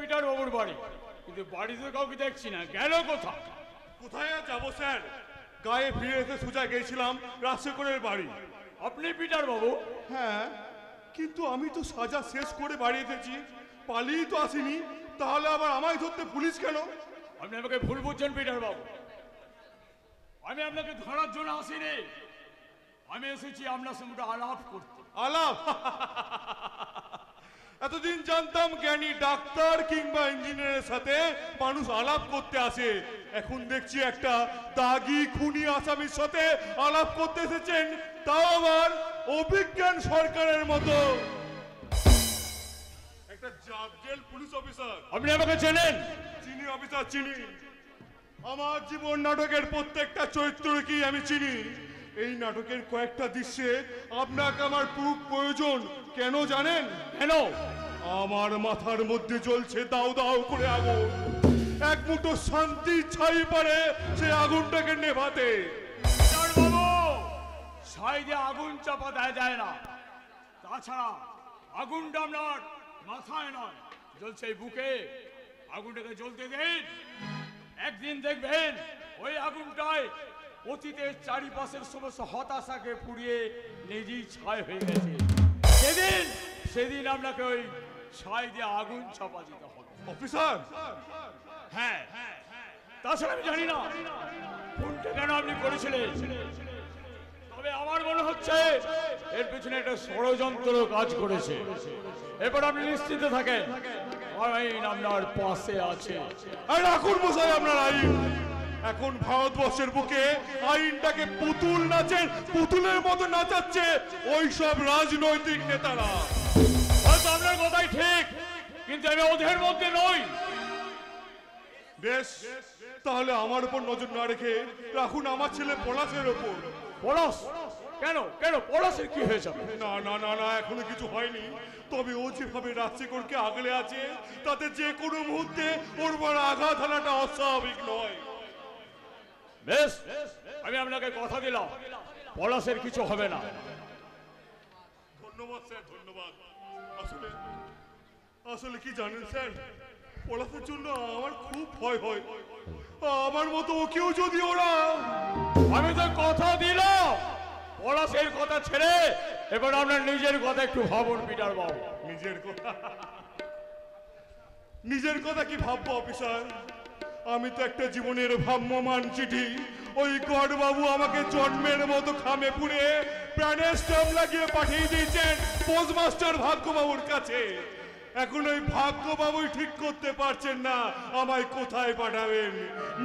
Peter বাবুর বাড়ি, কিন্তু বাড়িতে কাউকে দেখছি না, গেল কোথায়? কোথায় আর যাবো স্যার, গায়ে ফিরে এসে সোজা গেছিলাম রাজশেখরের বাড়ি। আপনি পিটার বাবু? হ্যাঁ, কিন্তু আমি তো সাজা শেষ করে বাড়ি এসেছি, পালিয়ে তো আসিনি, তাহলে আবার আমায় ধরতে পুলিশ কেন? আপনি আমাকে ভুল বুঝছেন পিটার বাবু, আমি আপনাকে ধরার জন্য আসিনি, আমি এসেছি আপনার সঙ্গে আলাপ করতে। আলাপ? এতদিন জানতাম জ্ঞানী ডাক্তার কিংবা ইঞ্জিনিয়ারের সাথে মানুষ আলাপ করতে আসে, এখন দেখছি একটা দাগি খুনি আসামির সাথে আলাপ করতে এসেছেন, তাও আবার অভিজ্ঞান সরকারের মতো একটা জেল পুলিশ অফিসার। আপনি আমাকে চেনেন? চিনি অফিসার, চিনি। আমার জীবন নাটকের প্রত্যেকটা চরিত্রকেই আমি চিনি। এই নাটকের কয়েকটা দৃশ্যে আপনাকে আমার খুব প্রয়োজন। কেন জানেন? কেন? আমার মাথার মধ্যে জ্বলছে দাও দাও করে আগুন, এক মুঠো শান্তির ছাই পারে সে আগুনটাকে নেভাতে। বাবু, ছাই দিয়ে আগুন চাপা দেওয়া যায় না, তাছাড়া আগুনটা আপনার মাথায় নয়, জ্বলছে বুকে, আগুনটাকে জ্বলতে দিন, একদিন দেখবেন ওই আগুনটায় অতীতের চারিপাশের সমস্ত হতাশাকে পুড়িয়ে নিজেই ছাই হয়ে গেছে। সেদিন আপনাকে ওই ছাই দিয়ে আগুন চাপা দিতে হবে। অফিসার, হ্যাঁ, তাছাড়া আমি জানি না ফোনটা কেন আপনি করেছিলেন, তবে আমার মনে হচ্ছে এর পেছনে একটা ষড়যন্ত্র কাজ করেছে। এরপর আপনি নিশ্চিন্ত থাকেন, আইন আপনার পাশে আছে। আর রাখুন মশাই আপনার আইন। এখন ভারতবর্ষের বুকে আইনটাকে পুতুল নাচের পুতুলের মতো নাচাচ্ছে ওই সব রাজনৈতিক নেতারা। হয়তো আপনার কথাই ঠিক, কিন্তু আমি ওদের মধ্যে নই। বেশ, তাহলে আমার উপর নজর না রেখে রাখুন আমার ছেলে পলাশের ওপর। পলাশ? কেন কেন পলাশের কি হয়েছে? না না না না, এখনো কিছু হয়নি, তবে ও যেভাবে রাজশেখরকে আগলে আছে তাতে যে কোনো মুহূর্তে ওর উপর আঘাত হানাটা অস্বাভাবিক নয়। বেশ, আমি আপনাকে কথা দিলাম পলাশের কিছু হবে না। ধন্যবাদ স্যার, ধন্যবাদ। আসলে আসলে কি জানেন স্যার, পলাশের জন্য আমার খুব ভয় হয়। আমার মতো কেউ যদি ওরা... আমি তো কথা দিলাম, পলাশের কথা ছেড়ে এবার আপনার নিজের কথা একটু ভাবুন পিটার বাবু। নিজের কথা কি ভাববো অফিসার? আমি তো একটা জীবনের ভ্রাম্যমান চিঠি ওই গড বাবু আমাকে জন্মের মতো খামে পুড়ে প্রাণের স্টাম্প লাগিয়ে পাঠিয়ে দিয়েছেন পোস্টমাস্টার ভাগ্যবাবুর কাছে। এখন ওই ভাগ্যবাবুই ঠিক করতে পারছেন না আমায় কোথায় পাঠাবেন,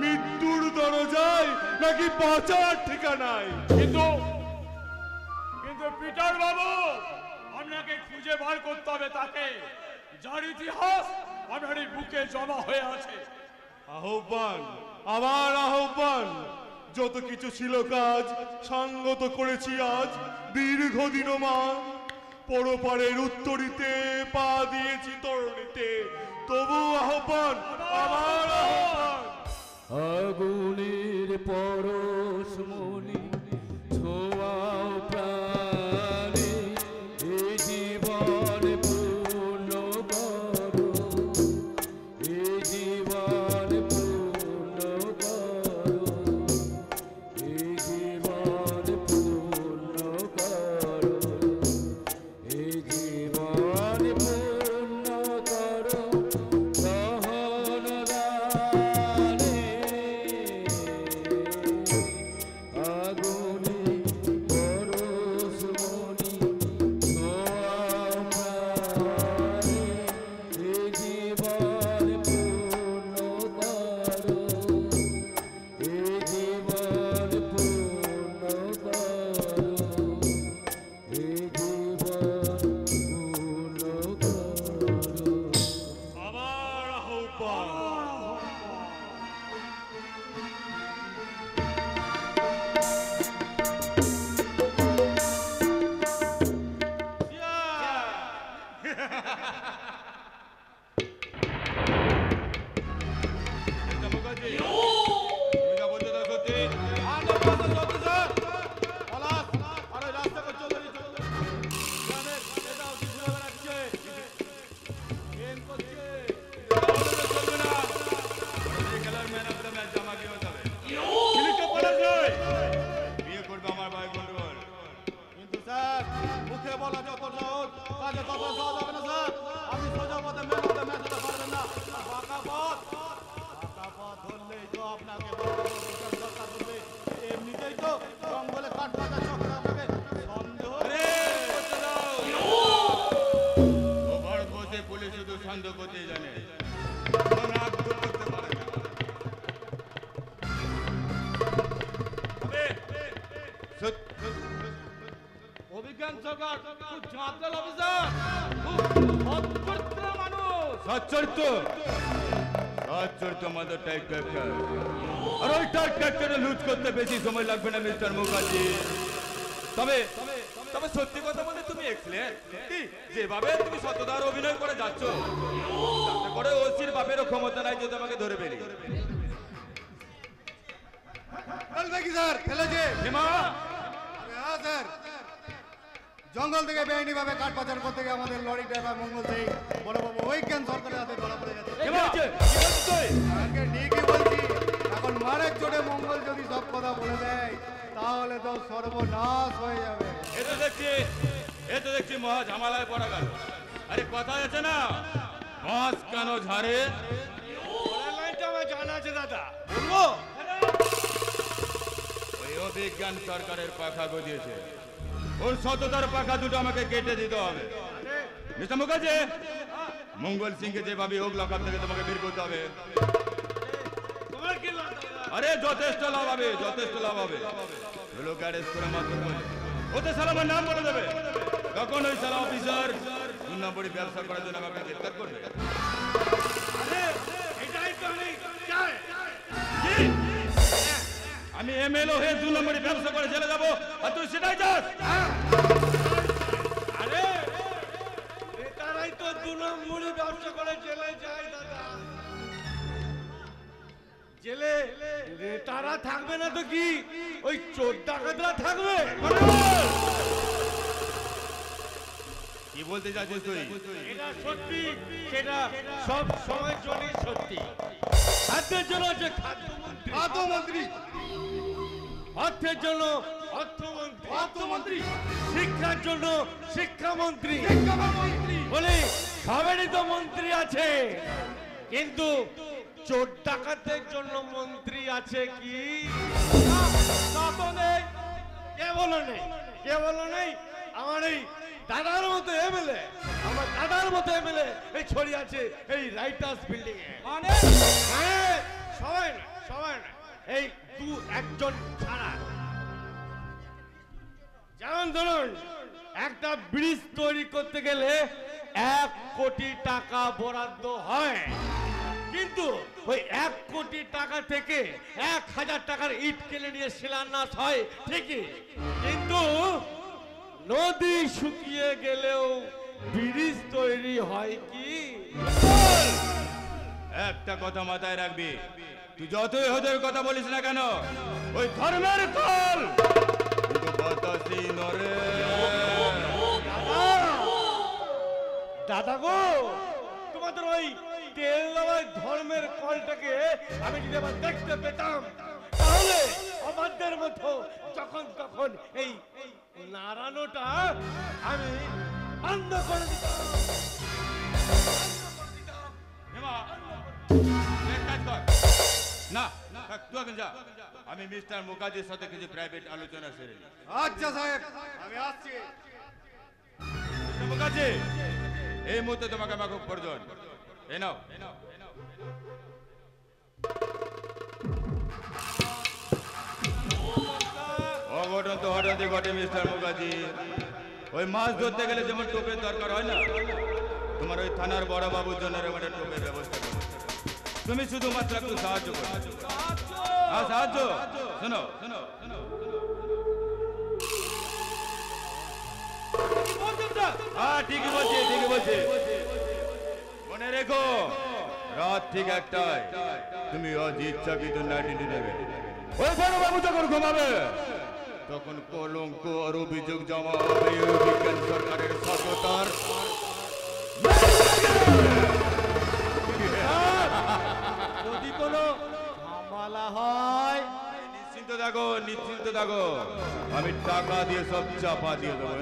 মৃত্যুর দরজায় নাকি বাঁচার ঠিকানায়। কিন্তু পিটার বাবু, আপনাকে খুঁজে বার করতে হবে তাকে, যার ইতিহাস আপনার এই বুকে জমা হয়ে আছে। আহ্বান, আবার আহ্বান। যত কিছু ছিল কাজ সঙ্গত করেছি আজ দীর্ঘদিনমান, পরপারের উত্তরিতে পা দিয়েছি তরণীতে, তবু আহ্বান, আবার আহ্বান। আগুনের পরশমণি ছোঁয়াও প্রাণে, এ জীবন পূর্ণ করো, এ জীবন পূর্ণ করো, এ জীবন পূর্ণ করো, এ জীবন পূর্ণ করো, সহন দানে অভিজ্ঞান সরকার খুব জাঁতাল অফিসার, খুব সচ্চরিত্র মানুষ। সচ্চরিত্র মাদার টাইপ ক্যারেক্টার। আর ওই টাইপ ক্যারেক্টারে লুজ করতে বেশি সময় লাগবে না মিস্টার মুখার্জি। তবে তবে সত্যি কথা বলতে তুমি এক্সেলেন্ট। সত্যি যেভাবে তুমি সততার অভিনয় করে যাচ্ছ, তাতে করে ওসির বাপেরও ক্ষমতা নাই যে তোমাকে ধরে ফেলি। স্যার ফেলেছে হেমা, হ্যাঁ স্যার, জঙ্গল থেকে বেআইনি ভাবে কাঠ পাচার করতে গিয়ে আমাদের লরি ড্রাইভার মঙ্গল সিং বড়বাবু ওইখান সরকারের হাতে ধরা পড়ে গেছে। হেমা, কি বলছিস তুই? আগে ঠিকই বলছি, এখন মারের চোটে মঙ্গল যদি সব কথা বলে দেয় তাহলে তো সর্বনাশ হয়ে যাবে। এ তো দেখছি মহা ঝামেলায় পড়া গেল। আরে কথা আছে না, বাঁশ কেন ঝাড়ে? লাইনটা আমার জানা আছে দাদা, বলবো? ওই অভিজ্ঞান সরকারের পাখা গজিয়েছে, ওর সততার পাখা দুটো আমাকে কেটে দিতে হবে। মিস্টার মুখার্জি, মঙ্গল সিংকে যেভাবে হোক লকআপ থেকে তোমাকে বের করতে হবে। তোমার কি লাভ দাদা? আরে যথেষ্ট লাভ হবে, যথেষ্ট লাভ হবে। লোক অ্যারেস্ট করে মাত্র ওতে সালামের নাম বলে দেবে, তখন ওই সালাম অফিসার 2 নম্বরই ব্যবসা করার জন্য আমাকে গ্রেফতার করবে। আরে এটাই তো আমি চাই। কি? আমি এমএলএ হয়ে 2 নম্বরই ব্যবসা করে জেলে যাবো, আর তুই সেটাই চাস? আরে নেতারাই তো 2 নম্বরই ব্যবসা করে জেলে যায় দাদা। জেলে নেতারা থাকবে না তো কি, ওই চোর ডাকাতরা থাকবে? কি বলতে চাচ্ছিস তুই? এটা সত্যি, সেটা সব সময়ের জন্যই সত্যি। খাদ্যের জন্য যে খাদ্যমন্ত্রী, অর্থের জন্য অর্থমন্ত্রী, শিক্ষার জন্য শিক্ষামন্ত্রী, বলি সবেরই তো মন্ত্রী আছে, কিন্তু চোর ডাকাতের জন্য মন্ত্রী আছে কি? তা তো নেই। কে বলো নেই? কে বলো নেই? আমার এই দাদার মতো এমএলএ, আমার দাদার মতো এমএলএ এই ছড়িয়ে আছে এই রাইটার্স বিল্ডিং এ। মানে হ্যাঁ, সবাই না, সবাই না, এই 2-1 ছাড়া। যেমন ধরুন, একটা ব্রিজ তৈরি করতে গেলে 1 কোটি টাকা বরাদ্দ হয়, কিন্তু ওই 1 কোটি টাকা থেকে 1000 টাকার ইট কিনে নিয়ে শিলান্যাস হয় ঠিকই, কিন্তু নদী শুকিয়ে গেলেও ব্রিজ তৈরি হয় কি? একটা কথা মাথায় রাখবি, তুই যতই ওদের কথা বলিস না কেন, ওই ধর্মের কল কিন্তু বাতাসি নরে। দাদা গো, তোমাদের ওই তেল দেওয়ার ধর্মের কলটাকে আমি যদি আবার দেখতে পেতাম, তাহলে অবাধ্যের মতো যখন তখন এই নাড়ানোটা আমি বন্ধ করে দিতাম। হেমা, এক কাজ কর। না, তুই এখন যা, আমি মিস্টার মুখার্জির সাথে কিছু প্রাইভেট আলোচনা সেরে নিই। আচ্ছা সাহেব, আমি আসছি। মিস্টার মুখার্জি, এই মুহূর্তে তোমাকে আমার খুব প্রয়োজন। এই নাও। অঘটন তো হঠাৎই ঘটে মিস্টার মুখার্জি। ওই মাছ ধরতে গেলে যেমন টোপের দরকার হয় না, তোমার ওই থানার বড় বাবুর জন্য এবারে টোপের ব্যবস্থা করো। তুমি শুধুমাত্র একটু সাহায্য করো। হ্যাঁ, সাহায্য। শোনো, হ্যাঁ, ঠিকই বলছি। মনে রেখো, রাত ঠিক 1টায় তুমি আজ ইচ্ছাকৃত নাইটি নেবে। ওই বড় বাবু যখন ঘুমাবে, তখন কলঙ্ক আর অভিযোগ জমা হবে অভিজ্ঞান সরকারের সততার। যদি কোনো ঝামেলা হয়, নিশ্চিন্ত থাকো, আমি টাকা দিয়ে সব চাপা দিয়ে দেবো।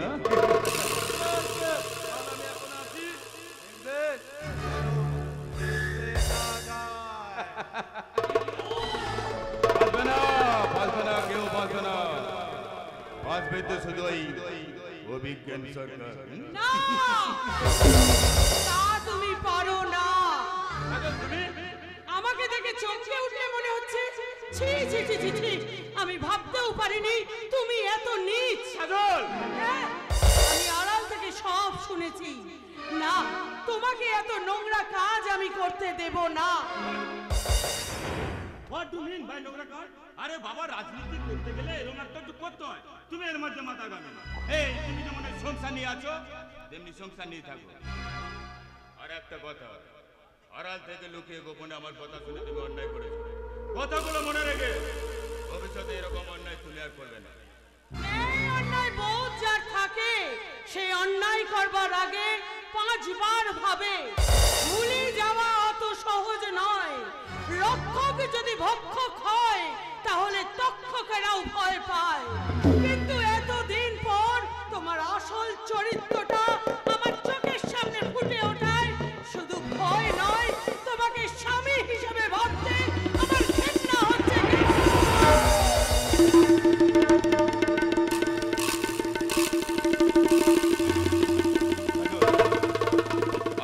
হ্যাঁ, বাঁচবে না, কেউ বাঁচবে না। বাঁচবে তো শুধু ওই অভিজ্ঞান সরকার। না, তা তুমি পারো না। আমাকে দেখে চমকে উঠলে মনে হচ্ছে ছি ছি ছি ছি ছি, আমি ভাবতেও পারিনি তুমি এত নীচ। তোমাকে এত নোংরা কাজ আমি করতে দেব না। হোয়াট ডু মিন বাই নোংরা কাজ? আরে বাবা, রাজনীতি করতে গেলে এরকম একটা একটু করতে হয়। তুমি এর মধ্যে মাথা গাবে না। এই তুমি যেমন এই সংসার নিয়ে আছো, তেমনি সংসার নিয়ে থাকো। আর একটা কথা, আড়াল থেকে লুকিয়ে গোপনে আমার কথা শুনে তুমি অন্যায় করেছো। কথাগুলো মনে রেখে ভবিষ্যতে এরকম অন্যায় তুমি আর করবে না। এই অন্যায় বোধ যার থাকে, সে অন্যায় করবার আগে 5 বার ভাবে। ভুলে যাওয়া অত সহজ নয়। রক্ষক যদি ভক্ষক হয়, তাহলে তক্ষকেরাও ভয় পায়। কিন্তু এতদিন পর তোমার আসল চরিত্রটা আমার চোখের সামনে ফুটে ওঠায় শুধু ভয় নয়, তোমাকে স্বামী হিসেবে ভাবতে আমার ঘৃণা হচ্ছে।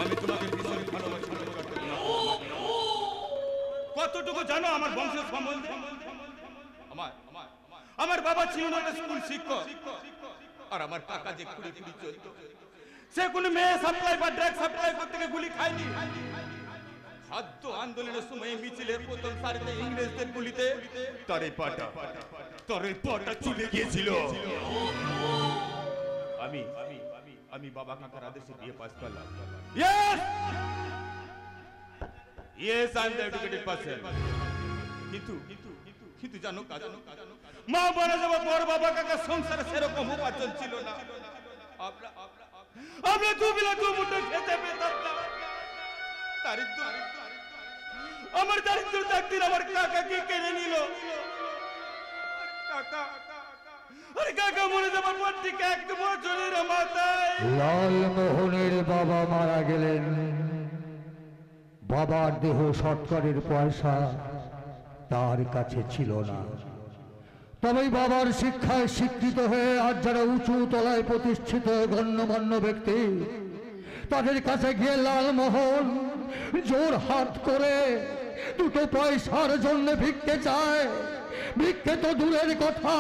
আমি তোমাকে ভীষণ ভালোবাসি। কতটুকু জানো আমার বংশের সম্বন্ধে? আমার বাবা ছিল না স্কুল শিক্ষক, আর আমার কাকা যে কুড়ি কুড়ি চলতো, সে কোনো মেয়ে সাপ্লাই বা ড্রাগ সাপ্লাই করতে গিয়ে গুলি খায়নি। খাদ্য আন্দোলনের সময় মিছিলের প্রথম সারিতে ইংরেজদের গুলিতে তার এই পাটা চলে গিয়েছিল। আমি বাবা কাকার আদেশে বিয়ে পাস করলাম। Yes, I am the educated person. কিন্তু জানো মা বলে যাবো পর বাবা কাকা সংসারে সেরকম উপার্জন ছিল না। আমরা দুবেলা দুমুঠো খেতে পেতাম না। আমার দারিদ্র একদিন আমার কাকাকে কেড়ে নিল। কাকা মরে যাবার পর থেকে 1 বছরের মাথায় লালমোহনের বাবা মারা গেলেন। বাবার দেহ সৎকারের পয়সা তার কাছে ছিল না। তবে বাবার শিক্ষায় শিক্ষিত হয়ে আজ যারা উঁচু তলায় প্রতিষ্ঠিত গণ্যমান্য ব্যক্তি, তাদের কাছে গিয়ে লালমোহন জোর হাত করে 2 পয়সার জন্য ভিক্ষে চায়। ভিক্ষে তো দূরের কথা,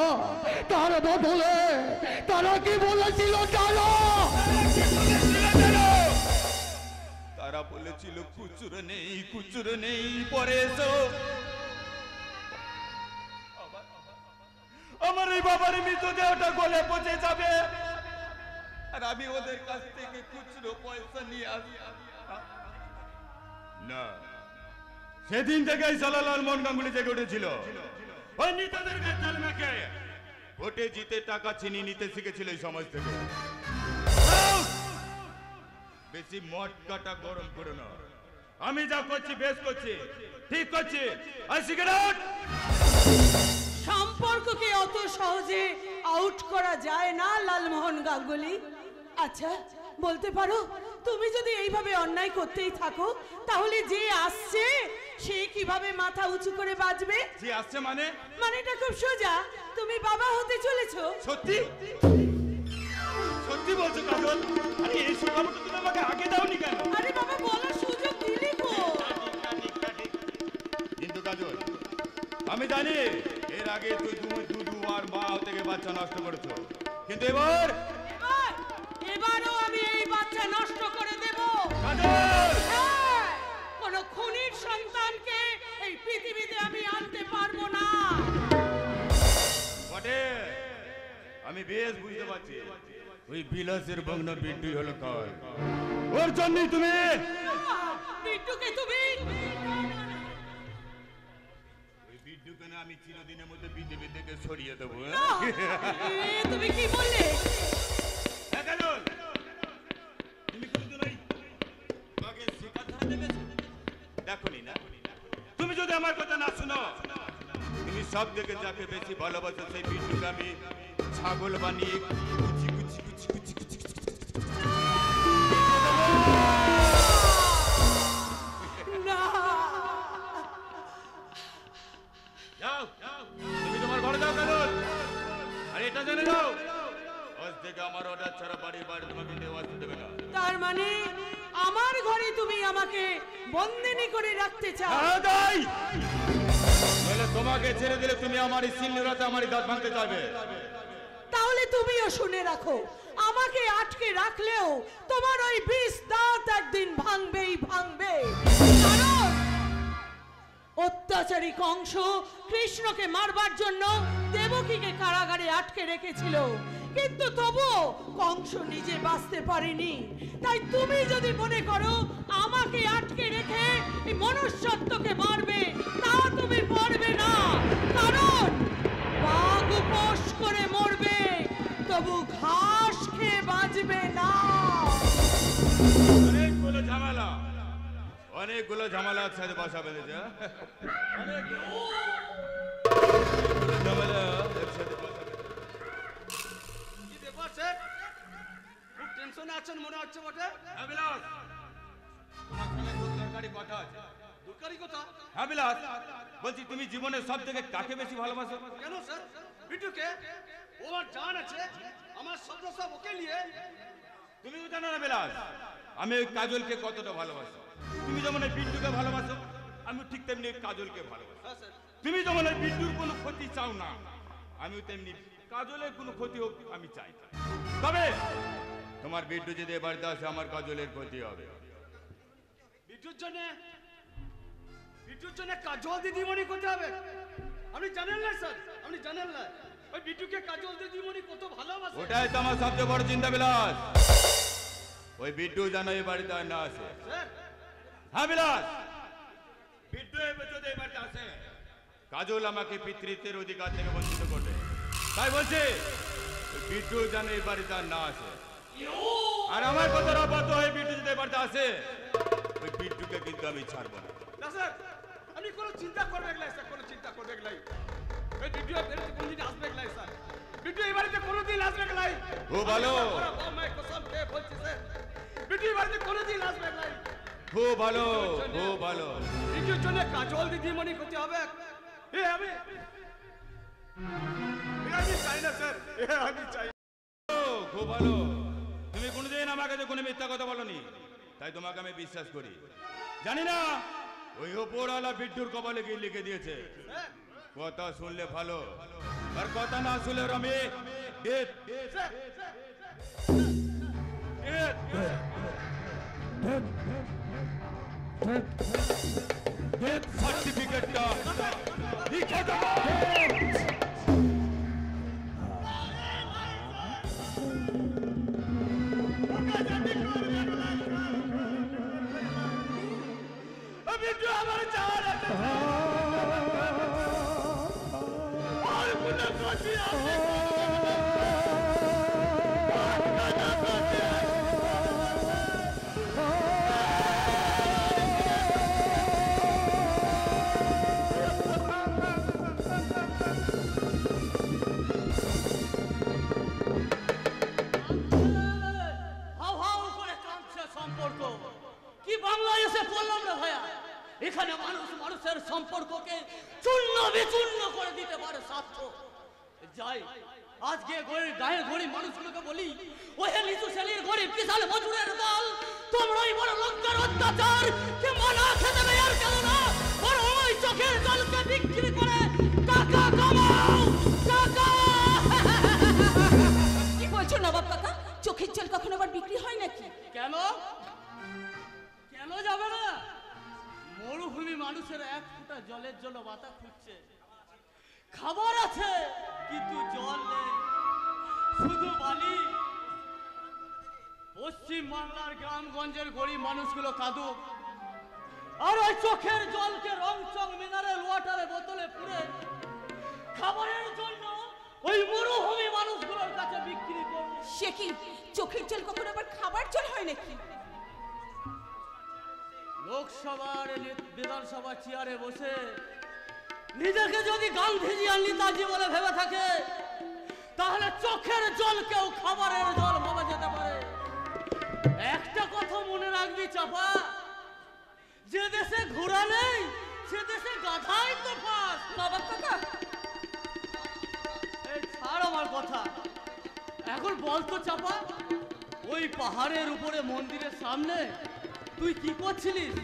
তার বদলে তারা কি বলেছিল জানো? তারা বলেছিল কুচুর নেই পরে এসো। আমার এই বাবার মৃতদেহটা গলে পচে যাবে, আর আমি ওদের কাছ থেকে খুচরো পয়সা নিয়ে আসি না। সেদিন থেকেই লালমোহন গাঙ্গুলি জেগে উঠেছিল। ওই নেতাদের জাল মেখে ভোটে জিতে টাকা ছিনিয়ে নিতে শিখেছিল এই সমাজ থেকে। বেশি মদ কাটা গরম করে না। আমি যা করছি বেশ করছি, ঠিক করছি। সম্পর্ককে অত সহজে আউট করা যায় না লালমোহন গাঙ্গুলি। আচ্ছা বলতে পারো, তুমি যদি এইভাবে অন্যায় করতেই থাকো, তাহলে যে আসছে সে কিভাবে মাথা উঁচু করে বাঁচবে? যে আসছে মানেটা খুব সোজা, তুমি বাবা হতে চলেছো। সত্যি সত্যি বলছো কাজল? আরে এই সুখবর তো তুমি আমাকে আগে দাওনি কেন? আরে বাবা, বলার সুযোগ দিলি তো। কিন্তু কাজল, আমি জানি এর আগে তুই দুধু আর মা থেকে বাচ্চা নষ্ট করেছো, কিন্তু এবারও আমি এই বাচ্চা নষ্ট করে দেব। কোন খুনির সন্তানকে এই পৃথিবীতে আমি আনতে পারবো না। বটে, আমি বেশ বুঝতে পারছি ওই বিলাসের ভগ্ন বিড্ডুই হলো কাল। ওর জন্যই তুমি বিট্টুকে তুমি ওই বিড্ডুকে না আমি চিরদিনের মধ্যে পৃথিবী থেকে সরিয়ে দেবো। তুমি কি বললে? দেখনি না, তুমি যদি আমার কথা না শুনো, তুমি সব থেকে যাকে বেশি ভালোবাসো সেই বিট্টুকে আমি ছাগল বানিয়ে কুচি কুচি কুচি কুচি কুচি না, যাও তুমি তোমার ঘরে যাও কাজল। আর এটা জেনে যাও, আজ থেকে আমার অর্ডার ছাড়া বাড়ি তোমাকে কেউ আসতে দেবে না। তার মানে আমার ঘরে তুমি আমাকে বন্দিনী করে রাখতে চাও? তাই তাহলে তোমাকে ছেড়ে দিলে তুমি আমার সিন্নুরাতে আমার দাঁত ভাঙতে যাবে। তাহলে তুমিও শুনে রাখো, আমাকে আটকে রাখলেও তোমার ওই বিষ দাঁত একদিন ভাঙবেই ভাঙবে। কারণ অত্যাচারী কংস কৃষ্ণকে মারবার জন্য দেবকীকে কারাগারে আটকে রেখেছিল, কিন্তু তবুও কংস নিজে বাঁচতে পারেনি। তাই তুমি যদি মনে করো আমাকে আটকে রেখে এই মনুষ্যত্বকে মারবে, তা তুমি পারবে না। কারণ বাঘ উপোস করে মরবে, তবু ঘাস খেয়ে বাঁচবে না। অনেকগুলো ঝামেলা, অনেকগুলো ঝামেলা একসাথে বসা বেঁধেছে। ঝামেলা একসাথে বসা কি ব্যাপার স্যার, খুব টেনশনে আছেন মনে হচ্ছে বটে। হ্যাঁ বিলাস, তোমার সঙ্গে খুব দরকারি কথা আছে। দরকারি কথা? হ্যাঁ বিলাস, বলছি তুমি জীবনের সব থেকে কাকে বেশি ভালোবাসো? কেন স্যার? বিটুকে। ও আমার জান আছে, আমার শব্দ সব ওকে নিয়ে। তুমিও জানো না বিলাস, আমি ওই কাজলকে কতটা ভালোবাসি। তুমি যেমন এই বিট্টুকে ভালোবাসো, আমি ঠিক তেমনি ওই কাজলকে ভালোবাসি। হ্যাঁ স্যার। তুমি যেমন এই বিট্টুর কোনো ক্ষতি চাও না, আমিও তেমনি কাজলের কোনো ক্ষতি হোক আমি চাই না। তবে তোমার বিট্টু যদি এ বাড়িতে আসে, আমার কাজলের ক্ষতি হবে। বিটুর জন্য কাজল দিদিমণি করতে হবে? আপনি জানেন না স্যার, আপনি জানেন না ওই বিটুকে কাজল দিদিমণি কত ভালোবাসে। ওটাই তো আমার সবচেয়ে বড় চিন্তা বিলাস, ওই বিট্টু যেন এই বাড়িতে আর না আসে। স্যার হ্যাঁ বিলাস, বিট্টু যদি এই বাড়িতে আসে, কাজল আমাকে পিতৃত্বের অধিকার থেকে বঞ্চিত করবে। তাই বলছি ওই বিট্টু যেন এই বাড়িতে আর না আসে। আর আমার কথার অবাধ্য হয়ে বিট্টু যদি এই বাড়িতে আসে, ওই বিট্টুকে কিন্তু আমি ছাড়বো না। না স্যার, আপনি কোনো চিন্তা করবেন না স্যার, কোনো চিন্তা করবেন না। ওই বিটু এবারে কোনদিন আসবে না স্যার, বিটু এই বাড়িতে কোনোদিন আসবে না। ও ভালো, আমি কসম খেয়ে বলছি স্যার, বিটু এই বাড়িতে কোনোদিন আসবে না। খুব ভালো, খুব ভালো। বিটুর জন্য কাজল দিদিমণি করতে হবে। আমি চাই না স্যার, আমি চাই। খুব ভালো, তুমি কোনোদিন আমার কাছে কোনো মিথ্যা কথা বলনি, তাই তোমাকে আমি বিশ্বাস করি। জানি না ওই ওপরওয়ালা বিট্টুর কপালে কি লিখে দিয়েছে। কথা শুনলে ভালো, আর কথা না শুনলে আমি সার্টিফিকেটটা লিখে দেবো। বিটু আমার চাওয়ার আছে আর কোনো ক্ষতি আছে। সম্পর্ক কি বাংলায় এসে পড়লাম রে ভাইয়া? এখানে মানুষ মানুষের সম্পর্ককে চূর্ণ বিচূর্ণ করে দিতে পারে স্বার্থ। যাই আজকে গায়ের গরিব মানুষগুলোকে বলি, ওহে নিচু শ্রেণীর গরিব কিষান মজুরের দল, তোমরাই বড় লঙ্কার অত্যাচার কে মানা খেতে দেবে আর কেন না, বড় ওই চোখের জলকে বিক্রি করে টাকা কামাও টাকা। কি বলছো নবাব কাকা? চোখের জল কখনো আবার বিক্রি হয় নাকি? কেন কেন যাবে না? মরুভূমি মানুষের এক ফোঁটা জলের জন্য মাথা খুঁজছে। খাবার আছে কিন্তু জল নেই, শুধু বালি। পশ্চিম বাংলার গ্রামগঞ্জের গরিব মানুষগুলো কাঁদুক, আর ওই চোখের জলকে রং চং মিনারেল ওয়াটারে বোতলে পুরে খাবারের জন্য ওই মরুভূমি মানুষগুলোর কাছে বিক্রি করবে। সে কি চোখের জল কখনো আবার খাবার জল হয় নাকি? লোকসভার বিধানসভা চেয়ারে বসে নিজেকে যদি গান্ধীজি আর নেতাজি বলে ভেবে থাকে, তাহলে চোখের জলকেও খাবারের জল ভাবা যেতে পারে। একটা কথা মনে রাখবি চাপা, যে দেশে ঘোড়া নেই সে দেশে গাধাই তো পাস। নবাব কাকা এই ছাড় আমার কথা, এখন বলতো চাপা, ওই পাহাড়ের উপরে মন্দিরের সামনে তুই কি করছিলিস?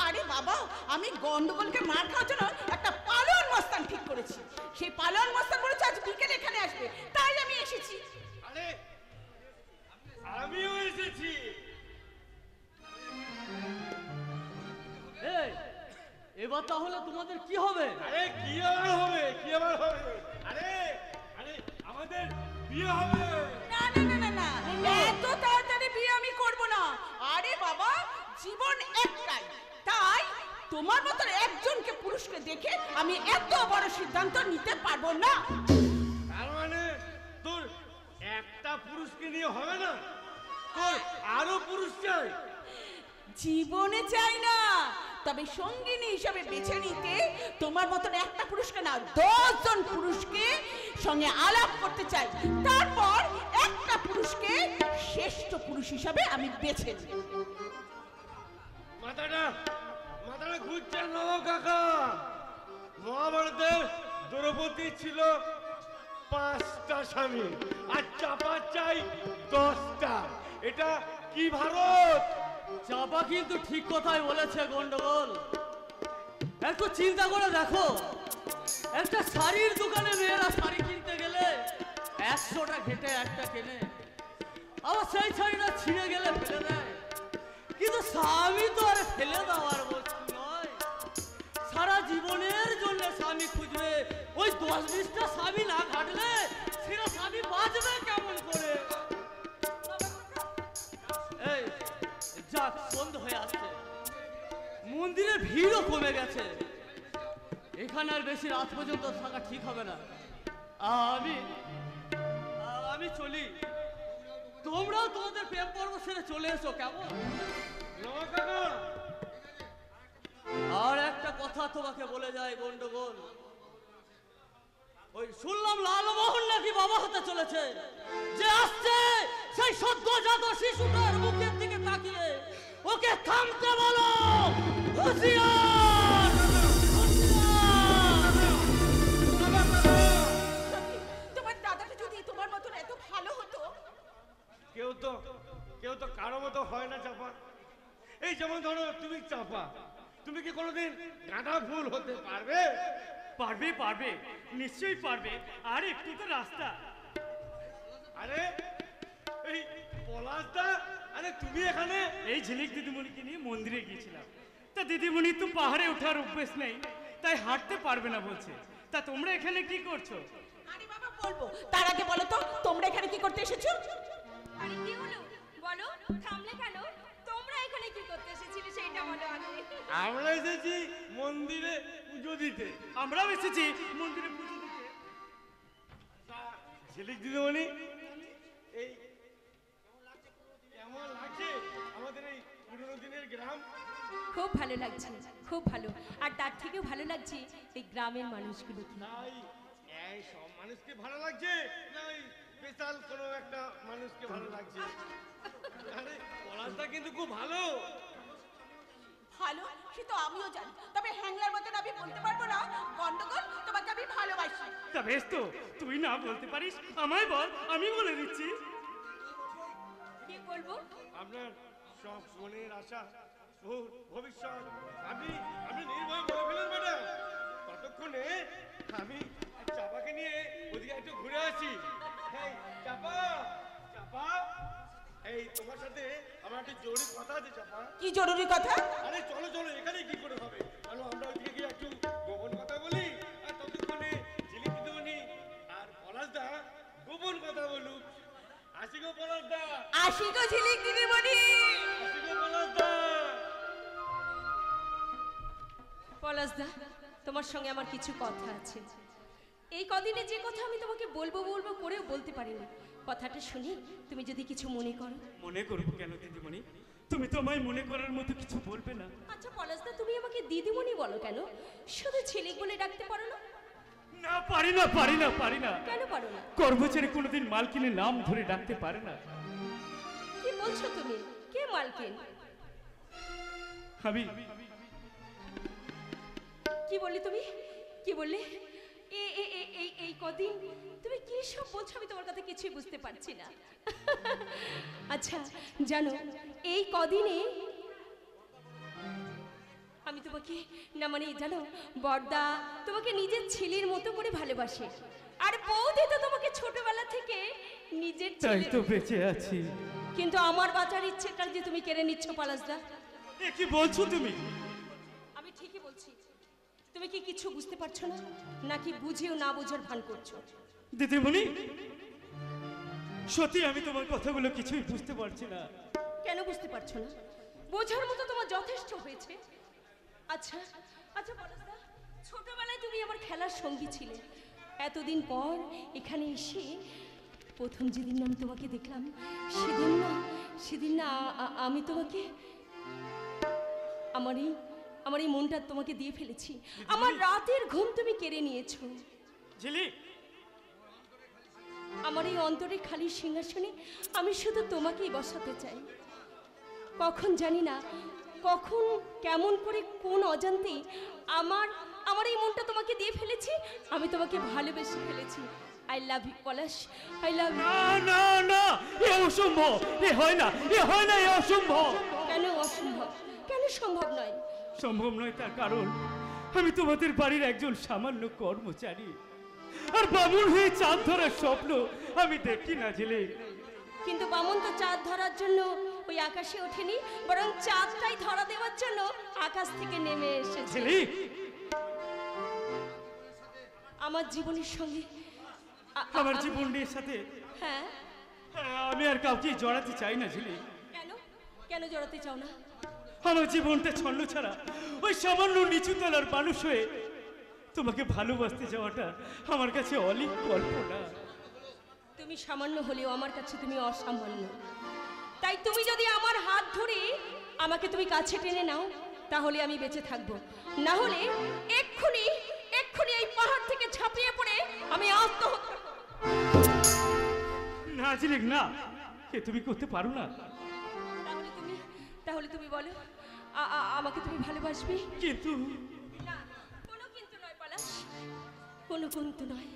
আরে বাবা, আমি গন্ডগোলকে মার খাওয়ার জন্য একটা পালোয়ান মস্তান ঠিক করেছি। সেই পালোয়ান মস্তান বলেছে আজ বিকেলে এখানে আসবে, তাই আমি এসেছি। আরে এবার তাহলে তোমাদের কি হবে? আরে কি আবার হবে, কি আবার হবে? আরে আরে আমাদের বিয়ে হবে। না না না না না, এত তাড়াতাড়ি বিয়ে আমি করব না। আরে বাবা, জীবন একটাই, তাই তোমার মতন একজনকে পুরুষকে দেখে আমি এত বড় সিদ্ধান্ত নিতে পারবো না। তার মানে তোর একটা পুরুষকে নিয়ে হবে না, তোর আরো পুরুষ চাই? জীবনে চাই না, তবে সঙ্গিনী হিসাবে বেছে নিতে তোমার মতন একটা পুরুষকে না 10 জন পুরুষকে সঙ্গে আলাপ করতে চাই। তারপর একটা পুরুষকে শ্রেষ্ঠ পুরুষ হিসাবে আমি বেছে নিই। মাথাটা মাথাটা ঘুরছে নব কাকা। মহাভারতের দ্রৌপদী ছিল 5টা স্বামী আর চাপা চাই 10টা। এটা কি ভারত? চাপা কিন্তু ঠিক কথাই বলেছে গন্ডগোল। একটু চিন্তা করে দেখো, একটা শাড়ির দোকানে মেয়েরা শাড়ি কিনতে গেলে 100টা ঘেটে একটা কেনে, আবার সেই শাড়িটা ছিঁড়ে গেলে ফেলে দেয়। কিন্তু স্বামী তো আর ফেলে দেওয়ার বস্তু নয়, সারা জীবনের জন্য স্বামী খুঁজবে। ওই 10-20টা স্বামী না ঘাটলে সেটা স্বামী বাঁচবে কেমন করে? এই যাক, সন্ধ্যা হয়ে আসছে, মন্দিরের ভিড়ও কমে গেছে, এখানে আর বেশি রাত পর্যন্ত থাকা ঠিক হবে না। আমি চলি, তোমরাও তোমাদের প্রেম পর্ব সেরে চলে এসো কেমন? নব কাকা, আর একটা কথা তোমাকে বলে যায় গন্ডগোল, ওই শুনলাম লালমোহন নাকি বাবা হতে চলেছে। যে আসছে সেই সদ্যজাত শিশুটার মুখের দিকে তাকিয়ে ওকে থামতে বলো। হুঁশিয়ার! তোমার দাদাটা যদি তোমার মতন এত ভালো হতো। কেউ তো কারো মতো হয় না চাপা। এই যেমন ধরো তুমি চাপা, তুমি কি কোনোদিন গাঁদা ফুল হতে পারবে? পারবে পারবে, নিশ্চয়ই পারবে। আর একটু তো রাস্তা। আরে এই পলাশদা, আরে তুমি এখানে? এই ঝিলিক দিদিমণিকে নিয়ে মন্দিরে গিয়েছিলাম, তা দিদিমণি তো পাহাড়ে ওঠার অভ্যেস নেই, তাই হাঁটতে পারবে না বলছে। তা তোমরা এখানে কি করছো? আরে বাবা বলবো, তার আগে বলো তো তোমরা এখানে কি করতে এসেছো? আরে কি হলো বলো, থামলে কেন? তোমরা এখানে কি করতে এসেছিলে সেটা বলো আগে। আমরা এসেছি মন্দিরে পুজো দিতে। আমরাও এসেছি মন্দিরে পুজো দিতে। ঝিলিক দিদিমণি, এই কেমন লাগছে আমাদের এই পুরনো দিনের গ্রাম? খুব ভালো লাগছে, খুব ভালো। আর তার থেকেও ভালো লাগছে এই গ্রামের মানুষগুলোকে। তাই এই সব মানুষকে ভালো লাগছে না ওই স্পেশাল কোনো একটা মানুষকে ভালো লাগছে? আরে পলাশদা কিন্তু খুব ভালো। ভালো সে তো আমিও জানি, তবে হ্যাংলার মতন আমি বলতে পারবো না গন্ডগোল তোমাকে আমি ভালোবাসি। তা বেশ তো, তুই না বলতে পারিস, আমায় বল, আমি বলে দিচ্ছি। কি বলবো? আপনার সব মনের আশা, ভবিষ্যৎ আপনি নির্ভয় বলে ফেলেন ম্যাডাম। ততক্ষণে আমি চাপাকে নিয়ে ওদিকে একটু ঘুরে আসি। এই চাপা, চাপা, এই তোমার সাথে আমার একটা জরুরি কথা আছে চাপা। কি জরুরি কথা? আরে চলো চলো, এখানে কি করে হবে? চলো আমরা ওদিকে গিয়ে একটু গোপন কথা বলি, আর ততক্ষণে ঝিলিক দিদিমণি আর পলাশদা গোপন কথা বলুক। আসি গো পলাশদা, আসি গো ঝিলিক দিদিমণি। আসি গো পলাশদা। পলাশদা, তোমার সঙ্গে আমার কিছু কথা আছে। এই কদিনে যে কথা আমি তোমাকে বলবো বলবো করেও বলতে পারিনি, কথাটা শুনি তুমি যদি কিছু মনে করো। মনে করবো কেন দিদিমণি? তুমি তো আমায় মনে করার মতো কিছু বলবে না। আচ্ছা পলাশদা, তুমি আমাকে দিদিমণি বলো কেন? শুধু ঝিলিক বলে ডাকতে পারো না? না, পারি না, পারি না, পারি না। কেন পারো না? কর্মচারী কোনোদিন মালকিনের নাম ধরে ডাকতে পারে না। কি বলছো তুমি? কে মালকিন? আমি কি বললি তুমি? কি বললে? এই কদিন তুমি কি সব বলছো? আমি তোমার কথা কিছুই বুঝতে পারছি না। আচ্ছা জানো, এই কদিনে আমি তোমাকে না মানে জানো বড়দা তোমাকে নিজের ছেলের মতো করে ভালোবাসে, আর বৌদি তো তোমাকে ছোটবেলা থেকে নিজের তাই ছেলে। তো বেঁচে আছি। কিন্তু আমার বাঁচার ইচ্ছেটা যে তুমি কেড়ে নিচ্ছ পলাশদা। এ কি বলছো তুমি? আমি ঠিকই বলছি, তুমি কি কিছু বুঝতে পারছো না, নাকি বুঝেও না বোঝার ভান করছো? দিদিমণি, সত্যি আমি তোমার কথাগুলো কিছুই বুঝতে পারছি না। কেন বুঝতে পারছো না? বোঝার মতো তোমার যথেষ্ট হয়েছে। আচ্ছা আচ্ছা পলাশদা, ছোটবেলায় তুমি আমার খেলার সঙ্গী ছিলে। এতদিন পর এখানে এসে প্রথম যেদিন আমি তোমাকে দেখলাম, সেদিন না আমি তোমাকে আমার এই মনটা তোমাকে দিয়ে ফেলেছি। আমার রাতের ঘুম তুমি কেড়ে নিয়েছো। ঝিলি, আমার এই অন্তরে খালি সিংহাসনে আমি শুধু তোমাকেই বসাতে চাই। কখন জানি না, কখন কেমন করে কোন অজান্তেই আমার এই মনটা তোমাকে দিয়ে ফেলেছি। আমি তোমাকে ভালোবেসে ফেলেছি। I love you Palash, I love you. না না না, এ অসম্ভব, এ হয় না, এ অসম্ভব। কেন অসম্ভব? কেন সম্ভব নয়? সম্ভব নয় তার কারণ আমি তোমাদের বাড়ির একজন সামান্য কর্মচারী, আর বামুন হয়ে চাঁদ ধরার স্বপ্ন আমি দেখি না ঝিলি। কিন্তু বামুন তো চাঁদ ধরার জন্য ওই আকাশে ওঠেনি, বরং চাঁদটাই ধরা দেওয়ার জন্য আকাশ থেকে নেমে এসেছে। আমার জীবনের সঙ্গে আমার জীবনের সাথে হ্যাঁ আমি আর কাউকে জড়াতে চাই না ঝিলি। কেন কেন জড়াতে চাও না? আমার জীবনটা ছন্ন ছাড়া ওই সামান্য নিচু তলার মানুষ হয়ে তোমাকে ভালোবাসতে যাওয়াটা আমার কাছে অলিক কল্পনা। তুমি সামান্য হলেও আমার কাছে তুমি অসামান্য। তাই তুমি যদি আমার হাত ধরে আমাকে তুমি কাছে টেনে নাও, তাহলে আমি বেঁচে থাকবো। না হলে এক্ষুনি এই পাহাড় থেকে ঝাঁপিয়ে পড়ে আমি আত্মহত্যা। না ঝিলিক না, এ তুমি করতে পারো না। তাহলে তুমি বলো, আমাকে তুমি ভালোবাসবে? কিন্তু না, কোনো কিন্তু নয় পলাশ, কোনো কিন্তু নয়।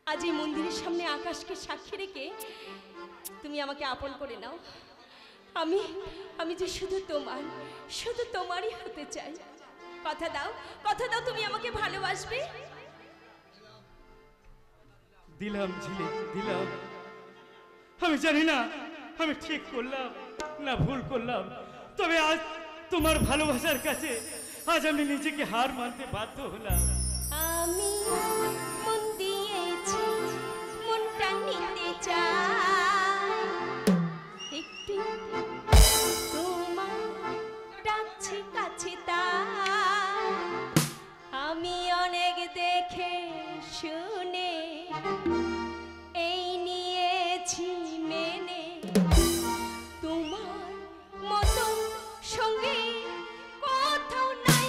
আজ এই মন্দিরের সামনে আকাশকে সাক্ষী রেখে তুমি আমাকে আপন করে নাও। আমি যে শুধু তোমারই হতে চাই। কথা দাও তুমি আমাকে ভালোবাসবে? দিলাম ঝিলি, দিলাম। আমি জানি না আমি ঠিক করলাম না ভুল করলাম, তবে আজ তোমার ভালোবাসার কাছে আজ আমি নিজেকে হার মানতে বাধ্য হলাম। আমি মন দিয়েছি, মনটা নিতে চাই, একটু তোমার ডাকছে কাছে তাই। আমি অনেক দেখে শুনে এই নিয়েছি মেনে, তোমার মতো সঙ্গে কোথাও নাই।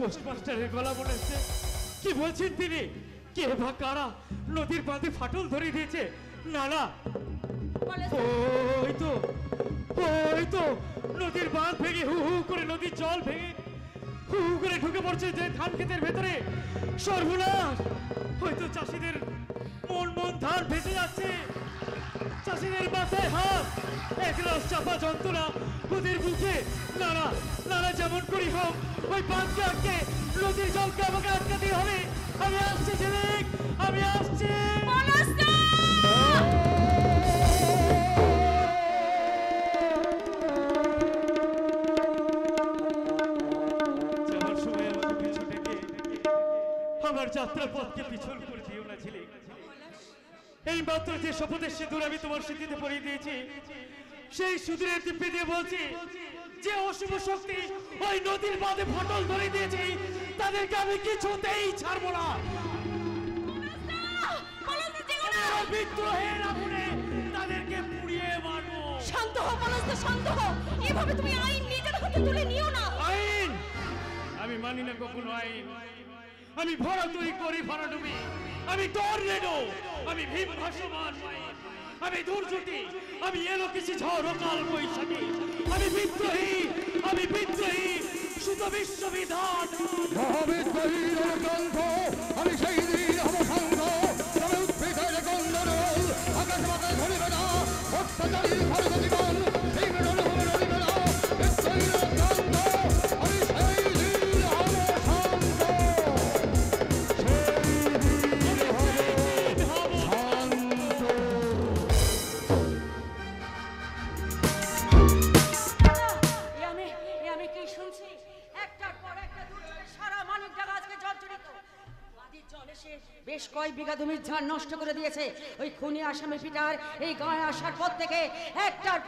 পোস্টমাস্টারের গলা মনে হচ্ছে। কি বলছেন তিনি? কে বা কারা নদীর বাঁধে ফাটল ধরে দিয়েছে? না না, ওই তো নদীর বাঁধ ভেঙে হু হু করে নদীর জল ভেঙে হু হু করে ঢুকে পড়ছে যে ধান ক্ষেতের ভেতরে। সর্বনাশ! হয়তো চাষিদের মন ধান ভেসে যাচ্ছে। দাসীদের মাথায় হাত, একরাশ চাপা যন্ত্রণা ওদের বুকে। না না না না, যেমন করি হোক ওই বাঁধকে আটকে, নদীর জলকে আমাকে আটকাতে হবে। আমি আসছি ঝিলিক, আমি আসছি। যাওয়ার সময় আমাকে পিছু ডেকে আমার যাত্রা পথকে পিছল করে দিও না ঝিলিক। এই মাত্র যে শপথের সিঁদুর আমি তোমার স্মৃতিতে পরিয়ে দিয়েছি, সেই সিঁদুরের দিব্যি দিয়ে বলছি, যে অশুভ শক্তি ওই নদীর বাঁধে ফাটল ধরে দিয়েছে, তাদেরকে আমি কিছুতেই ছাড়বো না। বিদ্রোহের আগুনে তাদেরকে পুড়িয়ে মারবো। শান্ত হও পলাশদা, শান্ত হও। এভাবে তুমি আইন নিজের হাতে তুলে নিও না। আইন আমি মানি না কখনো আইন। আমি ভরা তুই করি ভরা ডুবি, আমি টর্নেডো, আমি ভীম ভাসমান আইন, আমি দুর্যোগী, আমি এলো কিছু ঝড় ও কাল বৈশাখী, আমি বিদ্রোহী, আমি বিদ্রোহী, শুধু বিশ্ববিধান মহাবিদ্রোহী রণগ্রন্থ, আমি সেই দিন হব সাঙ্গ, তবে উদ্ভিদের গন্ধরোল, আকাশ বাতাস ধরিবে না, অত্যাচারী ভারত জীবন, সেই মেডল হবে নড়িবে না, বিদ্রোহী রণগ্রন্থ, আমি সেই দিন হব শান্ত, সেই দিন হব শান্ত। আমি কি শুনছি? একটার পর একটা দুর্যোগে সারা মানিক ডাঙ্গা আজকে জর্জরিত। নদীর জল এসে বেশ কয়েক বিঘা জমির ধান নষ্ট করে দিয়েছে। ওই খুনি আসামি পিটার এই গায়ে আসার পর থেকে একটার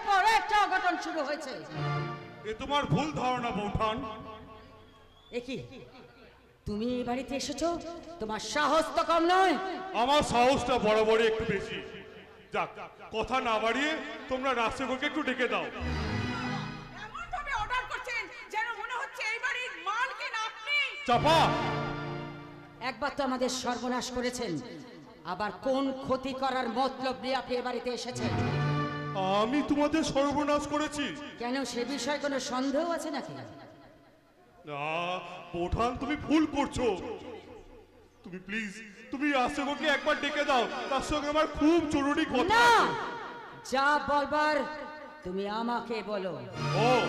পর একটা অঘটন শুরু হয়েছে। এ তোমার ভুল ধারণা বৌঠান। কি তুমি এই বাড়িতে এসেছো? তোমার সাহস তো কম নয়। আমার সাহসটা বরাবরই একটু বেশি। যাক, কথা না বাড়িয়ে তোমরা রাষ্ট্রকে একটু ডেকে দাও। এমন ভাবে অর্ডার করছেন যেন মনে হচ্ছে এই বাড়ির মালকিন আপনি। চাপা, একবার তো আমাদের সর্বনাশ করেছেন, আবার কোন ক্ষতি করার মতলব নিয়ে আপনি এ বাড়িতে এসেছেন? আমি তোমাদের সর্বনাশ করেছি? কেন, সে বিষয়ে কোনো সন্দেহ আছে নাকি? না বৌঠান, তুমি ভুল করছো। তুমি প্লিজ, তুমি রাষ্ট্রকে একবার ডেকে দাও, তার সঙ্গে আমার খুব জরুরি কথা না, আছে। যা বলবার তুমি আমাকে বলো। ও,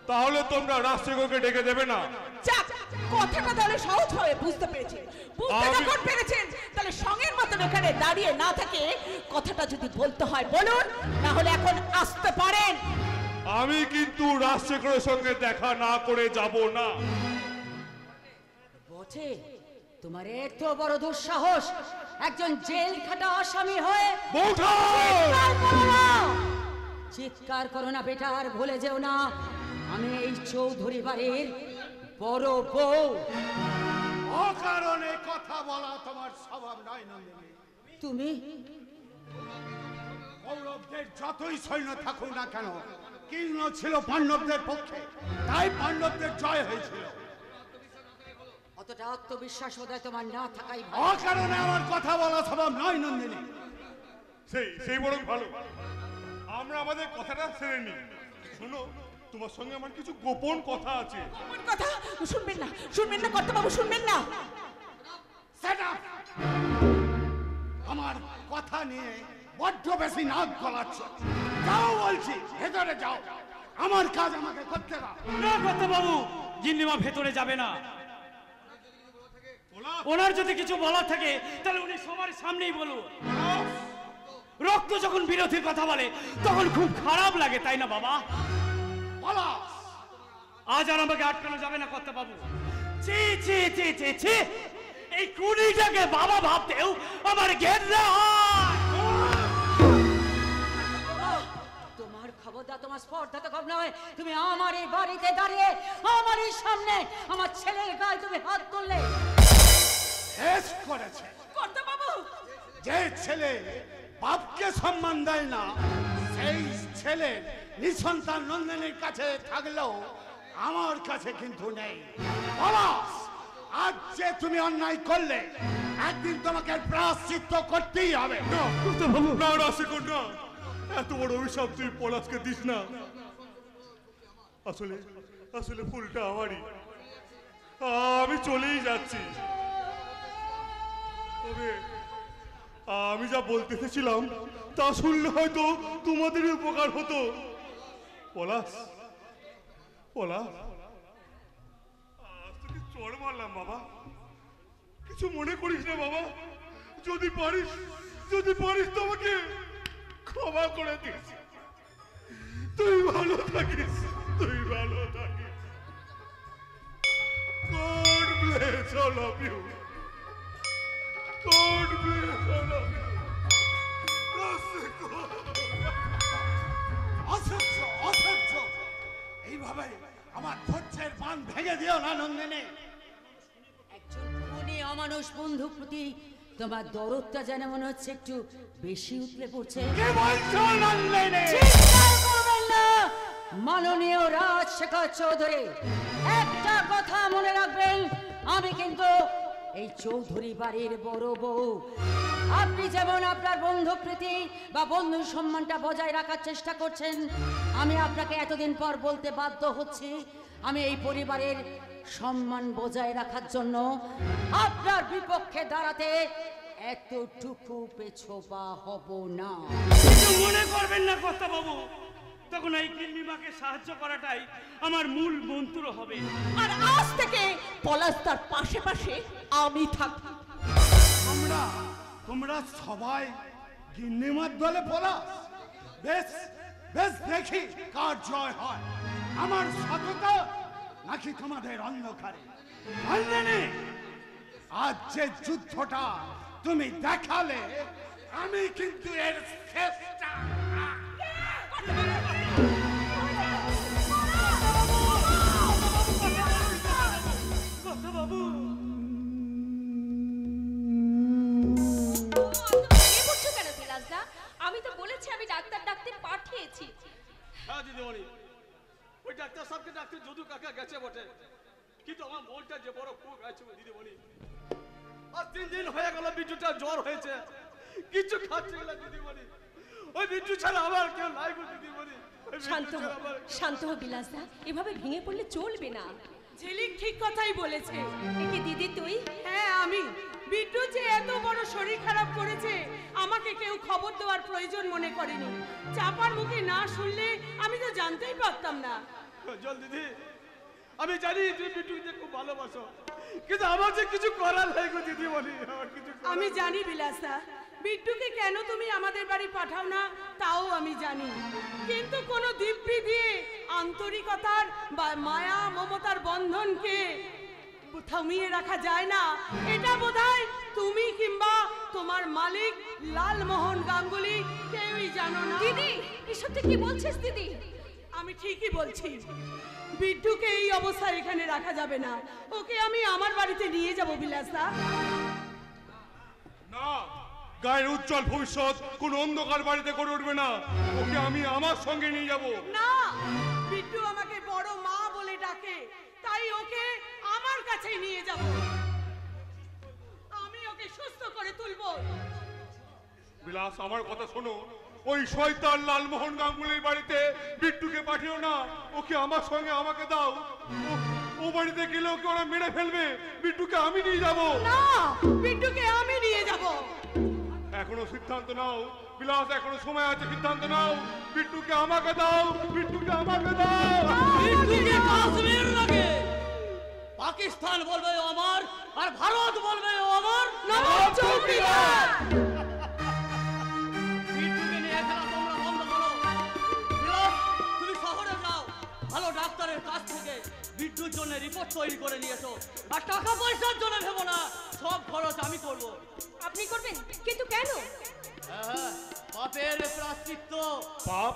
তাহলে তোমরা রাষ্ট্রকে ডেকে দেবে না? যাক, কথাটা তাহলে সহজ ভাবে বুঝতে পেরেছেন। বুঝতে আমি- যখন পেরেছেন, তাহলে সঙ্গের মতন এখানে দাঁড়িয়ে না থাকে কথাটা যদি বলতে হয় বলুন, না হলে এখন আসতে পারেন। আমি কিন্তু রাষ্ট্রকের সঙ্গে দেখা না করে যাব না। বটে, তোমার এত বড় দুঃসাহস, একজন জেল খাটা আসামি হয়ে চিৎকার করো না বেটা, আর ভুলে যেও না আমি এই চৌধুরী বাড়ির বড় বউ। অকারণে কথা বলা তোমার স্বভাব নয় নন্দিনী। তুমি কৌরবদের যতই সৈন্য থাকুক না কেন, কীর্ণ ছিল পাণ্ডবদের পক্ষে, তাই পাণ্ডবদের জয় হয়েছিল। অতটা আত্মবিশ্বাস বোধহয় তোমার না থাকাই ভালো। অকারণে আমার কথা বলা স্বভাব নয় নন্দিনী। সেই বরং ভালো। আমরা আমাদের কথাটা সেরে নিই। শোনো, তোমার সঙ্গে আমার কিছু গোপন কথা আছে। কোন কথা? শুনবেন না, শুনবেন না কর্তাবাবু, শুনবেন না। Shut up! আমার কথা নিয়ে বড্ড বেশি নাক গলাচ্ছ। যাও বলছি, ভেতরে যাও, আমার কাজ আমাকে করতে দাও। না কথা বাবু, গিন্নিমা ভেতরে যাবে না। ওনার যদি কিছু বলার থাকে তাহলে উনি সবার সামনেই বলুন। রক্ত যখন বিরোধীর কথা বলে তখন খুব খারাপ লাগে, তাই না বাবা? আজ আর আমাকে আটকানো যাবে না কর্তা বাবু। ছি ছি ছি ছি ছি, এই কুড়িটাকে বাবা ভাবতেও আমার ঘেন্না হয়। তোমার খবরদার, তোমার স্পর্ধা তো কম নয়। তুমি আমার এই বাড়িতে দাঁড়িয়ে আমার এই সামনে আমার ছেলের গায়ে তুমি হাত তুললে। বেশ করেছে। কর্তাবাবু, যে ছেলে বাপকে সম্মান দেয় না, সেই ছেলে নিঃসন্তান নন্দিনীর কাছে থাকলেও আমার কাছে কিন্তু নেই। পলাশ, আজ যে তুমি অন্যায় করলে, একদিন তোমাকে প্রায়শ্চিত্ত করতেই হবে। না রাষ্ট্রকর না, এত বড় অভিশাপ তুই পলাশকে দিস না। আসলে আসলে ফুলটা আমারই। আমি চলেই যাচ্ছি, তবে আমি যা বলতে এসেছিলাম তা শুনলে হয়তো তোমাদের উপকার হতো। পলাশ, পলাশ, আজ তোকে চড় মারলাম বাবা, কিছু মনে করিস না বাবা। যদি পারিস তোমাকে ক্ষমা করে দিস। তুই ভালো থাকিস, তুই ভালো থাকিস। God bless all of you. God bless all of you. অসহ্য, অসহ্য। এইভাবে আমার ধৈর্যের বাঁধ ভেঙে দিও না নন্দিনী। একজন খুনি অমানুষ বন্ধু প্রতি তোমার দরদটা যেন মনে হচ্ছে একটু বেশি উতলে পড়ছে। কে বলছো নন্দিনী? চিৎকার করবেন না মাননীয় রাজশেখর চৌধুরী। একটা কথা মনে রাখবেন, আমি কিন্তু এই চৌধুরী বাড়ির বড় বউ। আপনি যেমন আপনার বন্ধু প্রীতি বা বন্ধু সম্মানটা বজায় রাখার চেষ্টা করছেন, আমি আপনাকে এতদিন পর বলতে বাধ্য হচ্ছি, আমি এই পরিবারের সম্মান বজায় রাখার জন্য আপনার বিপক্ষে দাঁড়াতে এতটুকু পেছোপা হব না। কিছু মনে করবেন না কর্তা বাবু, তখন এই কিল্লিমাকে সাহায্য করাটাই আমার মূল মন্ত্র হবে। আর আজ থেকে পলাশ তার পাশে পাশে আমি থাকব। তোমরা সবাই গিন্নিমার দলে পলাশ। বেশ বেশ, দেখি কার জয় হয়, আমার সততা নাকি তোমাদের অন্ধকারে। নন্দিনী, আজ যে যুদ্ধটা তুমি দেখালে, আমি কিন্তু এর শেষটা। বাবু আমি তো বলেছি আমি ডাক্তার ডাকতে পাঠিয়েছি। হ্যাঁ দিদিমণি, ওই ডাক্তার সাহেবকে ডাক্তার যদু কাকা গেছে বটে, কিন্তু আমার মনটা যে বড় খুব আছে দিদিমণি। আর 3 দিন হয়ে গেল বিজুটা জ্বর হয়েছে, কিছু খাচ্ছে না দিদিমণি। ওই বিজু ছাড়া আমার কেউ নাই গো দিদিমণি। শান্ত হো বিলাসদা, এভাবে ভেঙে পড়লে চলবে না। ঝিলিক ঠিক কথাই বলেছে। একে দিদি তুই? হ্যাঁ আমি। বিট্টু যে এত বড় শরীর খারাপ করেছে, আমাকে কেউ খবর দেওয়ার প্রয়োজন মনে করেনি। চাপার মুখে না শুনলে আমি তো জানতেই পারতাম না। জল দিদি, আমি জানি তুমি বিট্টুকে খুব ভালোবাসো, কিন্তু আমার যে কিছু করার নাই গো দিদিমণি, আমার কিছু। আমি জানি বিলাসদা, বিট্টুকে কেন তুমি আমাদের বাড়ি পাঠাও না তাও আমি জানি, কিন্তু কোনো দিব্যি দিয়ে আন্তরিকতার বা মায়া মমতার বন্ধনকে থামিয়ে রাখা যায় না। এটা বোধহয় তুমি কিংবা তোমার মালিক লালমোহন গাঙ্গুলি কেউই জানো না। দিদি, এসব তুই কি বলছিস দিদি? আমি ঠিকই বলছি, বিট্টুকে এই অবস্থায় এখানে রাখা যাবে না। ওকে আমি আমার বাড়িতে নিয়ে যাব বিলাসদা। না, গায়ের উজ্জ্বল ভবিষ্যৎ কোন অন্ধকার বাড়িতে করে উঠবে না। ওকে আমি আমার সঙ্গে নিয়ে যাব। না, বিট্টু আমাকে বড় মা বলে ডাকে, তাই ওকে আমার কাছে নিয়ে যাব। আমি ওকে সুস্থ করে তুলবো। বিলাস, আমার কথা শোনো। ওই শয়তান লালমোহন গাঙ্গুলির বাড়িতে বিট্টুকে পাঠিও না, ওকে আমার সঙ্গে আমাকে দাও। ও বাড়িতে গেলে ওকে ওরা মেরে ফেলবে। বিট্টুকে আমি নিয়ে যাব। না, বিট্টুকে আমি নিয়ে যাব। এখনো সিদ্ধান্ত নাও বিলাস, এখনো সময় আছে, সিদ্ধান্ত নাও। বিট্টুকে আমাকে দাও, বিট্টুকে আমাকে দাও। বিট্টুকে কাশ্মীর লাগে, পাকিস্তান বলবে ও আমার, আর ভারত বলবে ও আমার। নবাব চৌকিদার, বিট্টুকে নিয়ে খেলা তোমরা বন্ধ করো। বিলাস, তুমি শহরে যাও, ভালো ডাক্তারের কাছ থেকে বিট্টুর জন্য রিপোর্ট তৈরি করে নিয়ে এসো। আর টাকা পয়সার জন্য ভেবো না, সব খরচ আমি করব। আপনি করবেন? কিন্তু কেন? হ্যাঁ, পাপের প্রায়শ্চিত্ত। পাপ?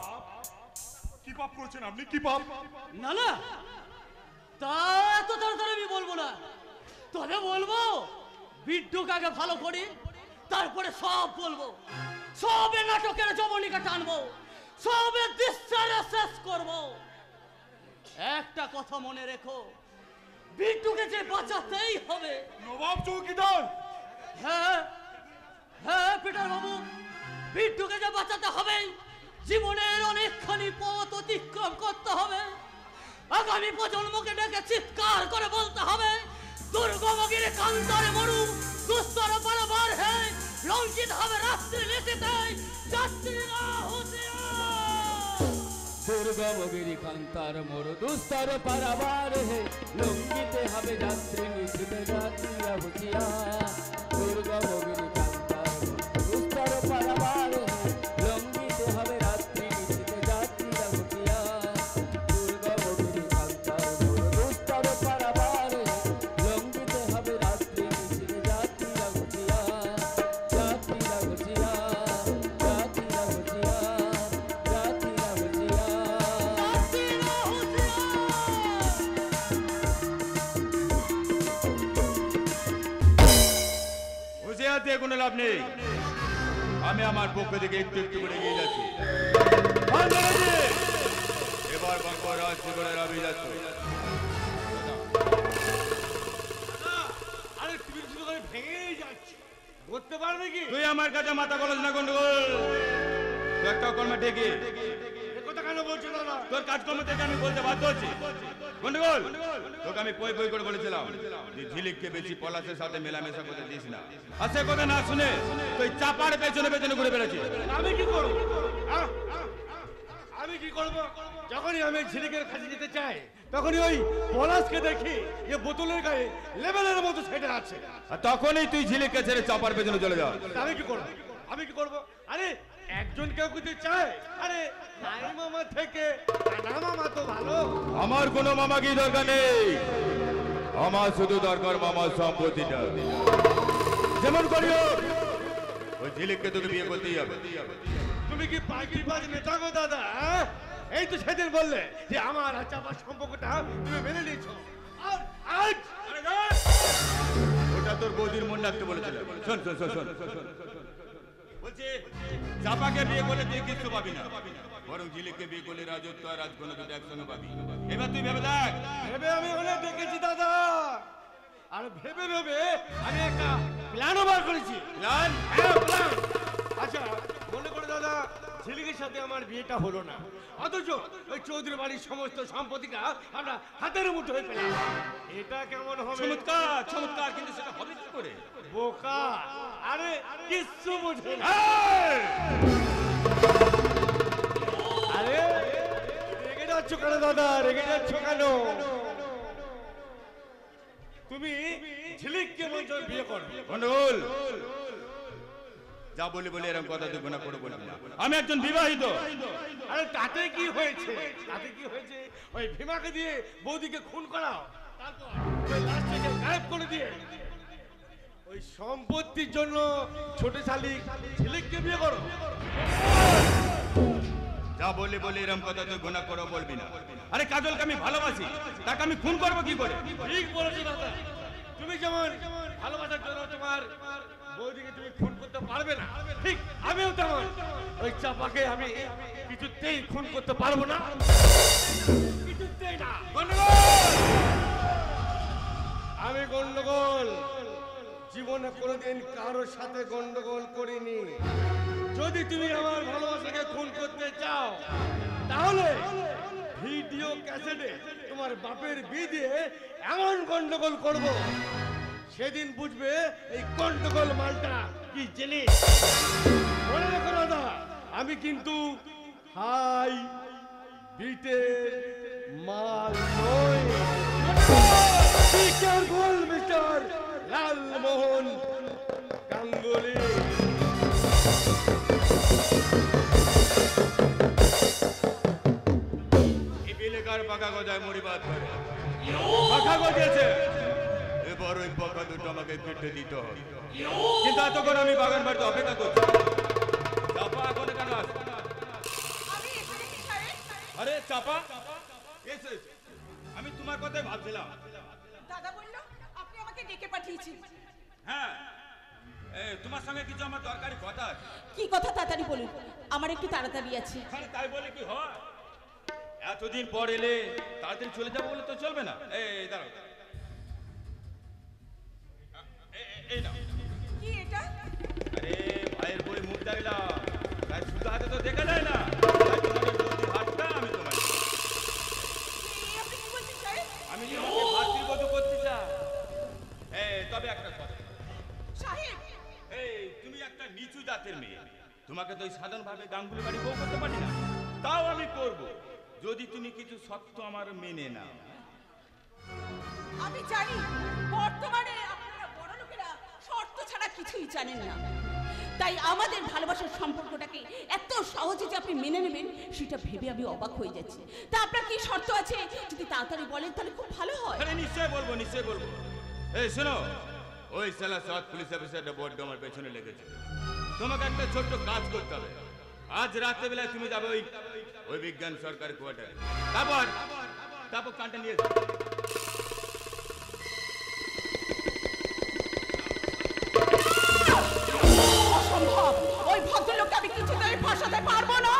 কি পাপ করেছেন আপনি? কি পাপ? না না, তা এত তাড়াতাড়ি আমি বলবো না, তবে বলবো বিট্টুকে আগে ভালো করি, তারপরে সব বলবো। সবে নাটকের জবনিকা টানবো, সবে দৃশ্যের শেষ করবো। একটা কথা মনে রেখো, বিট্টুকে যে বাঁচাতেই হবে। নবাব চৌকিদার। হ্যাঁ হ্যাঁ পিটার বাবু, বিট্টুকে যে বাঁচাতে হবে, জীবনের অনেকখানি পথ অতিক্রম করতে হবে। আগামী প্রজন্মকে ডেকে চিৎকার করে বলতে হবে, দুর্গমগির কান্তরে মরু দুস্তর পারাবার হে লঙ্কিত হবে রাত্রি নিশিতেই যাত্রীরা হুঁশিয়ার। দুর্গমগিরি কান্তার মোর দুস্তর পারাবার হে লঙ্ঘিতে হবে যাত্রী নিশিতে যাত্রীরা হুঁশিয়ার। দুর্গমগিরি কান্তার মোর দুস্তর পারাবার হে লঙ্ঘিতে হবে রাত্রি নিশিতে যাত্রীরা হুঁশিয়ার। দুর্গমগিরি কান্তার মোর দুস্তর পারাবার হে লঙ্ঘিতে হবে রাত্রি নিশিতে যাত্রীরা হুঁশিয়ার। যাত্রীরা হুঁশিয়ার, যাত্রীরা হুঁশিয়ার, যাত্রীরা হুঁশিয়ার দিয়ে কোনো লাভ নেই। আমি আমার পক্ষ থেকে একটু একটু করে এগিয়ে যাচ্ছি। এবার বাংলা রাজশিখরের আমি যাচ্ছি। আরে তুমি শুধু করে ভেঙেই যাচ্ছ, করতে পারবে কি? তুই আমার কাছে মাথা গলস না গন্ডগোল। তুই একটা কর্মে ঠেকে এ কথা কেন বলছো দাদা? তোর কাজকর্ম থেকে আমি বলতে বাধ্য হচ্ছি। গন্ডগোল, তোকে আমি পই পই করে বলেছিলাম যে ঝিলিককে বেশি পলাশের সাথে মেলামেশা করতে দিস না। আর সে কথা না শুনে তুই চাপার পেছনে পেছনে ঘুরে বেড়াচ্ছিস। আমি কি করব? আমি কি করব? যখনই আমি ঝিলিকের কাছে যেতে চাই তখনই ওই পলাশকে দেখি যে বোতলের গায়ে লেবেলের মতো সেটা আছে। আর তখনই তুই ঝিলিককে ছেড়ে চাপার পেছনে চলে যা। আমি কি করব? আমি কি করব? আরে একজন কেউ যদি চায়, আরে নাই মামা থেকে না মামা তো ভালো। আমার কোনো মামা কি দরকার নেই। আমার শুধু দরকার মামার সম্পত্তিটা। যেমন করিও ওই ঝিলিককে তোকে বিয়ে করতেই হবে। তুমি কি পার্টির বাজ নেতা গো দাদা? হ্যাঁ? এই তো সেদিন বললে যে আমার আর চাপার সম্পর্কটা তুমি মেনে নিয়েছো। আর আজ ওটা তোর বৌদির মন রাখতে বলেছিল। শোন শোন শোন শোন বলছি, চাপাকে বিয়ে করলে তুই কিছু পাবি না, বরং ঝিলিককে বিয়ে করলে রাজত্ব আর রাজগণ দুটো একসঙ্গে পাবি। এবার তুই ভেবে দেখ। ভেবে আমি অনেক দেখেছি দাদা, আর ভেবে ভেবে আমি একটা প্ল্যানও বার করেছি। প্ল্যান? হ্যাঁ প্ল্যান। আচ্ছা মনে করে দাদা, ঝিলিকের সাথে আমার বিয়েটা হলো না, অথচ ওই চৌধুরী বাড়ির সমস্ত সম্পত্তিটা আমরা হাতের মুঠো হয়ে পেলাম। এটা কেমন হবে? চমৎকার চমৎকার, কিন্তু সেটা হবে কি করে? বোকা, আরে কিচ্ছু বোঝে না। আরে রেগে যাচ্ছ কেন দাদা? রেগে যাচ্ছ কেন? তুমি ঝিলিককে বলছো বিয়ে করবে? গন্ডগোল, যা বলি বলি এরকম কথা তুই গুণা করে বলবি না। আমি একজন বিবাহিত। আরে তাতে কি হয়েছে? তাতে কি হয়েছে? ওই ভীমাকে দিয়ে বৌদিকে খুন করাও, তারপর ওই লাশটাকে গায়েব করে দিয়ে ওই সম্পত্তির জন্য ছোট শালিক ঝিলিককে বিয়ে করো। যা বলি বলি এরকম কথা তুই গুণা করে বলবি না। আরে কাজলকে আমি ভালোবাসি, তাকে আমি খুন করবো কি করে? ঠিক বলেছো দাদা, তুমি যেমন ভালোবাসার জন্য তোমার বৌদিকে তুমি খুন করতে পারবে না, ঠিক আমিও তেমন ওই চাপাকে আমি কিছুতেই খুন করতে পারবো না, কিছুতেই না। আমি গন্ডগোল জীবনে কোনোদিন কারোর সাথে গন্ডগোল করিনি। যদি তুমি আমার ভালোবাসাকে খুন করতে চাও তাহলে ভিডিও ক্যাসেটে তোমার বাপের বিয়ে দিয়ে এমন গন্ডগোল করব, সেদিন বুঝবে এই গন্ডগোল মালটা কি জিনিস। মনে রেখো দাদা, আমি কিন্তু হাই বিটের মাল নই। Be careful mister Lalmohan Ganguly. পাকা গজায় মুড়ি বাদ করে পাকা গজিয়েছে, এবার ওই পাকা দুটো আমাকে কেটে দিতে হবে। কিন্তু এতক্ষণ আমি বাগান বাড়িতে অপেক্ষা করছি, চাপা এখন কেন আসবে? আরে চাপা এসে, আমি তোমার কথাই ভাবছিলাম। দাদা বললো আপনি আমাকে ডেকে পাঠিয়েছেন। হ্যাঁ, তোমার সঙ্গে কিছু আমার দরকারি কথা আছে। কি কথা তাড়াতাড়ি বলুন, আমার একটু তাড়াতাড়ি আছে। তাই বলে কি হয়? এতদিন পর এলে তাড়াতাড়ি চলে যাবো বলে তো চলবে না। এই দাঁড়াও, এই নাও। কি এটা? আরে ভাইয়ের বই মুখ দেখলাম, তাই শুধু হাতে তো দেখা যায় না, তাই তোমাদের বৌদির হাতটা আমি তোমার। আপনি কি বলতে চাই? আমি তোমাকে ভাতৃ বধূ করতে চাই। তবে একটা কথা সাহেব, এই তুমি একটা জাতের মেয়ে, তোমাকে তো ওই সাধারণভাবে গাঙ্গুলি বাড়ি বউ করতে পারি না, তাও আমি করব যদি তুমি কিছু সত্য আমার মেনে নাও। আমি জানি বর্তমানে আপনারা বড় লোকেরা শর্ত ছাড়া কিছুই জানেন না, তাই আমাদের ভালোবাসার সম্পর্কটাকে এত সহজে যে আপনি মেনে নেবেন সেটা ভেবে আমি অবাক হয়ে যাচ্ছি। তা আপনার কি শর্ত আছে যদি তাড়াতাড়ি বলেন তাহলে খুব ভালো হয়। আরে নিশ্চয় বলবো, নিশ্চয় বলবো। এই শোনো, ওই সালা সৎ পুলিশ অফিসারটা বড্ড আমার পেছনে লেগেছে। তোমাকে একটা ছোট্ট কাজ করতে হবে। আজ রাতে বেলায় তুমি যাবে ওই বিজ্ঞান সরকার কোয়ার্টারে, তারপর কানটা নিয়ে যাবে। অসম্ভব, ওই ভদ্রলোককে আমি কিছুতেই ফাঁসাতে পারবো না।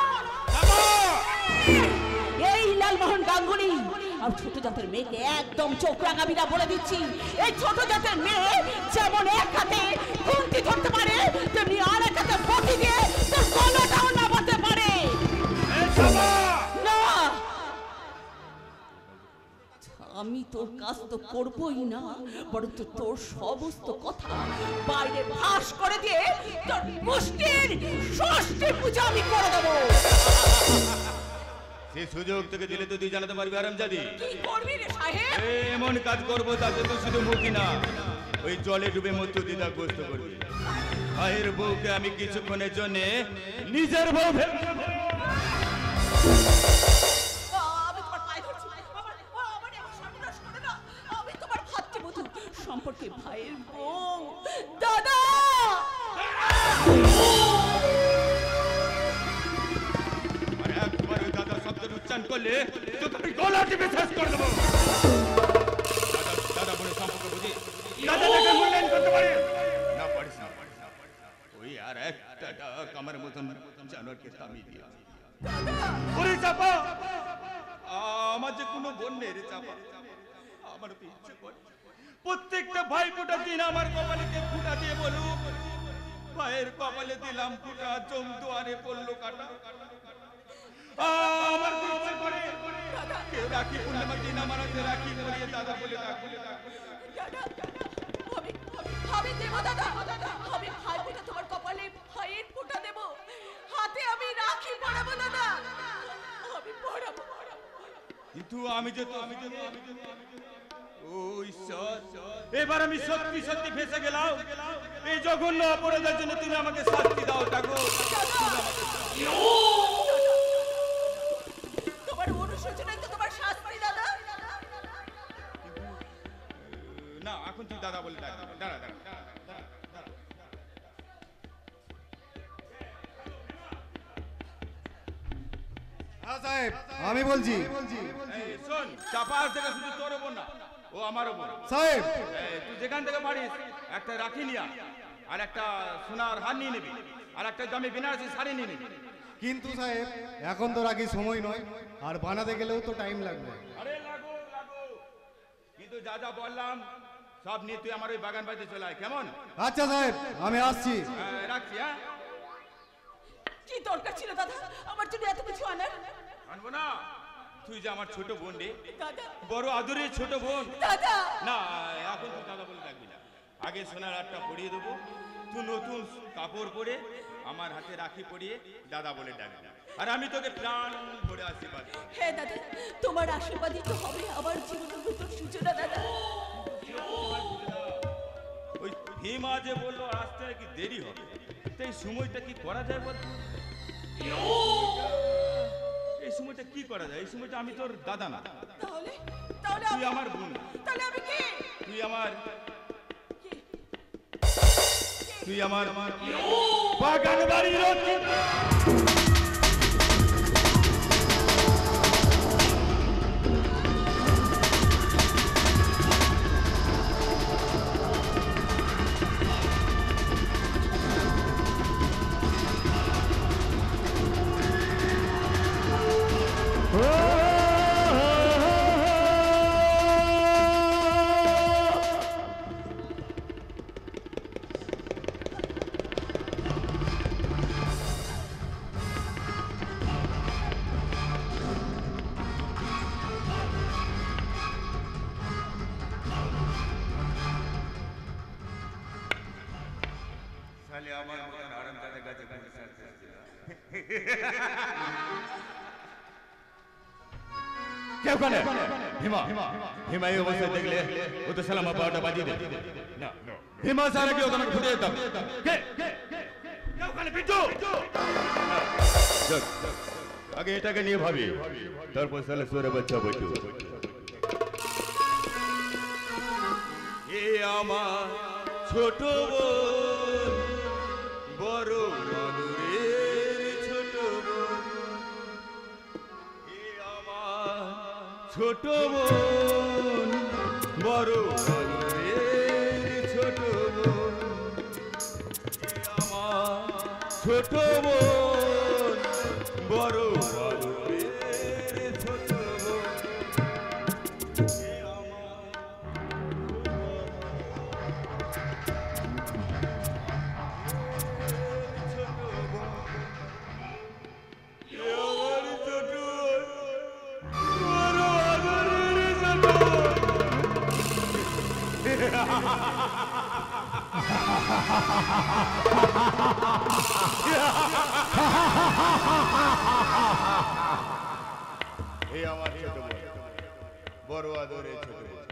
এই লালমোহন গাঙ্গুলি আর ছোট জাতের মেয়েকে একদম চোখ রাঙাবি না বলে দিচ্ছি। এই ছোট জাতের মেয়ে যেমন এক হাতে খুন্তি ধরতে পারে তেমনি আর এক হাতে বটি দিয়ে তোর গলাটাও নামাতে পারে না। আমি তোর কাজ তো করবই না, বরং তোর সমস্ত কথা বাইরে ফাঁস করে দিয়ে তোর মুষ্টির ষষ্ঠী পূজা আমি করে দেবো। সেই সুযোগ তোকে দিলে তো তুই জানাতে পারবি আরামজাদি। কি করবি রে সাহেব? এমন কাজ করবো তাতে তো শুধু মুখই না, ওই জলে ডুবে মৃত্যু দিদা গোস্ত করবি। ভাইয়ের বউকে আমি কিছুক্ষণের জন্য নিজের বউ ভেবে সম্পর্কে ভাইয়ের বউ দাদা একবার দাদা শব্দের উচ্চারণ করলে তোকে আমি গলা টিপে শেষ করে দেবো। দাদা বলে সম্পর্ক বুঝি দাদাটাকে মূল্যায়ন করতে পারি না, পারিস না। ওই আর একটা ডাক আমার মতন জানোয়ারকে থামিয়ে দিয়ে ওরে চাপা, আমার যে কোনো বোন নেই রে চাপা। আমার তো ইচ্ছে করে প্রত্যেকটা ভাই ফোটার দিন আমার কপালে ফুটা দিয়ে বলুক, ভাইয়ের কপালে দিলাম ফুটা, জম দুয়ারে পড়লো কাটা। আমার তো ইচ্ছে করে কেউ রাখি পূর্ণিমার দিন আমার হাতে রাখি পরিয়ে দাদা বলে ডাকবো। আমি দেব দাদা, আমি ভাই ফোঁটা তোমার কপালে ভাইয়ের ফোঁটা দেব, হাতে আমি রাখি পরাবো দাদা, আমি পরাবো। কিন্তু আমি যে এবার আমি সত্যি সত্যি ফেসে গেলাম। এই জঘন্য অপরাধের জন্য তুমি আমাকে শাস্তি দাও ঠাকুর। তোমার অনুশোচনায় তো তোমার শাস্তি দাদা। না, এখন তুই দাদা বলে দাঁড়া দাঁড়া দাঁড়া। সাহেব আমি বলছি, শোন, চাপা থেকে শুধু তোর ওপর না, ও আমার ওপর। সাহেব তুই যেখান থেকে পারিস একটা রাখি নিয়া, আর একটা সোনার হার নিয়ে নিবি, আর একটা দামি বেনারসি শাড়ি নিয়ে নিবি। কিন্তু সাহেব এখন তো রাখি সময় নয়, আর বানাতে গেলেও তো টাইম লাগবে। আরে লাগো, কিন্তু যা যা বললাম সব নিয়ে তুই আমার ওই বাগান বাড়িতে চলে আয়, কেমন? আচ্ছা সাহেব আমি আসছি। রাখছি। হ্যাঁ, কি দরকার ছিল দাদা আমার জন্য এত কিছু আনার? আনবো না, তুই যে আমার ছোট বোন রে, দাদা বড় আদরের ছোট বোন। দাদা না, এখন তুই দাদা বলে ডাকবি না। আগে সোনার হারটা পরিয়ে দেবো, তুই নতুন কাপড় পরে আমার হাতে রাখি পরিয়ে দাদা বলে ডাকবি, আর আমি তোকে প্রাণ ভরে আশীর্বাদ করব। হ্যাঁ দাদা, তোমার আশীর্বাদই তো হবে আমার জীবনের নতুন সূচনা দাদা। ওই ভীমা যে বললো আসতে কি দেরি হবে, তো এই সময়টা কি করা যায় বল? এই সময়টা কি করা যায়? এই সময়টা আমি তোর দাদা না, তাহলে তুই আমার বোন। তাহলে আমি কি? তুই আমার বাগান বাড়ির কে ওখানে? ভীমা ভীমা এই অবস্থায় দেখলে ও তো সালামা পাওয়াটা বাজিয়ে দেবে না। ভীমা সারা কি ওখানে ফুটে যেতাম। কে ওখানে? বিট্টু। আগে এটাকে নিয়ে ভাবি, তারপর সালে সোরে বাচ্চা বিট্টু। এ আমার ছোট বোন, বড় মাদুরের ছোট বোন। এ আমার ছোট বোন, বড় মাদুরের ছোট বোন। এ আমার ছোট বোন, বড় মাদুরের ছোট বোন। এ এই আমার ছোট বোন, বড় আদরের ছোট বোন।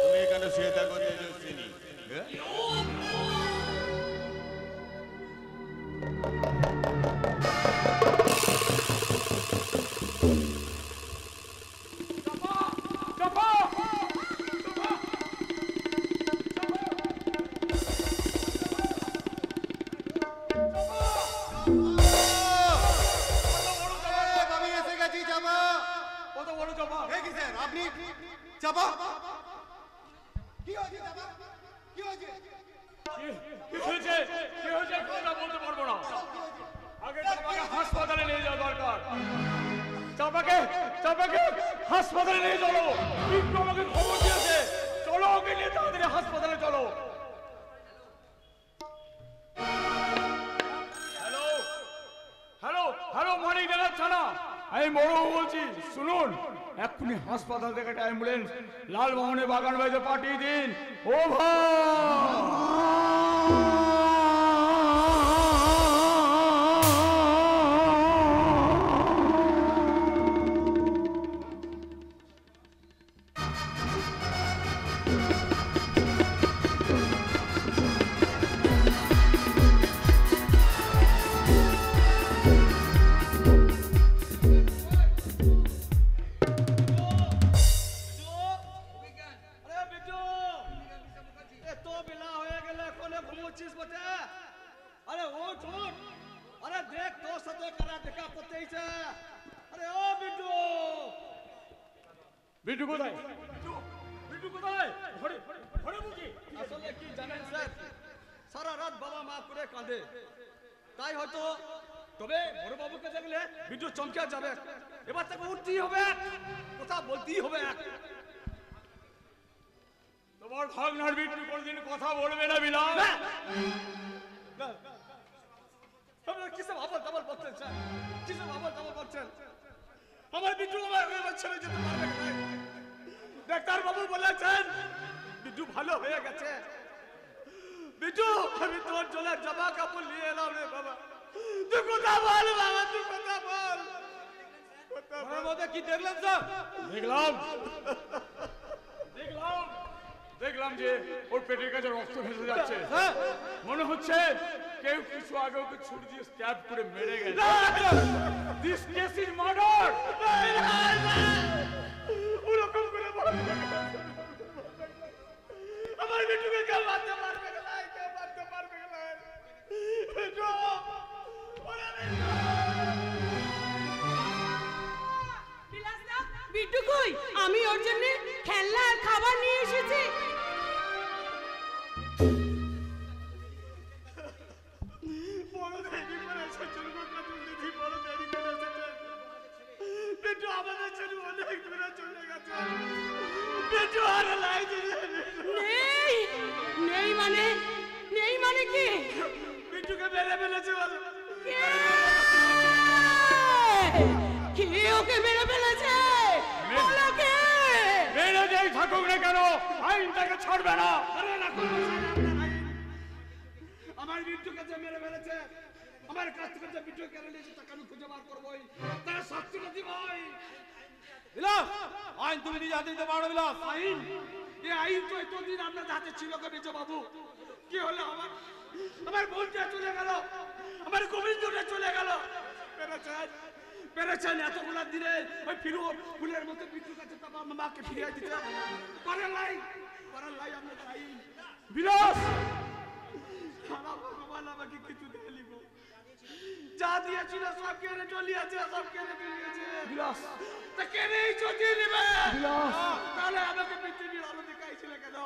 তুমি এখানে শুয়ে থাকো তেজস্বিনী। হাসপাতালে নিয়ে যাওয়া দরকার। চাপাকে হাসপাতালে নিয়ে চলো। বিট্টু আমাকে খবর দিয়েছে, চলো ওকে নিয়ে তাড়াতাড়ি হাসপাতালে চলো। হ্যালো হ্যালো হ্যালো, মানিক ডাঙ্গা থানা, আমি বড়বাবু বলছি। শুনুন, এক্ষুনি হাসপাতাল থেকে একটা অ্যাম্বুলেন্স লালমোহনের বাগান বাড়িতে পাঠিয়ে দিন। ও বিট্টু কোথায়? বিট্টু কোথায়? ঘরে বুঝি? আসলে কি জানেন স্যার, সারা রাত বাবা মা করে কাঁদে, তাই হয়তো। তবে বড় বাবুকে দেখলে বিট্টু চমকে যাবে। এবার তাকে উঠতেই হবে, কথা বলতেই হবে। তোমার ভাগনার বিট্টু কোনদিন কথা বলবে না বিলাস। কিসব আবল তাবল বলছেন স্যার? কিসব আবল তাবল বলছেন? আমার বিট্টু আমার ছেড়ে যেতে পারবে না। ডাক্তার বাবু বলেছেন বিট্টু ভালো হয়ে গেছে। বিট্টু, আমি তোর জন্য জামা কাপড় নিয়ে এলাম রে বাবা। তুই কথা বল বাবা, তুই কথা বল। কি দেখলেন স্যার? দেখলাম যে ওর পেটের কাছে রক্ত ভেসে যাচ্ছে। মনে হচ্ছে কেউ কিছু আগে ওকে ছুরি দিয়ে স্ট্যাব করে মেরে গেছে। This case is murder. ওরকম করে আমার বিট্টুকে কেউ মারতে পারবে না, কেউ মারতে পারবে না। বিট্টু, বিট্টু কই? আমি ওর জন্য খেলনা আর খাবার নিয়ে এসেছি। বড় দেরি করে এসেছে, বড় দেরি করে এসেছে। বিট্টু আমাদের ছেলে অনেক দূরে চলে গেছে। বিট্টু আর লাই নেই নেই মানে কি? বিট্টুকে মেরে ফেলেছে। কে ওকে মেরে ফেলেছে? বলো কে? মেরে যেই থাকুক না কেন, আইন তাকে ছাড়বে না। আমার বিট্টুকে যে মেরে ফেলেছে, আমার কাছ থেকে যে বিট্টু কেড়ে নিয়েছে তাকে আমি খুঁজে বার করবোই, তার শাস্তিটা দিবই। বিলাস, আইন তুমি নিজে হাতে দিতে পারো বিলাস। আইন? এই আইন তো এতদিন আপনার হাতে ছিল কে মেজো বাবু? কি হলো আমার বোনটা চলে গেল, আমার গোবিন্দটা চলে গেল। পেরেছেন এতগুলা দিনে ওই ফুলের মতো বিদ্যুৎ কাছে তারপর মাকে ফিরিয়ে দিতে পারেন নাই আপনাদের আইন। বিলাস, ভগবান আমাকে কিছু দিয়ে গো, যা দিয়েছিল সব কেড়ে চলিয়েছে, সব কেড়ে নিয়েছে। বিলাস, তা কেড়েই চলে নেবে। বিলাস, তাহলে আমাকে পৃথিবীর আলো দেখাইছিলে কেন?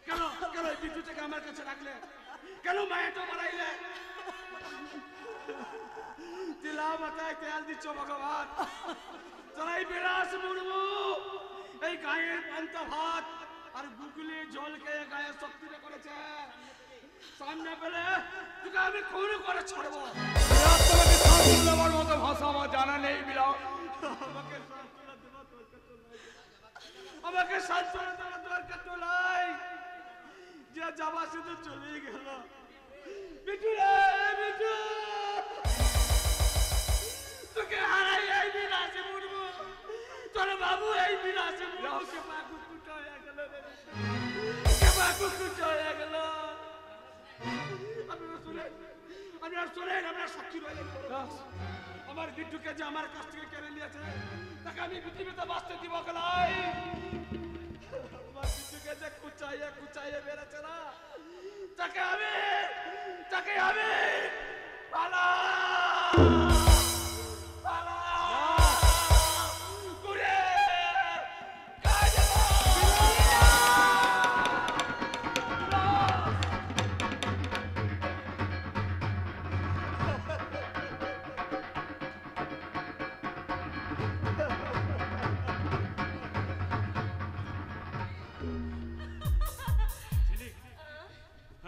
কেন কেন এই বিদ্যুৎটাকে আমার কাছে রাখলে? কেন মায়াটা বাড়াইলে? দিলা মাথায় তেল দিচ্ছ ভগবান। তাই বিলাস মুর্মু এই গায়ের পান্তা ভাত আর বুকলি জল খেয়ে গায়ে শক্তিটা করেছে, সামনে পেলে তোকে আমি খুন করে ছাড়বো। বিলাস, তোমাকে সান্ত্বনা দেওয়ার মতো ভাষা আমার জানা নেই বিলাস। আমাকে সান্ত্বনা দেওয়ার দরকার তো নাই, যে যাবা শুধু চলেই গেল। বিটু রে বিটু, তোকে হারাই এই বিলাসে মুড়বো, তোর বাবু এই বিলাসে মুড়বো। কে বাকু কুটা হয়ে গেল রে, কে বাকু কুটা হয়ে গেল। আপনারা সাক্ষী রইলেন। আমার বিট্টুকে যে আমার কাছ থেকে কেড়ে নিয়েছে তাকে আমি পৃথিবীতে বাঁচতে দিব গেলাই। আমার বিট্টুকে যে কুচাইয়ে বেড়েছে না, তাকে আমি পালা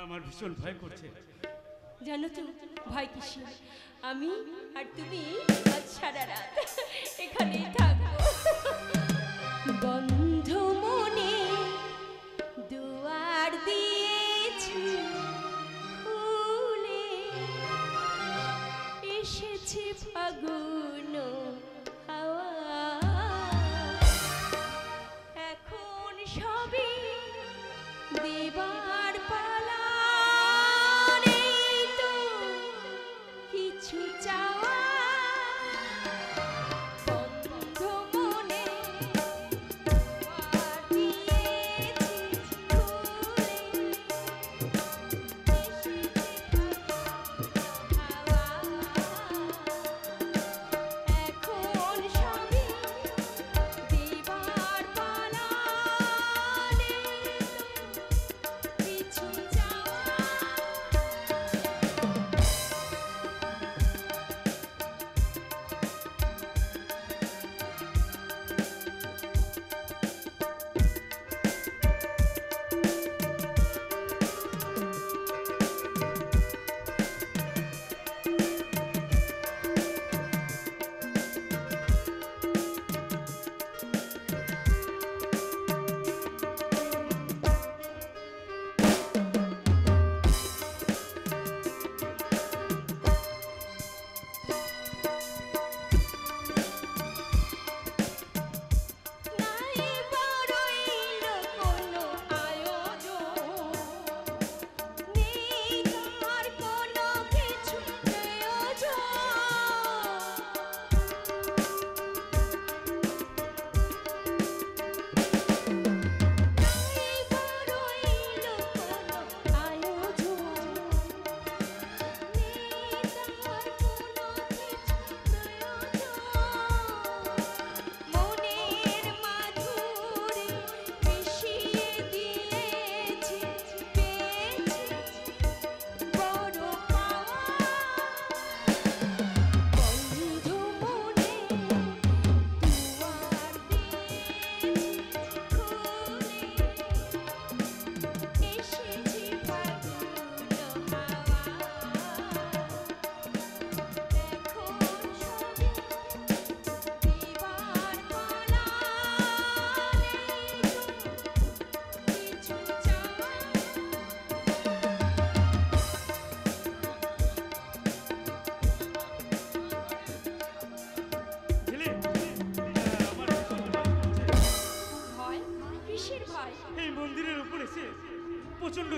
আমার ভীষণ ভয় করছে। জানো তো ভয় কিসের? আমি আর তুমি আজ সারা রাত এখানেই থাকবো। বন্ধ মনে দুয়ার দিয়েছি খুলে, এসেছে ফাগুন হাওয়া, এখন সবই দেবার পালা, নেই তো কিছু চাওয়া। বন্ধ মনে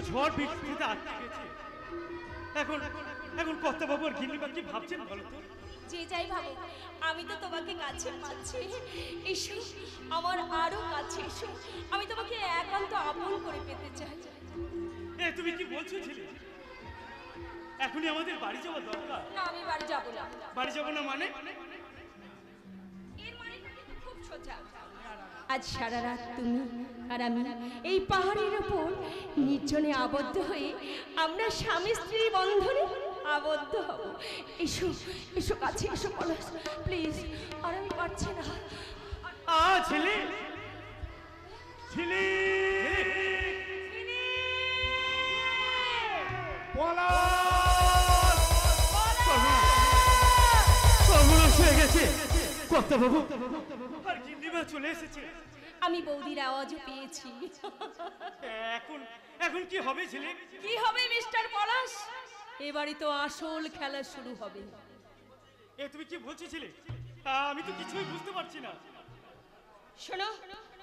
ঝড় বৃষ্টিতে আটকে গেছে। এখন এখন কর্তা বাবু আর গিন্নিমা কি ভাবছেন বলো তো? যে যাই ভাবো, আমি তো তোমাকে কাছে পাচ্ছি। এসো আমার আরো কাছে এসো, আমি তোমাকে একান্ত আপন করে পেতে চাই। এ তুমি কি বলছো ছেলে? এখনই আমাদের বাড়ি যাওয়া দরকার। না, আমি বাড়ি যাব না। বাড়ি যাব না মানে? এর মানেটা কিন্তু খুব সোজা। আজ সারা রাত তুমি আর আমি এই পাহাড়ের উপর নির্জনে আবদ্ধ হয়ে আমরা স্বামী স্ত্রী বন্ধনে আবদ্ধ হব। এসো এসো কাছে এসো পলাশ, প্লিজ। আর আমি পারছি না। ছেলে ছেলে হয়ে গেছে কর্তা বাবু আর গিন্নিমা চলে এসেছে। আমি বৌদির আওয়াজও পেয়েছি। এখন এখন কি হবে ছেলে? কি হবে মিস্টার পলাশ? এবারে তো আসল খেলা শুরু হবে। এ তুমি কি বলছো ছেলে? আমি তো কিছুই বুঝতে পারছি না। শোনো,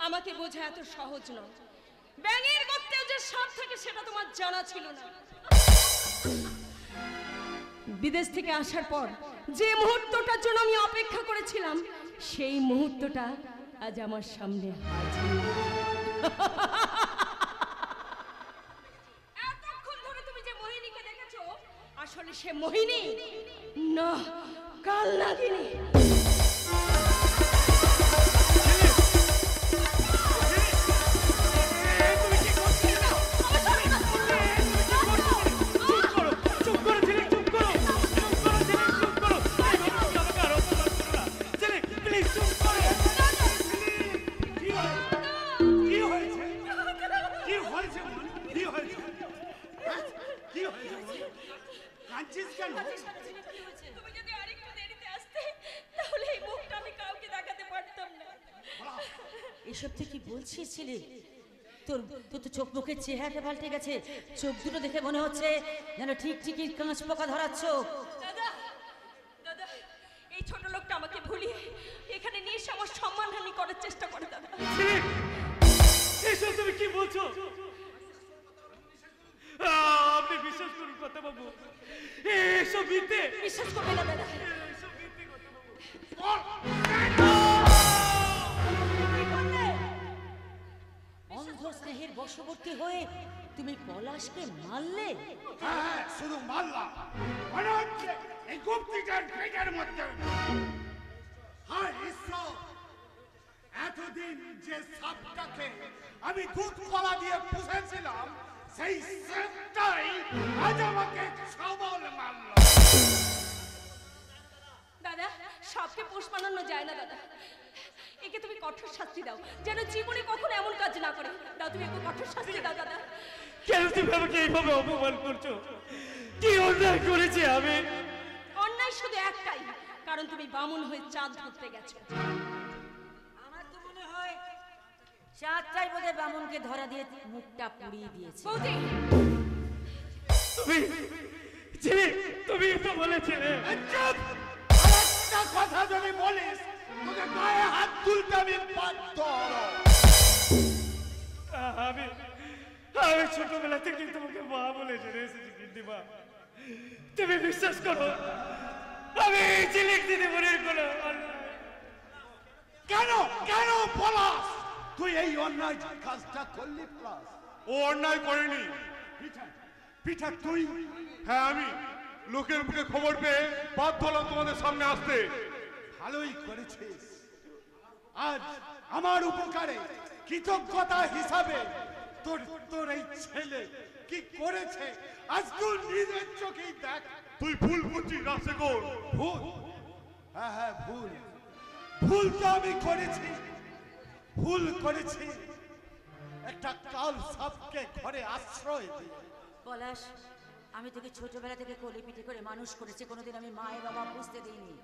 আমাকে বোঝা এত সহজ নয়। ব্যাঙের গর্তেও যে সাপ থাকে সেটা তোমার জানা ছিল না। বিদেশ থেকে আসার পর যে মুহূর্তটার জন্য আমি অপেক্ষা করেছিলাম, সেই মুহূর্তটা আজ আমার সামনে হাজির। এতক্ষণ ধরে তুমি যে মোহিনীকে দেখেছো, আসলে সে মোহিনী না, কালনাগিনী। তুমি যদি আরেকটু দেরিতে আসতে, তাহলে এই মুখটা আমি কাউকে দেখাতে পারতাম না। এসব তুই কি বলছিস ছেলে? তোর তোর তো চোখ মুখের চেহারাটা পাল্টে গেছে। চোখ দুটো দেখে মনে হচ্ছে যেন ঠিক ঠিকই কাঁচ পোকা ধরাচ্ছ। দাদা দাদা, এই ছোট লোকটা আমাকে ভুলিয়ে এখানে নিয়ে এসে আমার সম্মানহানি করার চেষ্টা করে। দাদা, এসব তুমি কি বলছো? আপনি বিশ্বাস করুন কর্তা বাবু, এসব মিথ্যে। বিশ্বাস করবে না দাদা। অন্ধ স্নেহের বশবর্তী হয়ে তুমি পলাশকে মারলে? হ্যাঁ, শুধু মারলাম, মনে হচ্ছে এই গুপ্তিটার পেটের মধ্যে। হায় ঈশ্বর, এতদিন যে সাপটাকে আমি দুধ কলা দিয়ে পুষেছিলাম, সেই সাপটাই আজ আমাকে সবল মারল। দাদা, সাপকে পোষ মানানো যায় না দাদা। একে তুমি কঠোর শাস্তি দাও, যেন জীবনে কখনো এমন কাজ না করে। দাও, তুমি একে কঠোর শাস্তি দাও দাদা। কেন তুমি আমাকে এইভাবে অপমান করছো? কি অন্যায় করেছি আমি? অন্যায় শুধু একটাই, কারণ তুমি বামুন হয়ে চাঁদ ধরতে গেছো। আমার তো মনে হয় চাঁদটাই বোধহয় বামুনকে ধরা দিয়ে মুখটা পুড়িয়ে দিয়েছে। বৌদি, তুমি তো বলেছিলে। একটা কথা যদি বলিস, তোকে গায়ে হাত তুলতে আমি বাধ্য হব। আমি ছোটবেলা থেকে তোমাকে মা বলে জেনে এসেছি গিন্নিমা। তুমি বিশ্বাস করো, আমি ঝিলিক দিদি মনের কোনো কেন কেন পলাশ, তুই এই অন্যায় কাজটা করলি? পলাশ ও অন্যায় করেনি। পিঠা তুই? হ্যাঁ, আমি লোকের মুখে খবর পেয়ে বাধ্য হলাম তোমাদের সামনে আসতে। ভালোই করেছিস। আজ আমার উপকারে কৃতজ্ঞতা হিসাবে তোর এই ছেলে কি করেছে আজ তুই নিজের চোখেই দেখ। তুই ভুল করছিস রাজশেখর। ভুল? হ্যাঁ হ্যাঁ, ভুল তো আমি করেছি। ভুল করেছি একটা কাল সাপকে ঘরে আশ্রয় দিয়ে। পলাশ, আমি তোকে ছোটবেলা থেকে কোলে পিঠে করে মানুষ করেছি, কোনোদিন আমি মায়ের বাবা বুঝতে দিইনি।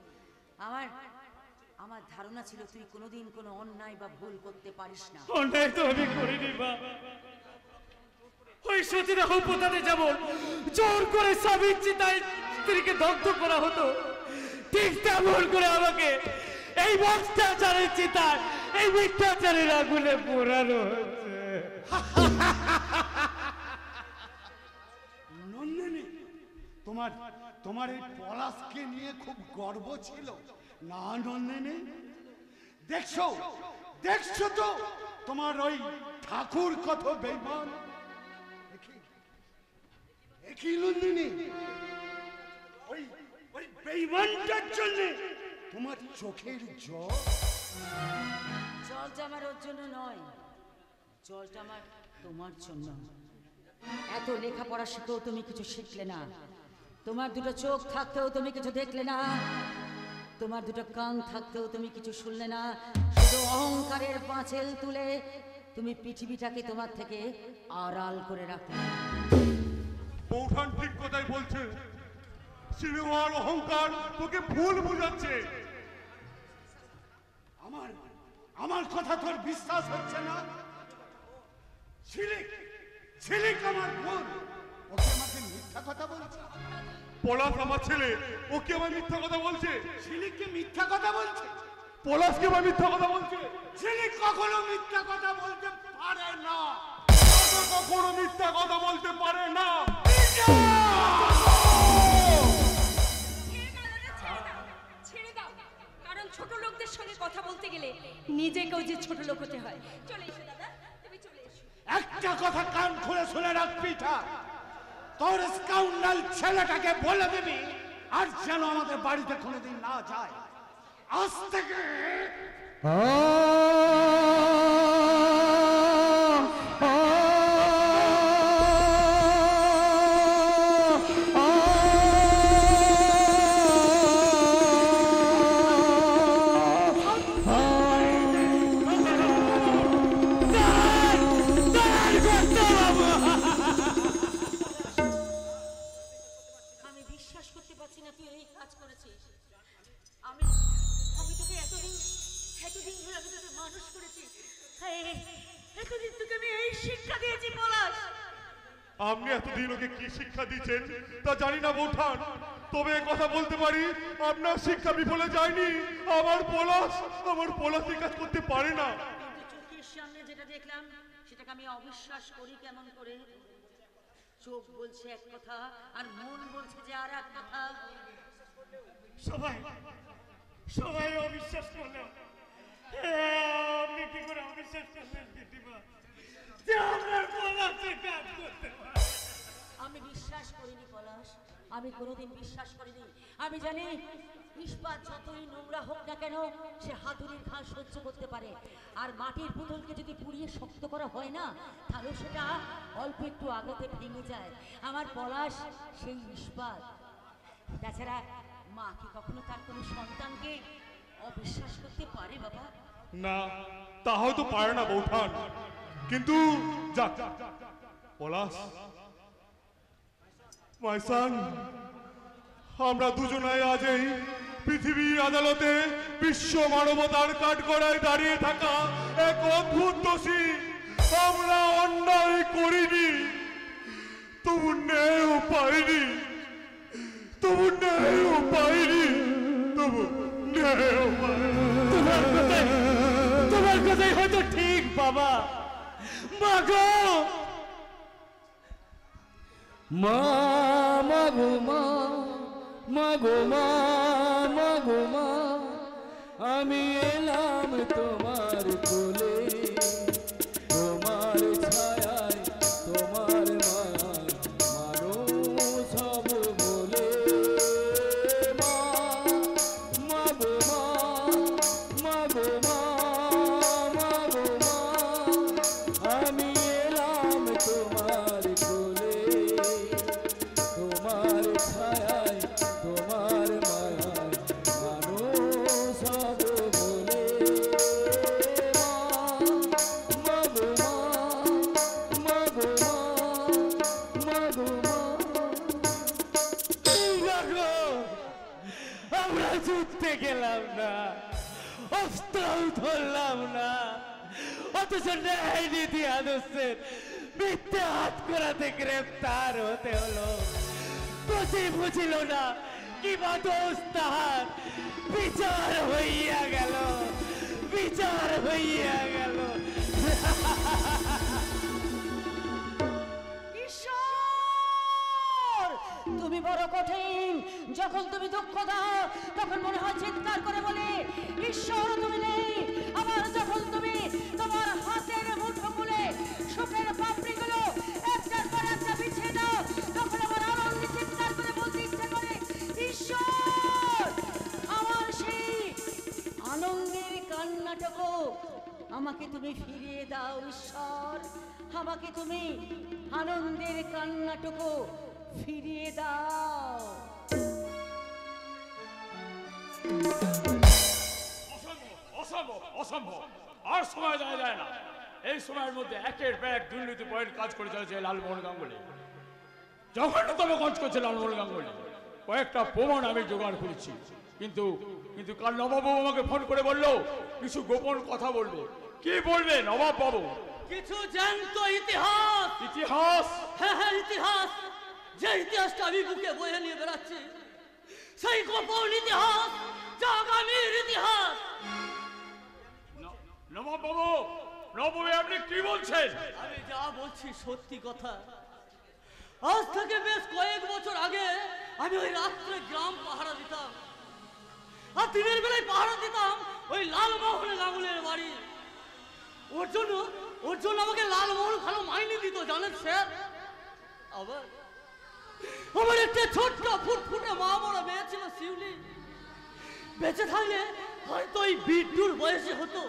আমার ধারণা ছিল তুই কোনোদিন কোনো অন্যায় বা ভুল করতে পারিস না। অন্যায় তো আমি করিনি মা। ওই সতীদাহ প্রথাতে যেমন জোর করে স্বামীর চিতায় স্ত্রীকে দগ্ধ করা হতো, ঠিক তেমন করে আমাকে এই মিথ্যাচারের চিতায়, এই মিথ্যাচারের আগুনে পোড়ানো হচ্ছে। তোমার তোমার এই পলাশকে নিয়ে খুব গর্ব ছিল না নন্দিনী? দেখছো দেখছো তো তোমার ওই ঠাকুর কত বেঈমান। দেখি নন্দিনী, ওই ওই বেঈমানটার জন্য তোমার চোখের জল। জলটা আমার ওর জন্য নয়, জলটা আমার তোমার জন্য। এত লেখাপড়া শিখেও তুমি কিছু শিখলে না, তোমার দুটো চোখ থাকতেও তুমি কিছু দেখলে না, তোমার দুটো কান থাকতেও তুমি কিছু শুনলে না। শুধু অহংকারের পাঁচিল তুলে তুমি পৃথিবীটাকে তোমার থেকে আড়াল করে রাখলে। বৌঠান ঠিক কথাই বলছে, সিনেমার অহংকার তোকে ভুল বোঝাচ্ছে। আমার আমার কথা তোর বিশ্বাস হচ্ছে না? ঝিলিক ঝিলিক আমার বোন, ওকে আমাকে মিথ্যা কথা বলছে। পলাশ আমার ছেলে, ওকে আমার মিথ্যা কথা বলছে। ঝিলিককে মিথ্যা কথা বলছে? পলাশকে আমার মিথ্যা কথা বলছে। ঝিলিক কখনো মিথ্যা কথা বলতে পারে না, কখনো মিথ্যা কথা বলতে পারে না। ছেড়ে দাও, কারণ ছোট লোকদের সঙ্গে কথা বলতে গেলে নিজেকেও যে ছোট লোক হতে হয়। চলে এসো দাদা, তুমি চলে এসো। একটা কথা কান খুলে শুনে রাখবি, তোর স্কাউন্ডাল ছেলেটাকে বলে দিবি আর যেন আমাদের বাড়িতে কোনোদিন না যায়। আজ থেকে আপনি এতদিন ওকে কি শিক্ষা দিচ্ছেন তা জানি না বৌঠান, তবে কথা বলতে পারি আপনার শিক্ষা বিফলে যায়নি। আমার পলাশ কাজ করতে পারে না। চোখের সামনে যেটা দেখলাম সেটাকে আমি অবিশ্বাস করি কেমন করে? চোখ বলছে এক কথা আর মন বলছে যে আর এক কথা। সবাই সবাই অবিশ্বাস করলো। আপনি কি করে অবিশ্বাস করলেন দিদিমা যে আপনার পলাশে কাজ করতে পারে? আমি বিশ্বাস করিনি পলাশ, আমি কোনোদিন বিশ্বাস করিনি। আমি জানি ইস্পাত যতই নোংরা হোক না কেন সে হাতুড়ির ঘা সহ্য করতে পারে, আর মাটির পুতুলকে যদি পুড়িয়ে শক্ত করা হয় না তাহলে সেটা অল্প একটু আগাতে ভেঙে যায়। আমার পলাশ সেই ইস্পাত। তাছাড়া মা কি কখনো তার কোনো সন্তানকে অবিশ্বাস করতে পারে বাবা? না, তা হয়তো পারে না বৌঠান, কিন্তু যাক পলাশ মাই সান, আমরা দুজনাই আজ এই পৃথিবীর আদালতে বিশ্ব মানবতার কাঠগড়ায় দাঁড়িয়ে থাকা এক অদ্ভুত দোষী। আমরা অন্যায় করিনি, তবু ন্যায় পাইনি, তবু ন্যায় পাইনি, তবু ন্যায় পাইনি। তোমার কথাই হয়তো ঠিক বাবা। মা গো, মা মাগো মা, মাগো মা, মাগো মা, আমি এলাম তোমার কোলে, তোমার ছায়ায়, তোমার মায়ায় মানুষ হব বলে। মা মাগো মা, মাগো মা, মাগো মা, আমি এলাম তোমার কোলে, তোমার ছায়ায়, তোমার মায়ায় মানুষ হব বলে। মা মাগো মা, মাগো মা, মাগো মা। আমরা যুদ্ধে গেলাম না, অস্ত্রও ধরলাম না, অথচ ন্যায় নীতি আদর্শের মিথ্যে হাত করাতে গ্রেফতার হতে হলো। বুঝি বুঝিল না কিবা দোষ তাহার, বিচার হইয়া গেল, বিচার হইয়া গেল। ঈশ্বর তুমি বড় কঠিন। যখন তুমি দুঃখ দাও তখন মনে হয় চিৎকার করে বলে ঈশ্বর তুমি নেই। আবার যখন তুমি তোমার হাতের মুঠো খুলে সুখের পাপড়িগুলো একটার পর একটা বিছিয়ে দাও তখন আমার আনন্দে চিৎকার করে বলতে ইচ্ছে করে ঈশ্বর। আমার সেই আনন্দের কান্নাটুকু আমাকে তুমি ফিরিয়ে দাও ঈশ্বর। আমাকে তুমি আনন্দের কান্নাটুকু ফিরিয়ে দাও। অসম্ভব অসম্ভব, আর সময় দেওয়া যায় না। এই সময়ের মধ্যে একের পর এক দুর্নীতি পয়েন্ট কাজ করে চলেছে লালমোহন গাঙ্গুলি। জঘন্যতম কাজ করছে লালমোহন গাঙ্গুলি। কয়েকটা প্রমাণ আমি জোগাড় করেছি, কিন্তু কিন্তু কাল নবাবু আমাকে ফোন করে বললো কিছু গোপন কথা বলবে। কি বলবে নবাব বাবু? কিছু জ্যান্ত ইতিহাস। ইতিহাস? হ্যাঁ হ্যাঁ ইতিহাস, যে ইতিহাসটা আমি বুকে বয়ে নিয়ে বেড়াচ্ছি, সেই গোপন ইতিহাস, যা আগামীর ইতিহাস। নবাব বাবু, নবাবু আপনি কি বলছেন? আমি যা বলছি সত্যি কথা। আজ থেকে বেশ কয়েক বছর আগে আমি ওই রাত্রে গ্রাম পাহারা দিতাম, আর দিনের বেলায় পাহারা দিতাম ওই লালমোহন গাঙ্গুলির বাড়ি। ওর জন্য আমাকে লালমোহন ভালো মাইনে দিত জানেন স্যার। আবার আমার একটা ছোট্ট ফুটফুটে মা বড় মেয়ে ছিল শিউলি। বেঁচে থাকলে হয়তো ওই বিট্টুর বয়সে হতো।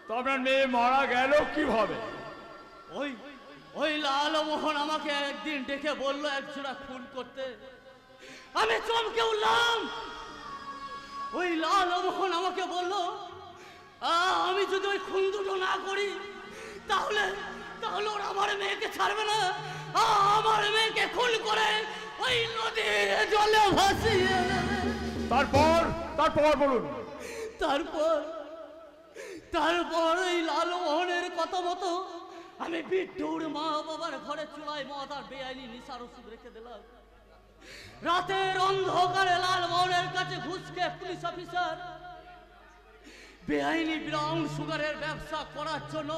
তো আপনার মেয়ে মারা গেল কিভাবে? ওই লালমোহন আমাকে একদিন ডেকে বললো একজোড়া খুন করতে। আমি চমকে উঠলাম। ওই লালমোহন আমাকে বললো আমি যদি ওই খুন দুটো না করি তাহলে ওরা আমার মেয়েকে ছাড়বে না, আমার মেয়েকে খুন করে ওই নদীর জলে ভাসিয়ে দেবে। তারপর বলুন। তারপর ওই লালমোহনের কথা মতো আমি বিট্টুর মা বাবার ঘরে চুলায় মদ আর বেআইনি নিশার ওষুধ রেখে দিলাম। রাতের অন্ধকারে লালমোহনের কাছে ঘুষ খেয়ে পুলিশ অফিসার বেআইনি ব্রাউন সুগারের ব্যবসা করার জন্য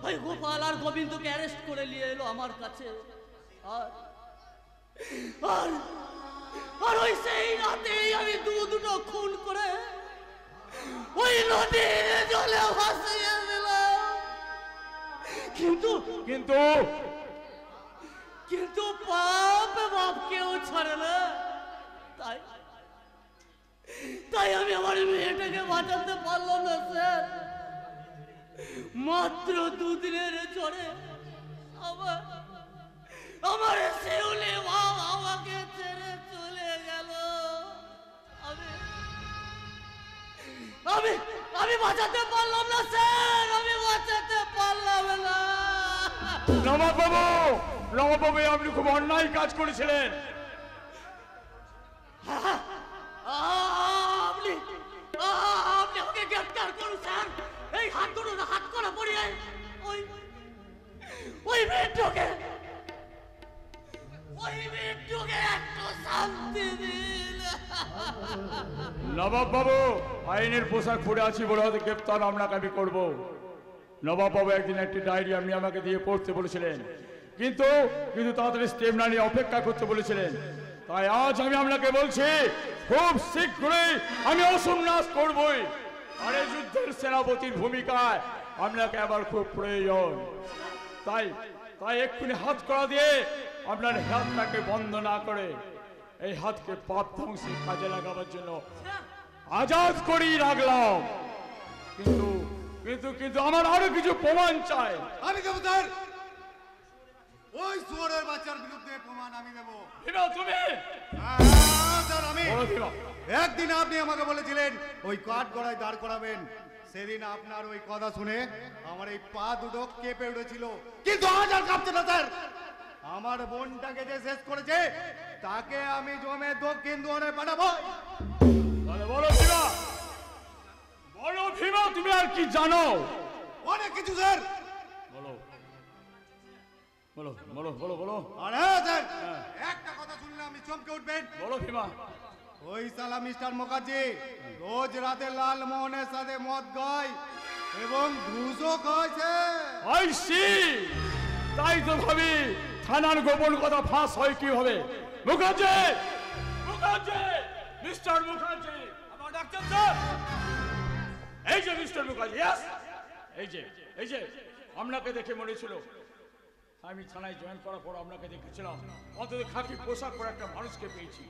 ওই গোপাল আর গোবিন্দকে অ্যারেস্ট করে নিয়ে এলো আমার কাছে। আর ওই সেই রাতেই আমি দুটো খুন করে ওই নদীর জলে ভাসিয়ে দিলাম। কিন্তু বাপ কেউ ছাড়ে না। তাই আমি আমার মেয়েটাকে বাঁচাতে পারলাম না স্যার। মাত্র 2 দিনের জ্বরে আমার শিউলি মা আমাকে ছেড়ে চলে গেল। আমি বাঁচাতে পারলাম না স্যার, আমি বাঁচাতে পারলাম না। নবাব বাবু আপনি খুব অন্যায় কাজ করেছিলেন। আপনি আমাকে গ্রেফতার করুন স্যার। এই হাত করা পড়িয়ে ওই মেয়েটাকে একটু শান্তি দিন। নবাব বাবু আইনের পোশাক পরে আছি বলে হয়তো গ্রেপ্তার আপনাকে আমি করবো। নবাব বাবু একদিন একটি ডায়েরি আপনি আমাকে দিয়ে পড়তে বলেছিলেন, কিন্তু তাড়াতাড়ি স্টেপ না নিয়ে অপেক্ষা করতে বলেছিলেন। তাই আজ আমি আপনাকে বলছি খুব শীঘ্রই আমি অসম নাশ করবই। আর এই যুদ্ধের সেনাপতির ভূমিকায় আপনাকে আবার খুব প্রয়োজন। তাই এক্ষুনি হাত করা দিয়ে আপনার হাতটাকে বন্ধ না করে এই হাতকে পাপ ধ্বংসের কাজে লাগাবার জন্য আজাদ করেই রাখলাম। কিন্তু আমার আরো কিছু প্রমাণ চাই। আমি দেবো স্যার, ওই শুয়োরের বাচ্চার বিরুদ্ধে প্রমাণ আমি দেবো। তুমি? স্যার আমি একদিন আপনি আমাকে বলেছিলেন ওই কাঠ গড়ায় দাঁড় করাবেন। সেদিন আপনার ওই কথা শুনে আমার এই পা দুটো কেঁপে উঠেছিল, কিন্তু আজ আর কাঁপছে না স্যার। আমার বোনটাকে যে শেষ করেছে তাকে আমি জমে দক্ষিণ দুয়ারে পাঠাবো। বলো ভীমা, তুমি আর কি জানো? অনেক কিছু স্যার। বলো। আরে স্যার একটা কথা শুনলে আপনি চমকে উঠবেন। বলো ভীমা। ওই সালা মিস্টার মুখার্জি রোজ রাতে লালমোহনের সাথে মদ খায় এবং ঘুষও খাইছে। তাই তো ভাবি থানার গোপন কথা ফাঁস হয় কিভাবে। মুখার্জি মুখার্জি মিস্টার মুখার্জি আমার ডাক্তার স্যার এই যে মিস্টার মুখার্জি ইয়েস এই যে আপনাকে দেখে মনে ছিল আমি থানায় জয়েন করার পর আপনাকে দেখেছিলাম অন্তত খাকি পোশাক পরে একটা মানুষকে পেয়েছি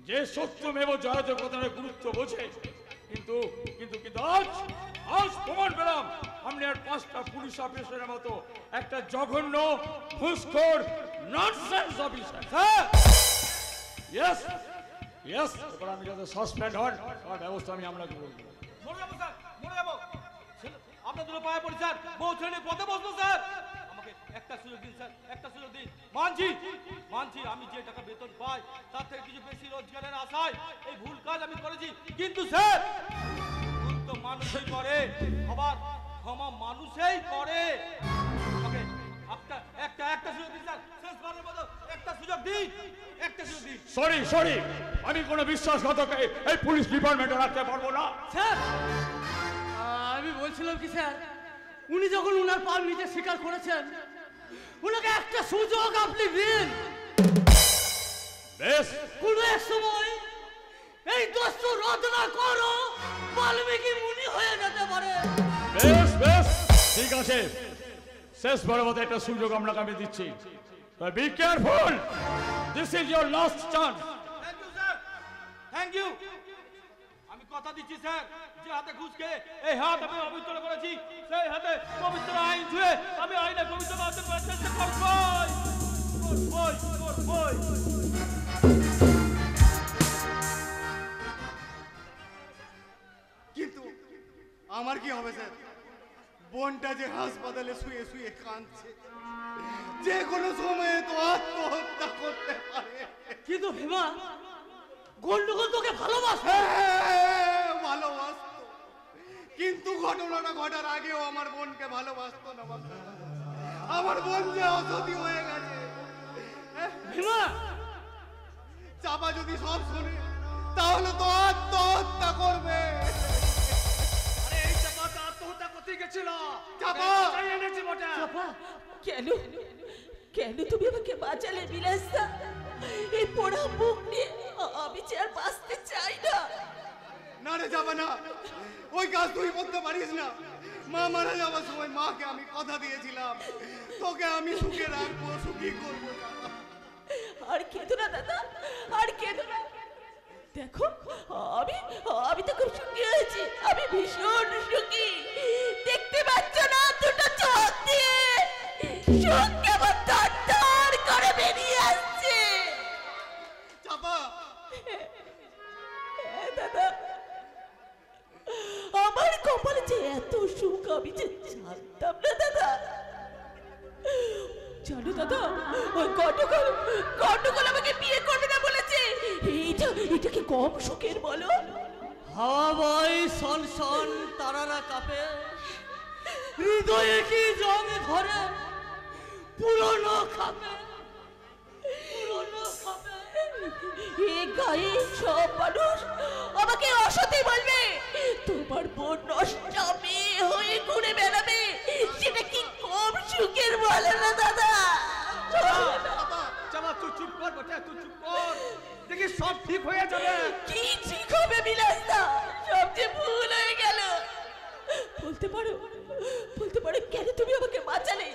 যে সত্যমেব জয়তে কথার গুরুত্ব বোঝে কিন্তু কিন্তু কিন্তু আজ প্রমাণ পেলাম আপনি আর 5টা পুলিশ অফিসারের মতো একটা জঘন্য ঘুষখোর ননসেন্স অফিসার হ্যাঁ ইয়েস ইয়েস এবার আমি যাতে সাসপেন্ড হন তার ব্যবস্থা আমি আপনাকে বলবো মরে যাবো স্যার মরে যাবো আপনার দুটো পায়ে পড়ি স্যার বউ ছেলে পথে বসবো স্যার আমাকে একটা সুযোগ দিন স্যার একটা সুযোগ দিন মানছি আমি যে টাকা বেতন পাই তার থেকে কিছু বেশি রোজগারের আশায় এই ভুল কাজ আমি করেছি কিন্তু স্যার ভুল তো মানুষই করে আবার ক্ষমা মানুষই করে আমাকে একটা সুযোগ দিন স্যার শেষবারের মতো একটা সুযোগ দিন সরি আমি কোনো বিশ্বাসঘাতক এই পুলিশ ডিপার্টমেন্টে রাখতে পারবো না স্যার আমি বলছিলাম কি স্যার উনি যখন উনার পাপ নিজে স্বীকার করেছেন উনাকে একটা সুযোগ আপনি দিন বেশ কোনো এক সময় এই দোস্ত রদ না করো বাল্মীকি মুনি হয়ে যেতে পারে বেশ ঠিক আছে শেষবারের মতো একটা সুযোগ আপনাকে আমি দিচ্ছি be careful this is your last chance thank you আমি কথা দিচ্ছি স্যার যে হাতে ঘুষ খেয়ে এই হাত আমি অপবিত্র করেছি সেই হাতে পবিত্র আইন ছুঁয়ে আমি আইনে পবিত্র করতে চেষ্টা করবই কিন্তু আমার কি হবে স্যার বোনটা যে হাসপাতালে শুয়ে শুয়ে কাঁদছে যে কোনো সময়ে তো আত্মহত্যা করতে পারে কিন্তু ভীমা গন্ডগোল তোকে ভালোবাসে ভালোবাসতো কিন্তু ঘটনাটা ঘটার আগেও আমার বোনকে ভালোবাসতো না আমার বোন যে অসতী হয়ে গেছে ভীমা চাপা যদি সব শুনে তাহলে তো আত্মহত্যা করবে এই চাপা তো আত্মহত্যা করতে গেছিল চাপা এনেছি বটা চাপা কেন তুমি আমাকে বাঁচালে বিলাসদা এই পোড়া মুখ নিয়ে আমি যে আর বাঁচতে চাই না রে যাবা না ওই কাজ তুই করতে পারিস না মা মারা যাওয়ার সময় মাকে আমি কথা দিয়েছিলাম তোকে আমি সুখে রাখবো সুখী করবো আর কেঁদো না দাদা আর কেঁদো না দেখো আমি তো খুব সুখী হয়েছি আমি ভীষণ সুখী দেখতে পাচ্ছ না দুটো চোখ দিয়ে সুখ কেমন দরদর করে বেরিয়ে আসছে চাপা দাদা আমার কপালে যে এত সুখ আমি যে জানতাম না দাদা জানো দাদা ওই গন্ডগোল আমাকে বিয়ে করবে না বলেছে এটা কি কম সুখের বলো হাওয়া বয় সন সন তারারা কাঁপে হৃদয়ে কি জং ধরে পুরনো খাপে এই গায়ে সব মানুষ আমাকে অসতী বলবে তোমার বোন নষ্ট মেয়ে হয়ে ঘুরে বেড়াবে সেটা কি কম সুখের বলে না দাদা চাপা তুই চুপ কর বটে তুই চুপ কর দেখি সব ঠিক হয়ে যাবে কি ঠিক হবে বিলাসদা সব যে ভুল হয়ে গেল বলতে পারো কেন তুমি আমাকে বাঁচালে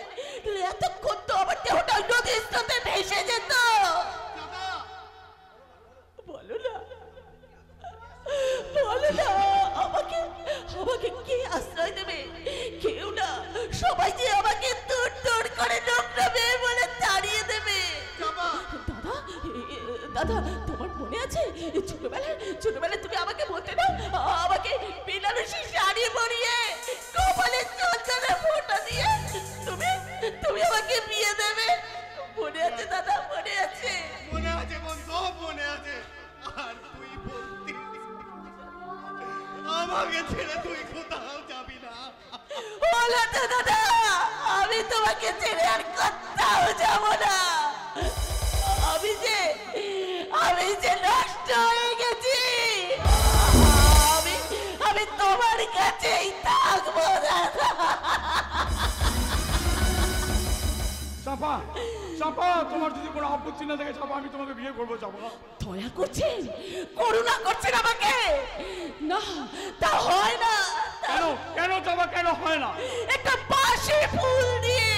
এতক্ষণ তো আমার দেহটা নদীর স্রোতে ভেসে যেত বলো না আমাকে কে আশ্রয় দেবে কেউ না সবাই যে আমাকে দূর করে নোংরাবে বলে তাড়িয়ে দেবে দাদা তোমার মনে আছে ছোটবেলায় তুমি আমাকে বলতে না আমাকে বেনারসি শাড়ি পরিয়ে কপালে চন্দনে ফোঁটা দিয়ে তুমি আমাকে বিয়ে দেবে মনে আছে দাদা মনে আছে বোন সব মনে আছে আর তুই বলতিস আমাকে ছেড়ে তুই কোথাও যাবি না বলো তো দাদা আমি তোমাকে ছেড়ে আর কোথাও যাব না আমি যে নষ্ট হয়ে গেছি আমি তোমার কাছেই থাকবো দাদা চাপা চাপা, তোমার যদি কোনো আপত্তি না থাকে চাপা, আমি তোমাকে বিয়ে করবো চাপা। দয়া করছেন, করুণা করছেন আমাকে? না, তা হয় না। কেন কেন চাপা, কেন হয় না? একটা বাসি ফুল দিয়ে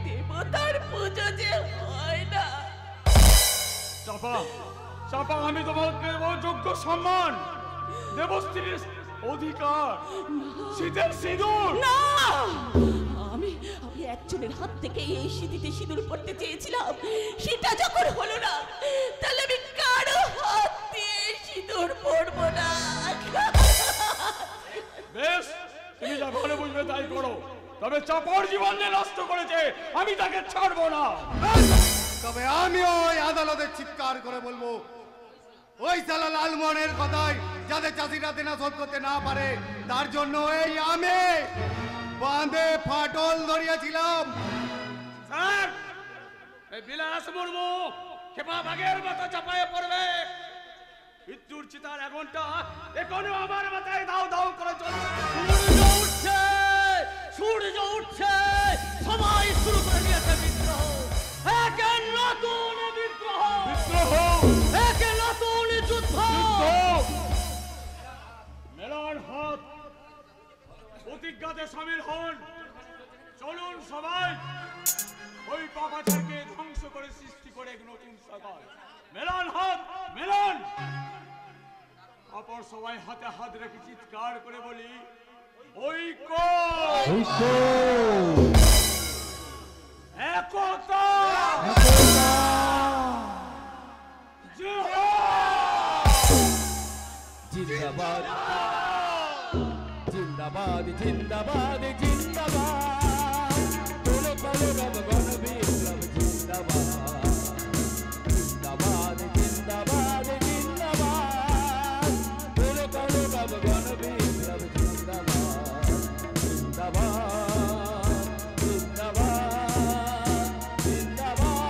দেবতার পুজো যে হয় না। চাপা চাপা, আমি তোমাকে যোগ্য সম্মান, দেবস্ত্রীর অধিকার, শীতের সিঁদুর। না, আমি একজনের হাত থেকে এই সিঁথিতে সিঁদুর পড়তে চেয়েছিলাম, সেটা যখন হলো না, তাহলে আমি কারো হাত দিয়ে সিঁদুর পড়বো না। বেশ, তুমি যা ভালো বুঝবে তাই করো, তবে চাপার জীবন যে নষ্ট করেছে আমি তাকে ছাড়বো না। তবে আমি ওই আদালতে চিৎকার করে বলবো, ওই সালা লালমোহনের কথাই যাতে চাষিরা দেনা শোধ করতে না পারে, তার জন্য এই আমি বাঁধে ফাটল ধরিয়েছিলাম। স্যার, এই বিলাস মুর্মু খেপা বাঘের মতো চাপায়ে পড়বে। মৃত্যুর চিতার এখনটা এখনো আমার মাথায় দাও দাও করে চলছে। সূর্য উঠছে, সূর্য উঠছে, সবাই শুরু করে দিয়েছে বিদ্রোহ। একে নতুন বিদ্রোহ, বিদ্রোহ, একে নতুন যুদ্ধ। মেলার হাত প্রতিজ্ঞাতে সামিল হন। চলুন সবাই ওই পাপাচারকে ধ্বংস করে সৃষ্টি করে এক নতুন সকাল। মেলান হাত, মেলান। অপর সবাই হাতে হাত রেখে চিৎকার করে বলি, ঐক্য, একতা, জিন্দাবাদ জিন্দাবাদ জিন্দাবাদ জিন্দাবাদ, তোলো কালো রব গণবিপ্লব জিন্দাবাদ জিন্দাবাদ জিন্দাবাদ জিন্দাবাদ, তোলো কালো রব গণবিপ্লব জিন্দাবাদ জিন্দাবাদ জিন্দাবাদ জিন্দাবাদ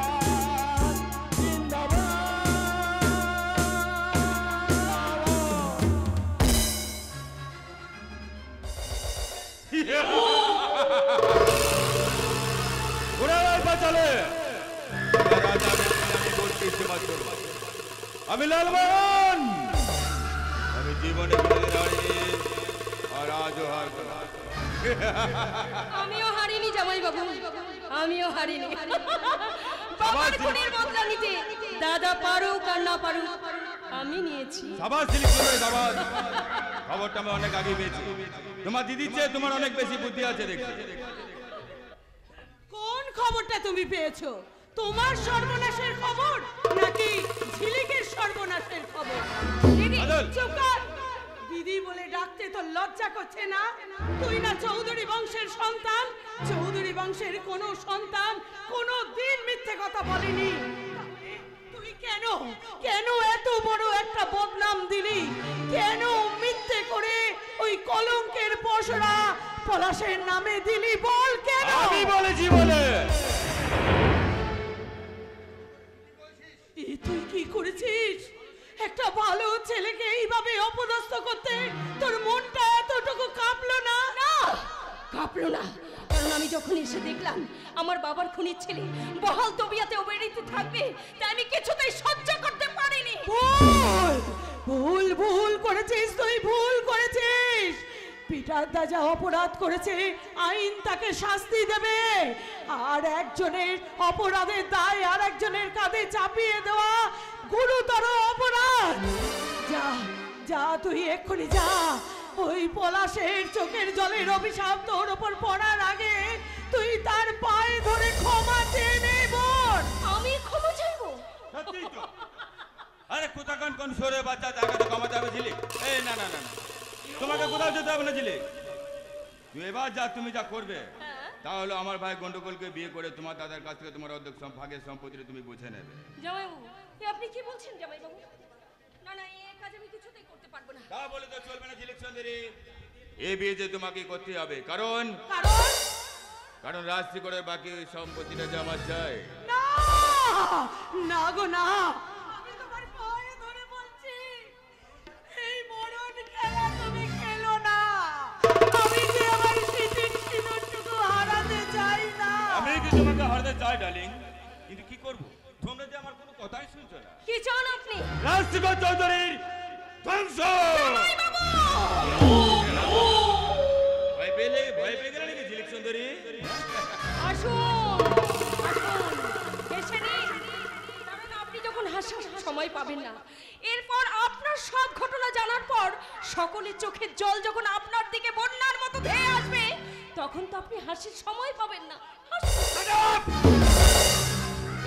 আমি লালমোহন, আমি জীবনে আর আজও হারবো না। আমিও হারিনি জামাই বাবু, আমিও হারিনি। বাবার খুনের বদলা নিতে দাদা পারুক আর না পারুক আমি নিয়েছি। সাবাস দিলীপ করে, সাবাস। খবরটা আমি অনেক আগে পেয়েছি। তোমার দিদির চেয়ে তোমার অনেক বেশি বুদ্ধি আছে দেখছি। কোন খবরটা তুমি পেয়েছো? তোমার সর্বনাশের খবর নাকি ঝিলিকের সর্বনাশের খবর? দিদি চুপ কর। দিদি বলে ডাকতে তো লজ্জা করছে না? তুই না চৌধুরী বংশের সন্তান? চৌধুরী বংশের কোন সন্তান কোনো দিন মিথ্যে কথা বলেনি। তুই কেন কেন এত বড় একটা বদনাম দিলি? কেন মিথ্যে করে ওই কলঙ্কের পসরা পলাশের নামে দিলি? বল কেন? আমি বলেছি বলে। তুই কি করেছিস? একটা ভালো ছেলেকে এইভাবে অপদস্থ করতে তোর মনটা এতটুকু কাঁপলো না? না, কাঁপলো না, কারণ আমি যখন এসে দেখলাম আমার বাবার খুনির ছেলে বহাল তবিয়াতে অবেরিতে থাকবে, তাই আমি কিছুতেই সহ্য করতে পারিনি। ভুল ভুল ভুল করেছিস, তুই ভুল করেছিস। পিটার দা যা অপরাধ করেছে আইন তাকে শাস্তি দেবে, আর একজনের অপরাধের দায় আর একজনের কাঁধে চাপিয়ে দেওয়া গুরুতর অপরাধ। যা যা, তুই এক্ষুনি যা। ওই পলাশের চোখের জলের অভিশাপ তোর ওপর পড়ার আগে তুই তার পায়ে ধরে ক্ষমা চেয়ে নে। বোন, আমি ক্ষমা চাইবো? সত্যি তো। আরে কোথাকান কোন সরে বাচ্চা, তাকে তো কমাতে হবে ঝিলিক। এই না না না না, তোমাকে কোথাও যেতে হবে না ঝিলিক। তুই এবার যা, তুমি যা করবে তাহলে আমার ভাই গন্ডগোলকে বিয়ে করে তোমার দাদার কাছ থেকে তোমার অর্ধেক ভাগের সম্পত্তি তুমি বুঝে নেবে। জামাইবাবু, আপনি কি বলছেন জামাইবাবু? না না, এই কাজ আমি কিছুতেই করতে পারবো না। তা বলে তো চলবে না ঝিলিক সুন্দরী। এই বিয়ে যে তোমাকে করতে হবে, কারণ কারণ রাজশ্রী করে বাকি সম্পত্তিটা যে আমার চাই। না না গো না, আমি তোমার পায়ে ধরে বলছি, এই মরণ খেলা তুমি খেলো না। আমি যে আমার সিটির সিঁদুরটুকু হারাতে চাই না। আমি কি তোমাকে হারাতে চাই ডার্লিং? রাজশেখর চৌধুরীর ধ্বংস। ভয় পেয়ে গেলে নাকি ঝিলিক সুন্দরী? আসুন এসে নিন, কারণ আপনি যখন হাসার সময় পাবেন না, এরপর আপনার সব ঘটনা জানার পর সকলের চোখের জল যখন আপনার দিকে বন্যার মতো ধেয়ে আসবে, তখন তো আপনি হাসির সময় পাবেন না।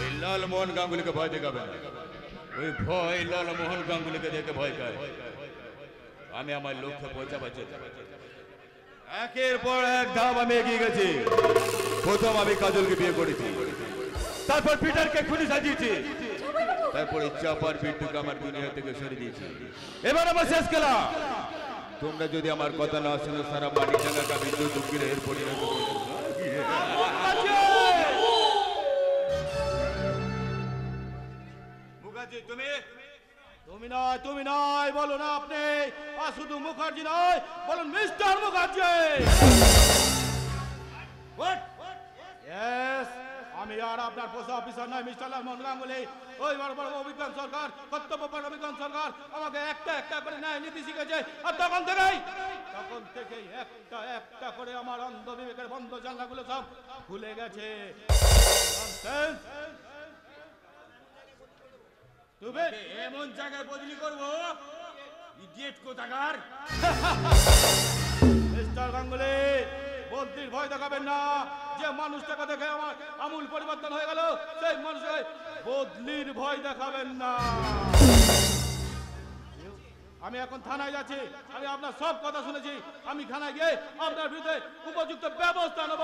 এই লালমোহন গাঙ্গুলিকে ভয় দেখাবেন না। ওই ভয় লালমোহন গাঙ্গুলিকে দেখে ভয় পায়। আমি আমার লক্ষ্যে পৌঁছাবার একের পর এক ধাপ আমি এগিয়ে গেছি। প্রথম আমি কাজলকে বিয়ে করেছি, তারপর পিটারকে খুনি সাজিয়েছি, তারপরে চাপার বিট্টুকে আমার দুনিয়া থেকে সরিয়ে দিয়েছি। এবার আমার শেষ খেলা। তোমরা যদি আমার কথা না শোনো, সারা মাটি ডাঙ্গাকে আমি দুঃখীর এর পরিণত করে দেব। মুখার্জি তুমি নয় বলো না আপনি, আর শুধু মুখার্জি নয়, বলুন মিস্টার মুখার্জি। আমি আর আপনার পোস্ট অফিসার নয় মিস্টার লালমোহন গাঙ্গুলি। ওই বড় বড় অভিজ্ঞান সরকার, কর্তব্যপর অভিজ্ঞান সরকার আমাকে একটা একটা করে ন্যায় নীতি শিখেছে। আর তখন থেকেই একটা একটা করে আমার অন্ধ বিবেকের বন্ধ জানলাগুলো সব খুলে গেছে। তুমি এমন জায়গায় বদলি করবো, ইডিয়েট কোথাকার। মিস্টার গাঙ্গুলি, বদলির ভয় দেখাবেন না। যে মানুষটাকে দেখে আমার আমূল পরিবর্তন হয়ে গেল, সেই মানুষকে বদলির ভয় দেখাবেন না। আমি এখন থানায় যাচ্ছি, আমি আপনার সব কথা শুনেছি। আমি থানায় গিয়ে আপনার বিরুদ্ধে উপযুক্ত ব্যবস্থা নেব।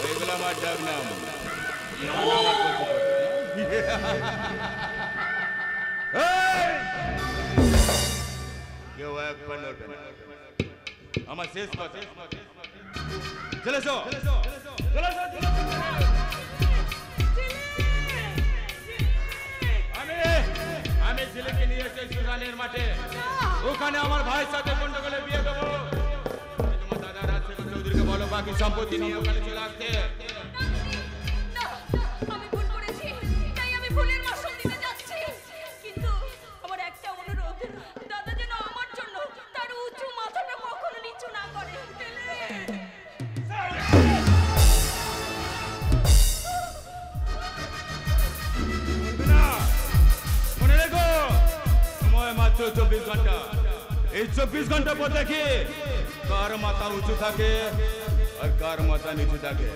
এগুলো আমার ডাক নাম। কেউ একবার নড়বে না। আমার শেষ কথা। চলে এসো। আমি ছেলেকে নিয়ে এসেছি সুজানের মাঠে। ওখানে আমার ভাইয়ের সাথে গন্ডগোলে বিয়ে দেবো। তোমার দাদা রাজশেখর চৌধুরীকে বলো বাকি সম্পত্তি নিয়ে ওখানে চলে আসতে। আমি ভুল করেছি, তাই আমি ভুলের মাসুল দিতে যাচ্ছি। কিন্তু আমার একটা অনুরোধ, দাদা যেন আমার জন্য তার উঁচু মাথাটা কখনো নিচু না করে। মনে রেখো, সময় মাত্র 24 ঘন্টা। এই 24 ঘন্টা পর দেখি কার মাথা উঁচু থাকে আর কার মাথা নিচু থাকে।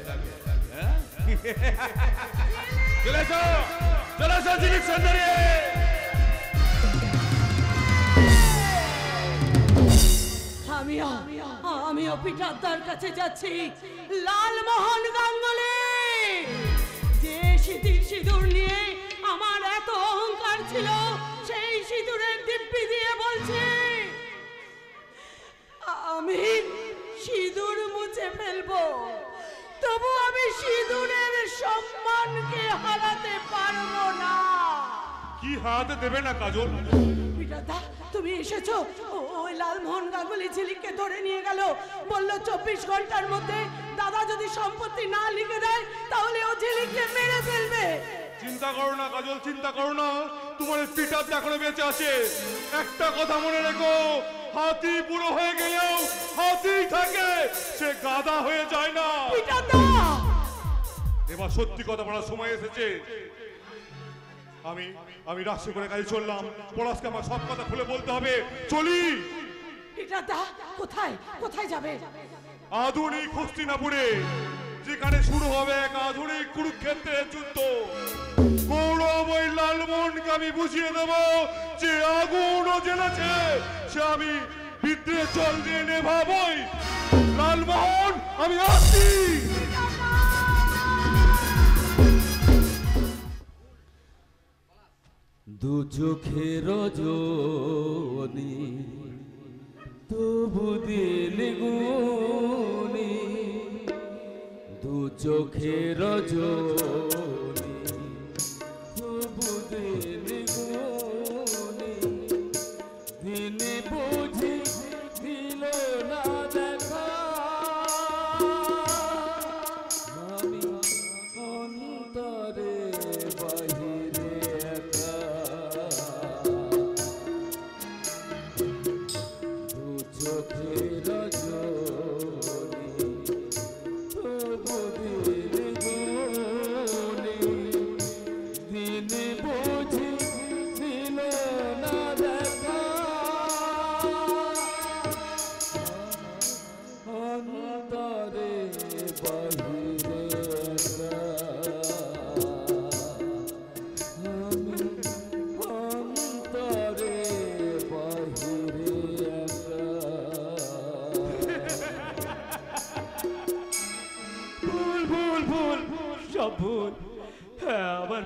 চলে এসো ঝিলিক সুন্দরী। আমিও পিতার কাছে যাচ্ছি। লালমোহন গাঙ্গুলি, যে সিঁদুর নিয়ে আমার এত অহংকার ছিল, সেই সিঁদুরের দিব্যি দিয়ে বলছি আমি সিঁদুর মুছে ফেলবো, তবু আমি সিঁদুরের সম্মানকে হারাতে পারবো না। কি হারাতে দেবে না কাজল? পিতাদা, তুমি এসেছো। ওই লালমোহন গাঙ্গুলি ঝিলিককে ধরে নিয়ে গেল, বলল 24 ঘন্টার মধ্যে দাদা যদি সম্পত্তি না লিখে দেয় তাহলে ও ঝিলিককে মেরে ফেলবে। চিন্তা করো না কাজল, চিন্তা করো না। তোমার পিটার এখনো বেঁচে আছে। একটা কথা মনে রেখো, হাতি বুড়ো হয়ে গেলেও হাতি থাকে, সে গাধা হয়ে যায় না। পিতাদা, এবার সত্যি কথা বলার সময় এসেছে। আমি রাষ্ট্র করে কাজে চললাম। পলাশকে আমার সব কথা খুলে বলতে হবে। চলি। পিতাদা, কোথায় যাবে? আধুনিক হস্তিনাপুরে, যেখানে শুরু হবে এক আধুনিক কুরুক্ষেত্রের যুদ্ধ। গৌরব ওই লালমোহনকে আমি বুঝিয়ে দেব যে আগুনও জ্বেলেছে, সে আমি বিদ্রোহের জল দিয়ে নেভাবই। লালমোহন, আমি আসছি। দু চোখের রজনী তবু দিল গুনি, দু চোখের রজনী তবু দিল গুনি,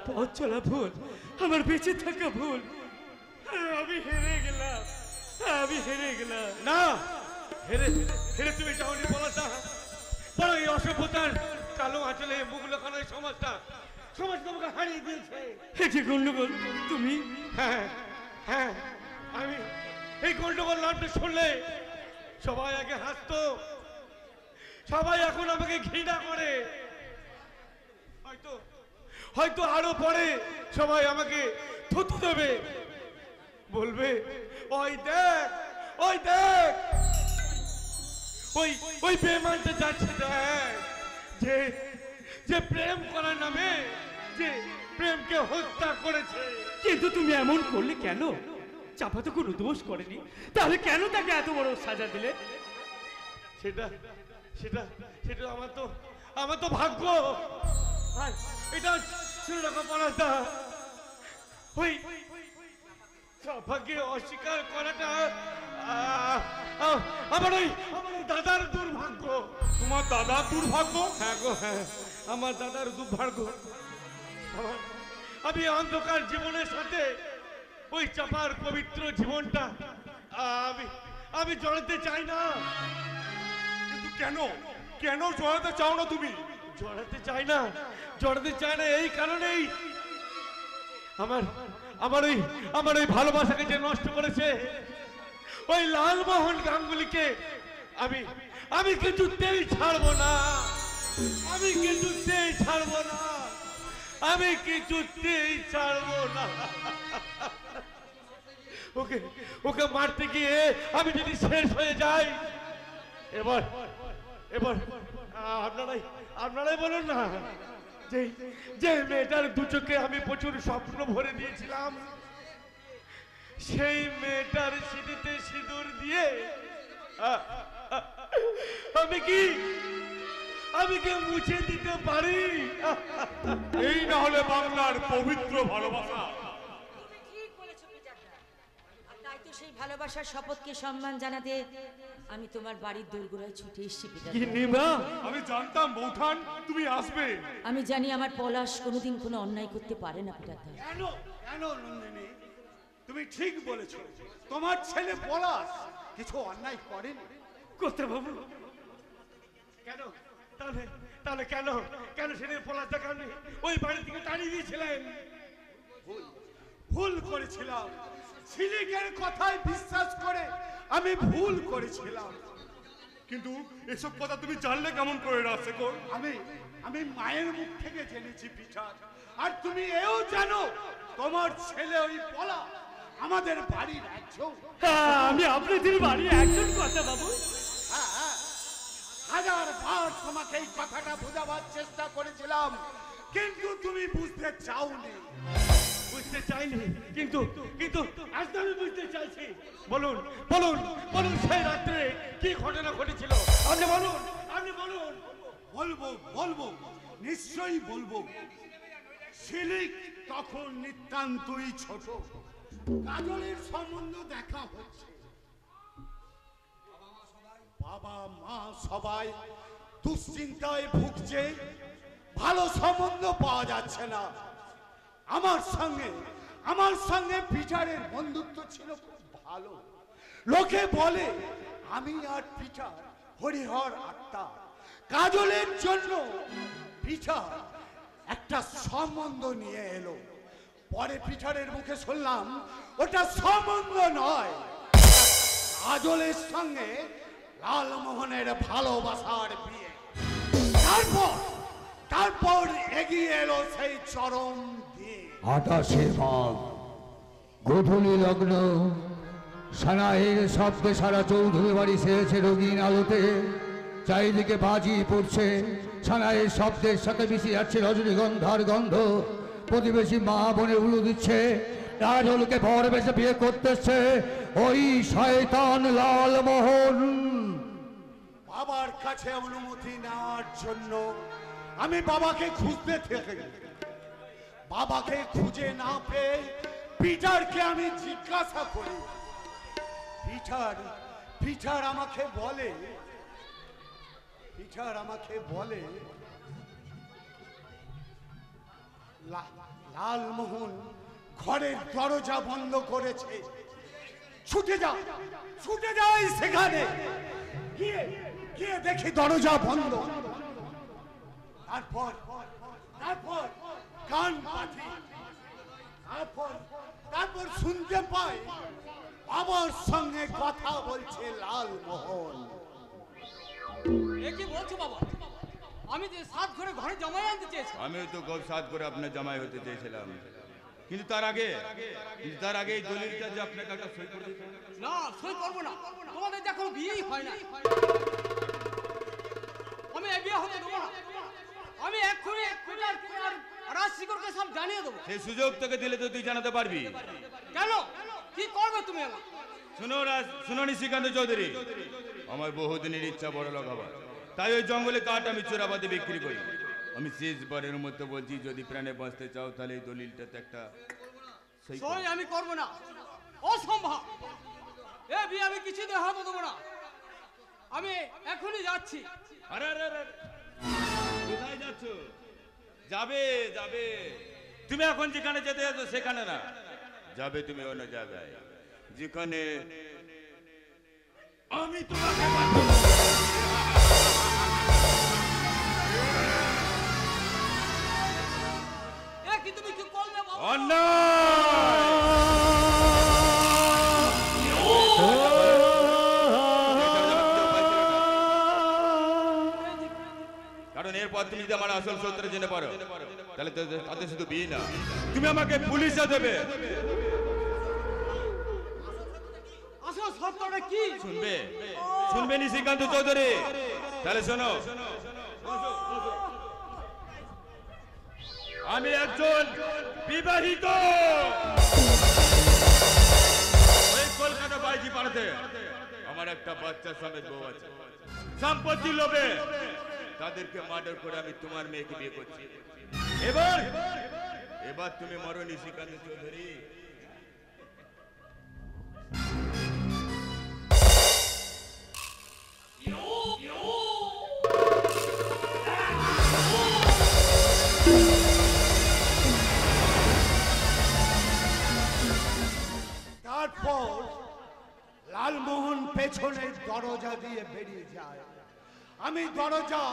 পথ চলা ভুল, আমার বেঁচে থাকা ভুল। আমি হেরে গেলাম, আমি হেরে গেলাম। না, হেরে হেরে তুমি যাওনি পলাশদা। বড় এই অসভ্যতার কালো আঁচলে মুখ লুকানো এই সমাজটা তোমাকে হারিয়ে দিয়েছে। কি গন্ডগোল তুমি? হ্যাঁ হ্যাঁ, আমি এই গন্ডগোল নামটা শুনলে সবাই আগে হাসতো, সবাই এখন আমাকে ঘৃণা করে। হয়তো হয়তো আরো পরে সবাই আমাকে থুতু দেবে, বলবে ওই দেখ, ওই দেখ, ওই ওই বেমানটা যাচ্ছে, দেখ যে যে প্রেম করার নামে যে প্রেমকে হত্যা করেছে। কিন্তু তুমি এমন করলে কেন? চাপা তো কোনো দোষ করেনি, তাহলে কেন তাকে এত বড় সাজা দিলে? সেটা সেটা সেটা আমার তো ভাগ্য। এটা ছিল না পলাশদা, ওই ভাগ্যে অস্বীকার করাটা আমার ওই দাদার দুর্ভাগ্য। তোমার দাদার দুর্ভাগ্য? হ্যাঁ গো, হ্যাঁ, আমার দাদার দুর্ভাগ্য। আমি অন্ধকার জীবনের সাথে ওই চাপার পবিত্র জীবনটা আমি জড়াতে চাই না। কিন্তু কেন কেন জড়াতে চাও না তুমি? জড়াতে চাই না এই কারণেই আমার ওই ভালোবাসাকে যে নষ্ট করেছে ওই লালমোহন গাঙ্গুলিকে আমি কিছুতেই ছাড়বো না, আমি কিছুতেই ছাড়বো না, আমি কিছুতেই ছাড়বো না। ওকে ওকে মারতে গিয়ে আমি যদি শেষ হয়ে যাই, এবার এবার আপনারাই বলুন না, যে মেয়েটার দু চোখে আমি প্রচুর স্বপ্ন ভরে দিয়েছিলাম, সেই মেয়েটার সিঁদুরে সিঁদুর দিয়ে আমি কি মুছে দিতে পারি? এই না হলে বাংলার পবিত্র ভালোবাসা। ঠিক বলেছো পিতাদা। আর তাই তো সেই ভালোবাসার শপথকে সম্মান জানাতে আমি তোমার বাড়ির দোরগোড়ায় ছুটে এসেছি পিতাদা। আমি জানতাম বৌঠান তুমি আসবে। আমি জানি আমার পলাশ কোনোদিন কোনো অন্যায় করতে পারে না পিতাদা। কেন কেন নন্দিনী, তুমি ঠিক বলেছো, তোমার ছেলে পলাশ কিছু অন্যায় করেনি। কোথায় বাবু? কেন তাহলে কেন কেন সেদিন পলাশ দেখানি ওই বাড়ি থেকে তাড়িয়ে দিয়েছিলেন? ভুল করেছিলাম, ঝিলিকের কথায় বিশ্বাস করে আমি ভুল করেছিলাম। কিন্তু এসব কথা তুমি জানলে কেমন করে না শেখর? আমি মায়ের মুখ থেকে জেনেছি পিঠা। আর তুমি এও জানো তোমার ছেলে ওই পলা আমাদের বাড়ির একজন। আমি আপনাদের বাড়ির একজন কথা বাবু। হাজার বার তোমাকে এই কথাটা বোঝাবার চেষ্টা করেছিলাম, কিন্তু তুমি বুঝতে চাওনি। বুঝতে চাইনি, কিন্তু কিন্তু আজ আমি বুঝতে চাইছি। বলুন বলুন বলুন, সেই রাত্রে কি ঘটনা ঘটেছিল আপনি বলুন, আপনি বলুন। বলবো বলবো, নিশ্চয়ই বলবো। ঝিলিক তখন নিতান্তই ছোট, কাজলের সম্বন্ধ দেখা হচ্ছে। বাবা মা সবাই দুশ্চিন্তায় ভুগছে, ভালো সম্বন্ধ পাওয়া যাচ্ছে না। আমার সঙ্গে পিটারের বন্ধুত্ব ছিল খুব ভালো। লোকে বলে আমি আর পিটার হরিহর আত্মা। কাজলের জন্য পিটার একটা সম্বন্ধ নিয়ে এলো। পরে পিটারের মুখে শুনলাম ওটা সম্বন্ধ নয়, কাজলের সঙ্গে লালমোহনের ভালোবাসার বিয়ে। তারপর এগিয়ে এলো সেই চরম দিন। 28 মাঘ গোধূলি লগ্ন, সানাইয়ের শব্দে সারা চৌধুরী বাড়ি সেরেছে রঙিন আলোতে। চারিদিকে বাজি পড়ছে, সানাইয়ের শব্দের সাথে মিশে যাচ্ছে রজনীগন্ধার গন্ধ। প্রতিবেশী মা বোনে উলু দিচ্ছে, রাজলকে ভর বেশে বিয়ে করতেছে ওই শয়তান লালমোহন। বাবার কাছে অনুমতি নেওয়ার জন্য আমি বাবাকে খুঁজতে থেকে, বাবাকে খুঁজে না পেয়ে পিটারকে আমি জিজ্ঞাসা করি। পিটার আমাকে বলে লালমোহন ঘরের দরজা বন্ধ করেছে। ছুটে যাই সেখানে গিয়ে গিয়ে দেখি দরজা বন্ধ। তারপর কান পাতি, তারপর শুনতে পাই বাবার সঙ্গে কথা বলছে লালমোহন। এ কি বলছো বাবা? আমি যে 7 ঘরে ঘরে জামাই আনতে চেয়েছি। আমিও তো গপ 7 করে আপনার জামাই হতে চেয়েছিলাম, কিন্তু তার আগে এই দলিলটা যে আপনাকে একটা সই করে দিতে। না, সই করবো না। তোমাদের যে এখনো বিয়েই হয় না। আমি এই বিয়ে হতে দেবো না। আমি এক্ষুনি পিটার আর রাজশিকরকে সব জানিয়ে দেবো। সেই সুযোগ তোকে দিলে তো তুই জানাতে পারবি। কেন? কি করবে তুমি আমার? শুনো নিশিকান্ত চৌধুরী, আমার বহুদিনের ইচ্ছা বড় লোক হবার, তাই ওই জঙ্গলে কাঠ আমি চোরাবাদে বিক্রি করি। আমি শেষবারের মতো বলছি, যদি প্রাণে বাঁচতে চাও তাহলে এই দলিলটাতে একটা সই আমি করবো না, অসম্ভব। এ বিয়ে আমি কিছুতে হতে দেবো না। আমি এখনই যাচ্ছি। আরে কোথায় যাচ্ছ? যাবে তুমি এখন যেখানে যেতে যাচ্ছ সেখানে না, যাবে তুমি অন্য জায়গায়, যেখানে আমি তোমাকে তুমি কি করলে কারণ এরপর তুমি যদি আমার আসল সূত্র জেনে পারো তাহলে তাতে শুধু বিয়ে না, তুমি আমাকে পুলিশে দেবে। আসল সত্যটা কি? শুনবে নিশিকান্ত চৌধুরী? তাহলে শোনো, আমি একজন বিবাহিত, ওই কলকাতা বাইজি পাড়াতে আমার একটা বাচ্চার সমেত বউ আছে। সম্পত্তি লোভে তাদেরকে মার্ডার করে আমি তোমার মেয়েকে বিয়ে করছি। এবার তুমি মরো নিশিকান্ত চৌধুরী। তারপর লালমোহন পেছনের দরজা দিয়ে বেরিয়ে যায়। আমি দরজা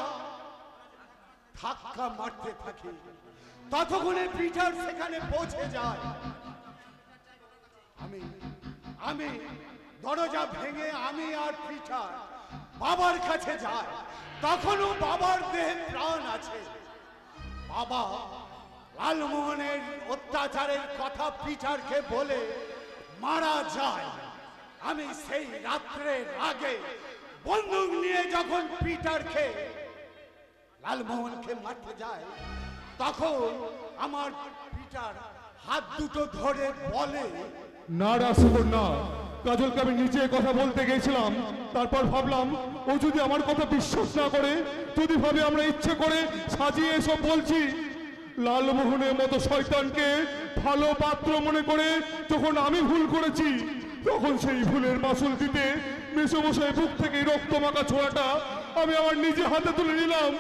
ধাক্কা মারতে থাকি, ততক্ষণে পিটার সেখানে পৌঁছে যায়। আমি দরজা ভেঙে আমি আর পিটার বাবার কাছে যাই। তখনও বাবার দেহে প্রাণ আছে। বাবা লালমোহনের অত্যাচারের কথা পিটারকে বলে মারা যায়। আমি সেই রাত্রের আগে বন্দুক নিয়ে যখন পিটারকে লালমোহনকে মারতে যায়, তখন আমার পিটার হাত দুটো ধরে বলে, না রাজশেখর না, কাজলকে আমি নিজে কথা বলতে গেছিলাম, তারপর ভাবলাম ও যদি আমার কথা বিশ্বাস না করে, যদি ভাবে আমরা ইচ্ছে করে সাজিয়ে এসব বলছি। লালমোহনের মতো শয়তানকে ভালো পাত্র মনে করে যখন আমি ভুল করেছি, তখন সেই ভুলের মাসুল দিতে মেসোমশাই বুক থেকে রক্ত মাখা ছোঁয়াটা আমি আমার নিজে হাতে তুলে নিলাম।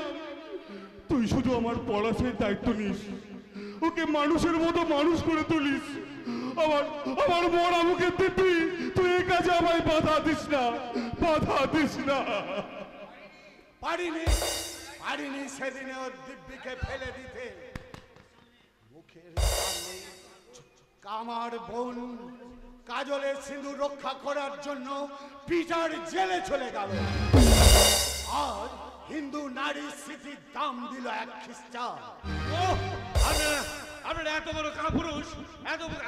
তুই শুধু আমার পড়াশোনার দায়িত্ব নিস, ওকে মানুষের মতো মানুষ করে তুলিস। আমার মরা মুখে দিবি, তুই এই কাজে আমায় বাধা দিস না। পারিনি সেদিনে ওর দিব্যিকে ফেলে দিতে। মুখের সামনে আমার বোন কাজলের সিঁদুর রক্ষা করার জন্য পিটার জেলে চলে গেল। আর হিন্দু নারী স্মৃতির দাম দিল 1 খ্রিস্টান। আপনারা এত বড় কাপুরুষ,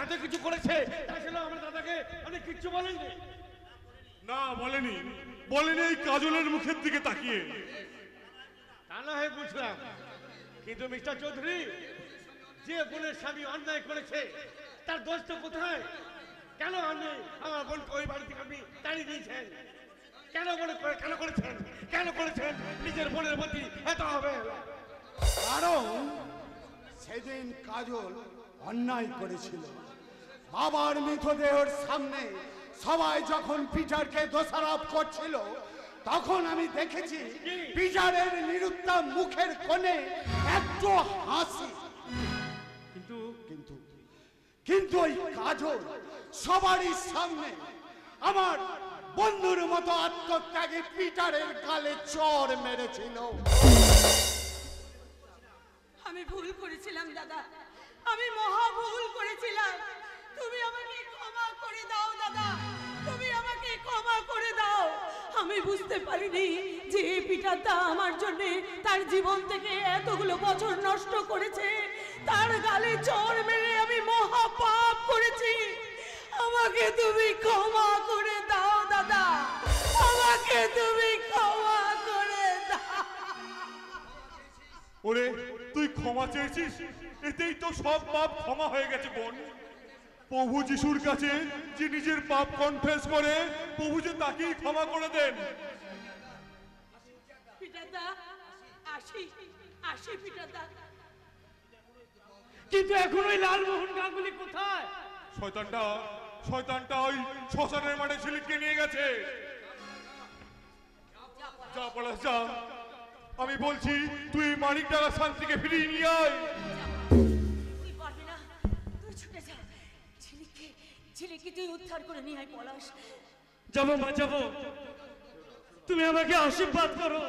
এত কিছু করেছে, আমার দাদাকে অনেক কিছু বলেননি। না, বলেনি এই কাজলের মুখের দিকে তাকিয়ে। তা না হয় বুঝলাম, কিন্তু মিস্টার চৌধুরী, যে বোনের স্বামী অন্যায় করেছে তার দোষ তো কোথায়? কেন আপনি আমার বোনকে ওই বাড়ি থেকে আপনি তাড়িয়ে দিয়েছেন? কেন করেছেন নিজের বোনের প্রতি এত হবে? কারণ সেদিন কাজল অন্যায় করেছিল। বাবার মৃতদেহের সামনে সবাই যখন পিটারকে দোষারোপ করছিল, তখন আমি দেখেছি পিটারের নিরুত্তম মুখের কোণে একটু হাসি। কিন্তু ওই কাজল সবারই সামনে আমার বন্ধুর মতো আত্মত্যাগী পিটারের গালে চড় মেরেছিল। আমি ভুল করেছিলাম দাদা, আমি মহা ভুল করেছিলাম। তুমি আমাকে ক্ষমা করে দাও দাদা, তুমি আমাকে ক্ষমা করে দাও। আমি বুঝতে পারিনি যে পিটারদা আমার জন্য তার জীবন থেকে এতগুলো বছর নষ্ট করেছে। তার গালে চড় মেরে আমি মহা পাপ করেছি। আমাকে তুমি ক্ষমা করে দাও দাদা, আমাকে তুমি ক্ষমা করে দাও। ওরে তুই ক্ষমা চেয়েছিস, এতেই তো সব পাপ ক্ষমা হয়ে গেছে বোন। প্রভু যিশুর কাছে যে নিজের পাপ কনফেস করে, প্রভু যে তাকেই ক্ষমা করে দেন। পিটারদা, আসি আসি পিটারদা। কিন্তু এখন ওই লালমোহন গাঙ্গুলি কোথায়? শয়তানটা ওই শ্মশানের মাঠে ঝিলিককে নিয়ে গেছে। যা পলাশ যা, আমি বলছি তুই মানিক টাকা শান্তিকে ফিরিয়ে নিয়ে আয়। তুই পারবি না, তুই ছুটে যা। ঝিলিককে তুই উদ্ধার করে নিয়ে আয় পলাশ। যাবো মা যাবো, তুমি আমাকে আশীর্বাদ করো।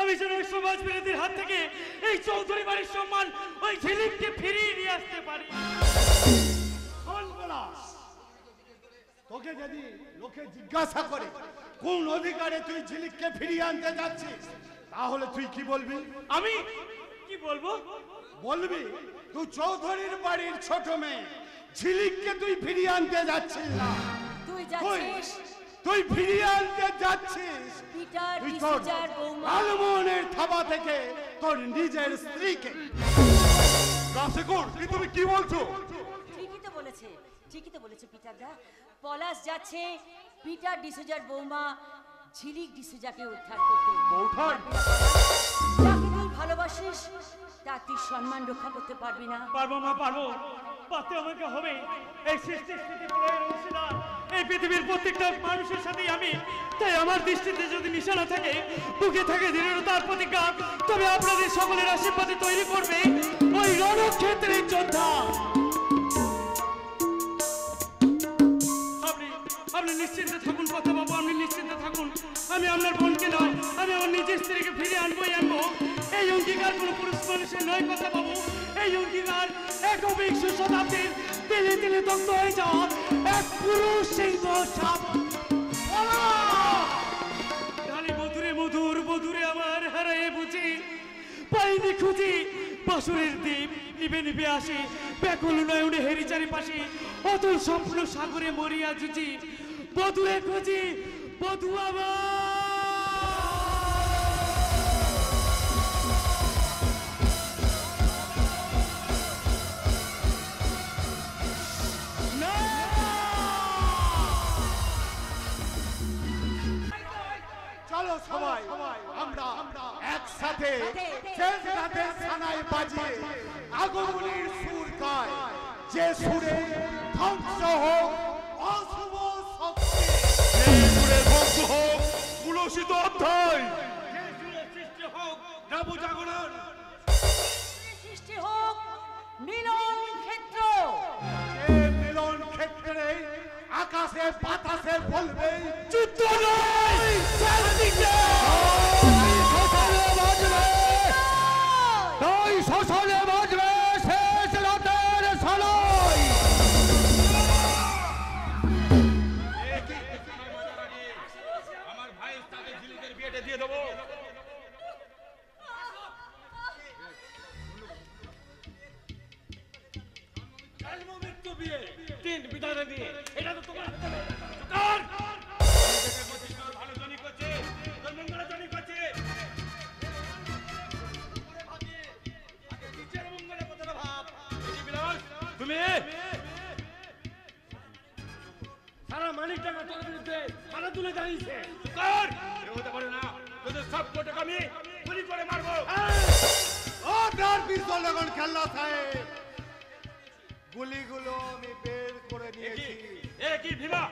আমি যেন ওই সমাজ বিরোধীর হাত থেকে এই চৌধুরী বাড়ির সম্মান ওই ঝিলিককে ফিরিয়ে নিয়ে আসতে পারি। তোকে যদি লোকে জিজ্ঞাসা করে কোন অধিকারে তুই ঝিলিককে ফিরিয়ে আনতে যাচ্ছিস, তাহলে তুই কি বলবি? আমি কি বলবো? বলবি তুই চৌধুরীর বাড়ির ছোট মেয়ে ঝিলিককে তুই ফিরিয়ে আনতে যাচ্ছিস না। তুই যাচ্ছিস, তুই ফিরিয়ে আনতে যাচ্ছিস পিটার তুই তোর ডিসুজার বৌমা লালমোহনের থাবা থেকে তোর নিজের স্ত্রীকে। রাশেকর, তুমি কি বলছো? ঠিকই তো বলেছে পিটারদা। পলাশ যাচ্ছে পিটার ডিসুজার বৌমা ঝিলিক ডিসুজাকে উদ্ধার করতে। যাকে তুই ভালোবাসিস তার তুই সম্মান রক্ষা করতে পারবি না? পারবো মা, পারবো। পারতে আমাকে হবে। এই সৃষ্টি স্থিতি প্রলয়ের অংশীদার এই পৃথিবীর প্রত্যেকটা মানুষের সাথেই আমি। তাই আমার দৃষ্টিতে যদি নিশানা থাকে, বুকে থাকে দৃঢ়তার প্রতিজ্ঞা, তবে আপনাদের সকলের আশীর্বাদে তৈরি করবে ওই রণক্ষেত্রের যোদ্ধা। আপনি নিশ্চিন্তে থাকুন কথা বাবু, আপনি নিশ্চিন্তে থাকুন। আমি আপনার বোনকে নয়, আমি আমার নিজের স্ত্রীকে ফিরে আনবোই আনবো। এই অঙ্গীকার কোনো পুরুষ মানুষের নয় কথা বাবু। এই অঙ্গীকার একবিংশ শতাব্দীর তিলে তিলে দগ্ধ হয়ে যাওয়া এক পুরুষ সিংহ সাপ। খালি মধুরে মধুর মধুরে আমার হারায়ে বুঝি পাইনি খুঁজি বাসুরের দ্বীপ নিবে নিবে আসি, ব্যাকুল নয়নে হেরি চারিপাশে অতুল স্বপ্ন সাগরে মরিয়া জুজি। বধুরে খুঁজি বধু আমার। চলো সবাই আমরা একসাথে শেষ রাতে সানাই বাজিয়ে আগমনের সুর গাই, যে সুরে ধ্বংস হোক অশুভ শক্তি, এই সুরে ধ্বংস হোক কুলসিত অধ্যায়, যে সুরে সৃষ্টি হোক নব জাগরণ, সৃষ্টি হোক মিলন ক্ষেত্র, যে মিলন ক্ষেত্রে আকাশে বাতাসে বলবে যুদ্ধ নয় শান্তিকে। তাই শ্মশানে বাজবে শেষ রাতের সালাই। আমার ভাই তাকে ঝিলিকের বিয়েটা দিয়ে দেবো। মৃত্যু বিয়ে 3 বিধানে দিয়ে, এটা তো তোমার ভালো জনি করছে, তোর মঙ্গল জনি করছে। তুমি সারা মানিক টাকা তোর বিরুদ্ধে মারা তুলে দাঁড়িয়েছে। হতে পারে না, তোদের সব কোটে আমি গুলি করে মারবো। ও তার পিস্তল যখন খেলনা থাকে, গুলিগুলো আমি বের করে নিয়েছি। এ কি ভীমা,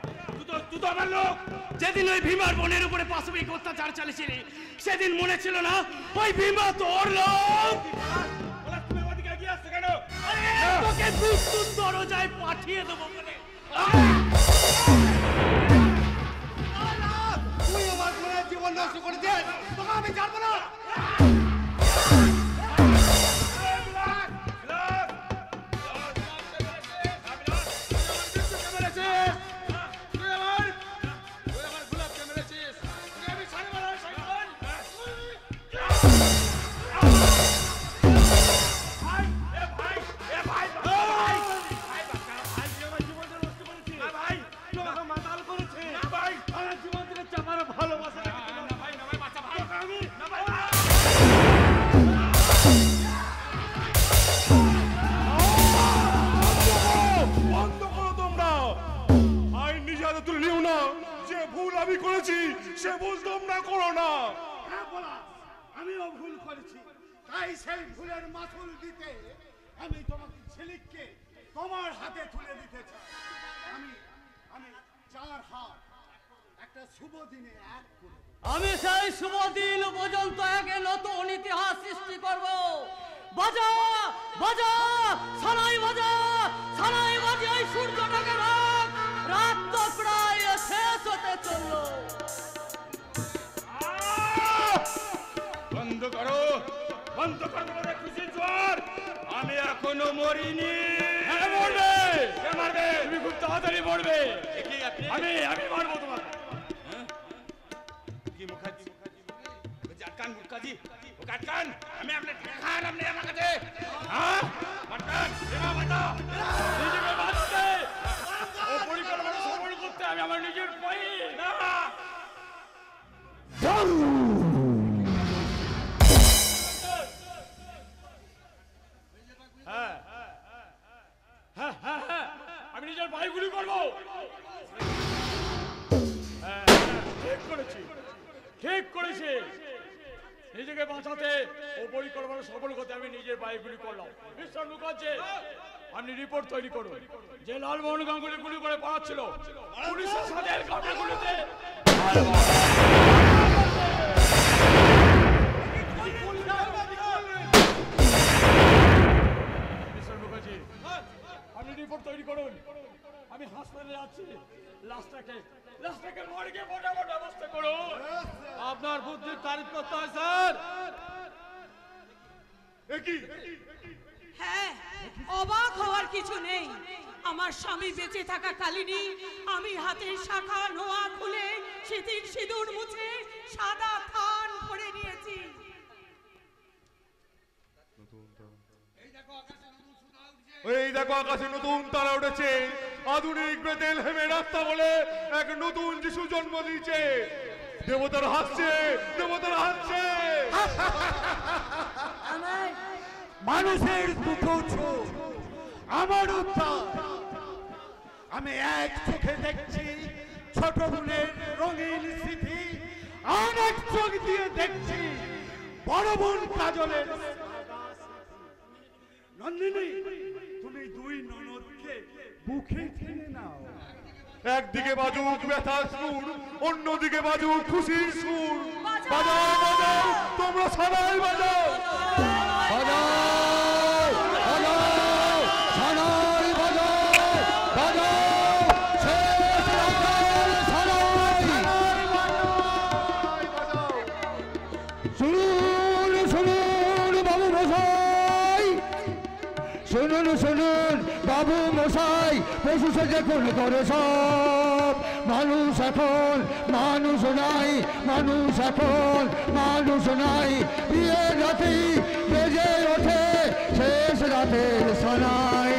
তুই তো আমার লোক। যেদিন ওই ভীমার বোনের উপরে পাশবিক অত্যাচার চালিয়েছিলি, সেদিন মনে ছিল না ওই ভীমা তোর লোক? তুমি ওদিকে এগিয়ে আসছো কেন? আরে তোকে মৃত্যুর দরজায় পাঠিয়ে দেবো বলে। তুই আমার বোনের জীবন নষ্ট করেছিস, তোকে আমি জানবো না। আমিও ভুল করেছি, তাই সেই ভুলের মাসুল দিতে আমি তোমাকে ঝিলিককে তোমার হাতে তুলে দিতে চাই। আমি আমি 4 হাত একটা শুভ দিনে এক করে আমি সেই শুভ দিন পর্যন্ত একে নতুন ইতিহাস সৃষ্টি করব। বাজা বাজা সানাই বাজা, সানাই বাজে ওই সূর্যটাকে রাখ, রাত তো প্রায় শেষ হতে চললো। বন্ধ করো, বন্ধ করো তোমাদের খুশি জোয়ার। আমি এখনো মরিনি। হ্যাঁ মরবে, কে মারবে? তুমি খুব তাড়াতাড়ি মরবে। আমি মারবো তোমাকে। কি মুখার্জি? বলছি আটকান মুখার্জি, ওকে আটকান। আমি আপনি দেখান, আপনি আমার কাছে। হ্যাঁ আটকান, এরা বাঁচা। নিজেকে বাঁচতে ও পরিকল্পনা সফল করতে আমি আমার নিজের পাই না। আমি নিজের ভাই গুলি করবো। ঠিক করেছি, ঠিক করেছি। নিজেকে বাঁচাতে ও পরিকল্পনা সফল করতে আমি নিজের ভাই গুলি করলাম। মিস্টার মুখার্জি, আপনি রিপোর্ট তৈরি করুন যে লালমোহন গাঙ্গুলি গুলি করে পালাচ্ছিল পুলিশের সাথে গুলিতে। মিস্টার মুখার্জি, আপনি রিপোর্ট তৈরি করুন। আমি হাসপাতালে যাচ্ছি। লাশটাকে মর্গে মোটামুটি ব্যবস্থা করুন। আপনার বুদ্ধির তারিফ করতে হয় স্যার। হ্যাঁ, অবাক হওয়ার কিছু নেই। আমার স্বামী বেঁচে থাকা কালিনী আমি হাতের শাখা নোয়া খুলে সিঁথির সিঁদুর মুছে সাদা থান পরে নিয়েছি। এই দেখো আকাশে নতুন তারা উঠেছে। আধুনিক বেথলেহেমের রাস্তা বলে এক নতুন যিশু জন্ম দিয়েছে। দেবতারা হাসছে, দেবতারা হাসছে। মানুষের দুঃখ আমার উত্থান। আমি এক চোখে দেখছি ছোট বোনের রঙিন স্মৃতি, অনেক চোখ দিয়ে দেখছি বড় বোন কাজলের। নন্দিনী, তুমি দুই ননদকে বুকে টেনে নাও। একদিকে বাজুক ব্যথার সুর, অন্যদিকে বাজুক খুশির সুর। বাজাও বাজাও, তোমরা সবাই বাজাও। বাজাও বাজাও, সানাই বাজাও বাজাও, শেষ রাতের সানাই। শুনুন শুনুন বাবু মশাই, শুনুন শুনুন বাবু মশাই, পশু সেজে কোন করে সব। মানুষ এখন মানুষ নাই, মানুষ এখন মানুষ নাই। বিয়ের রাতে বেজে ওঠে শেষ রাতের সানাই।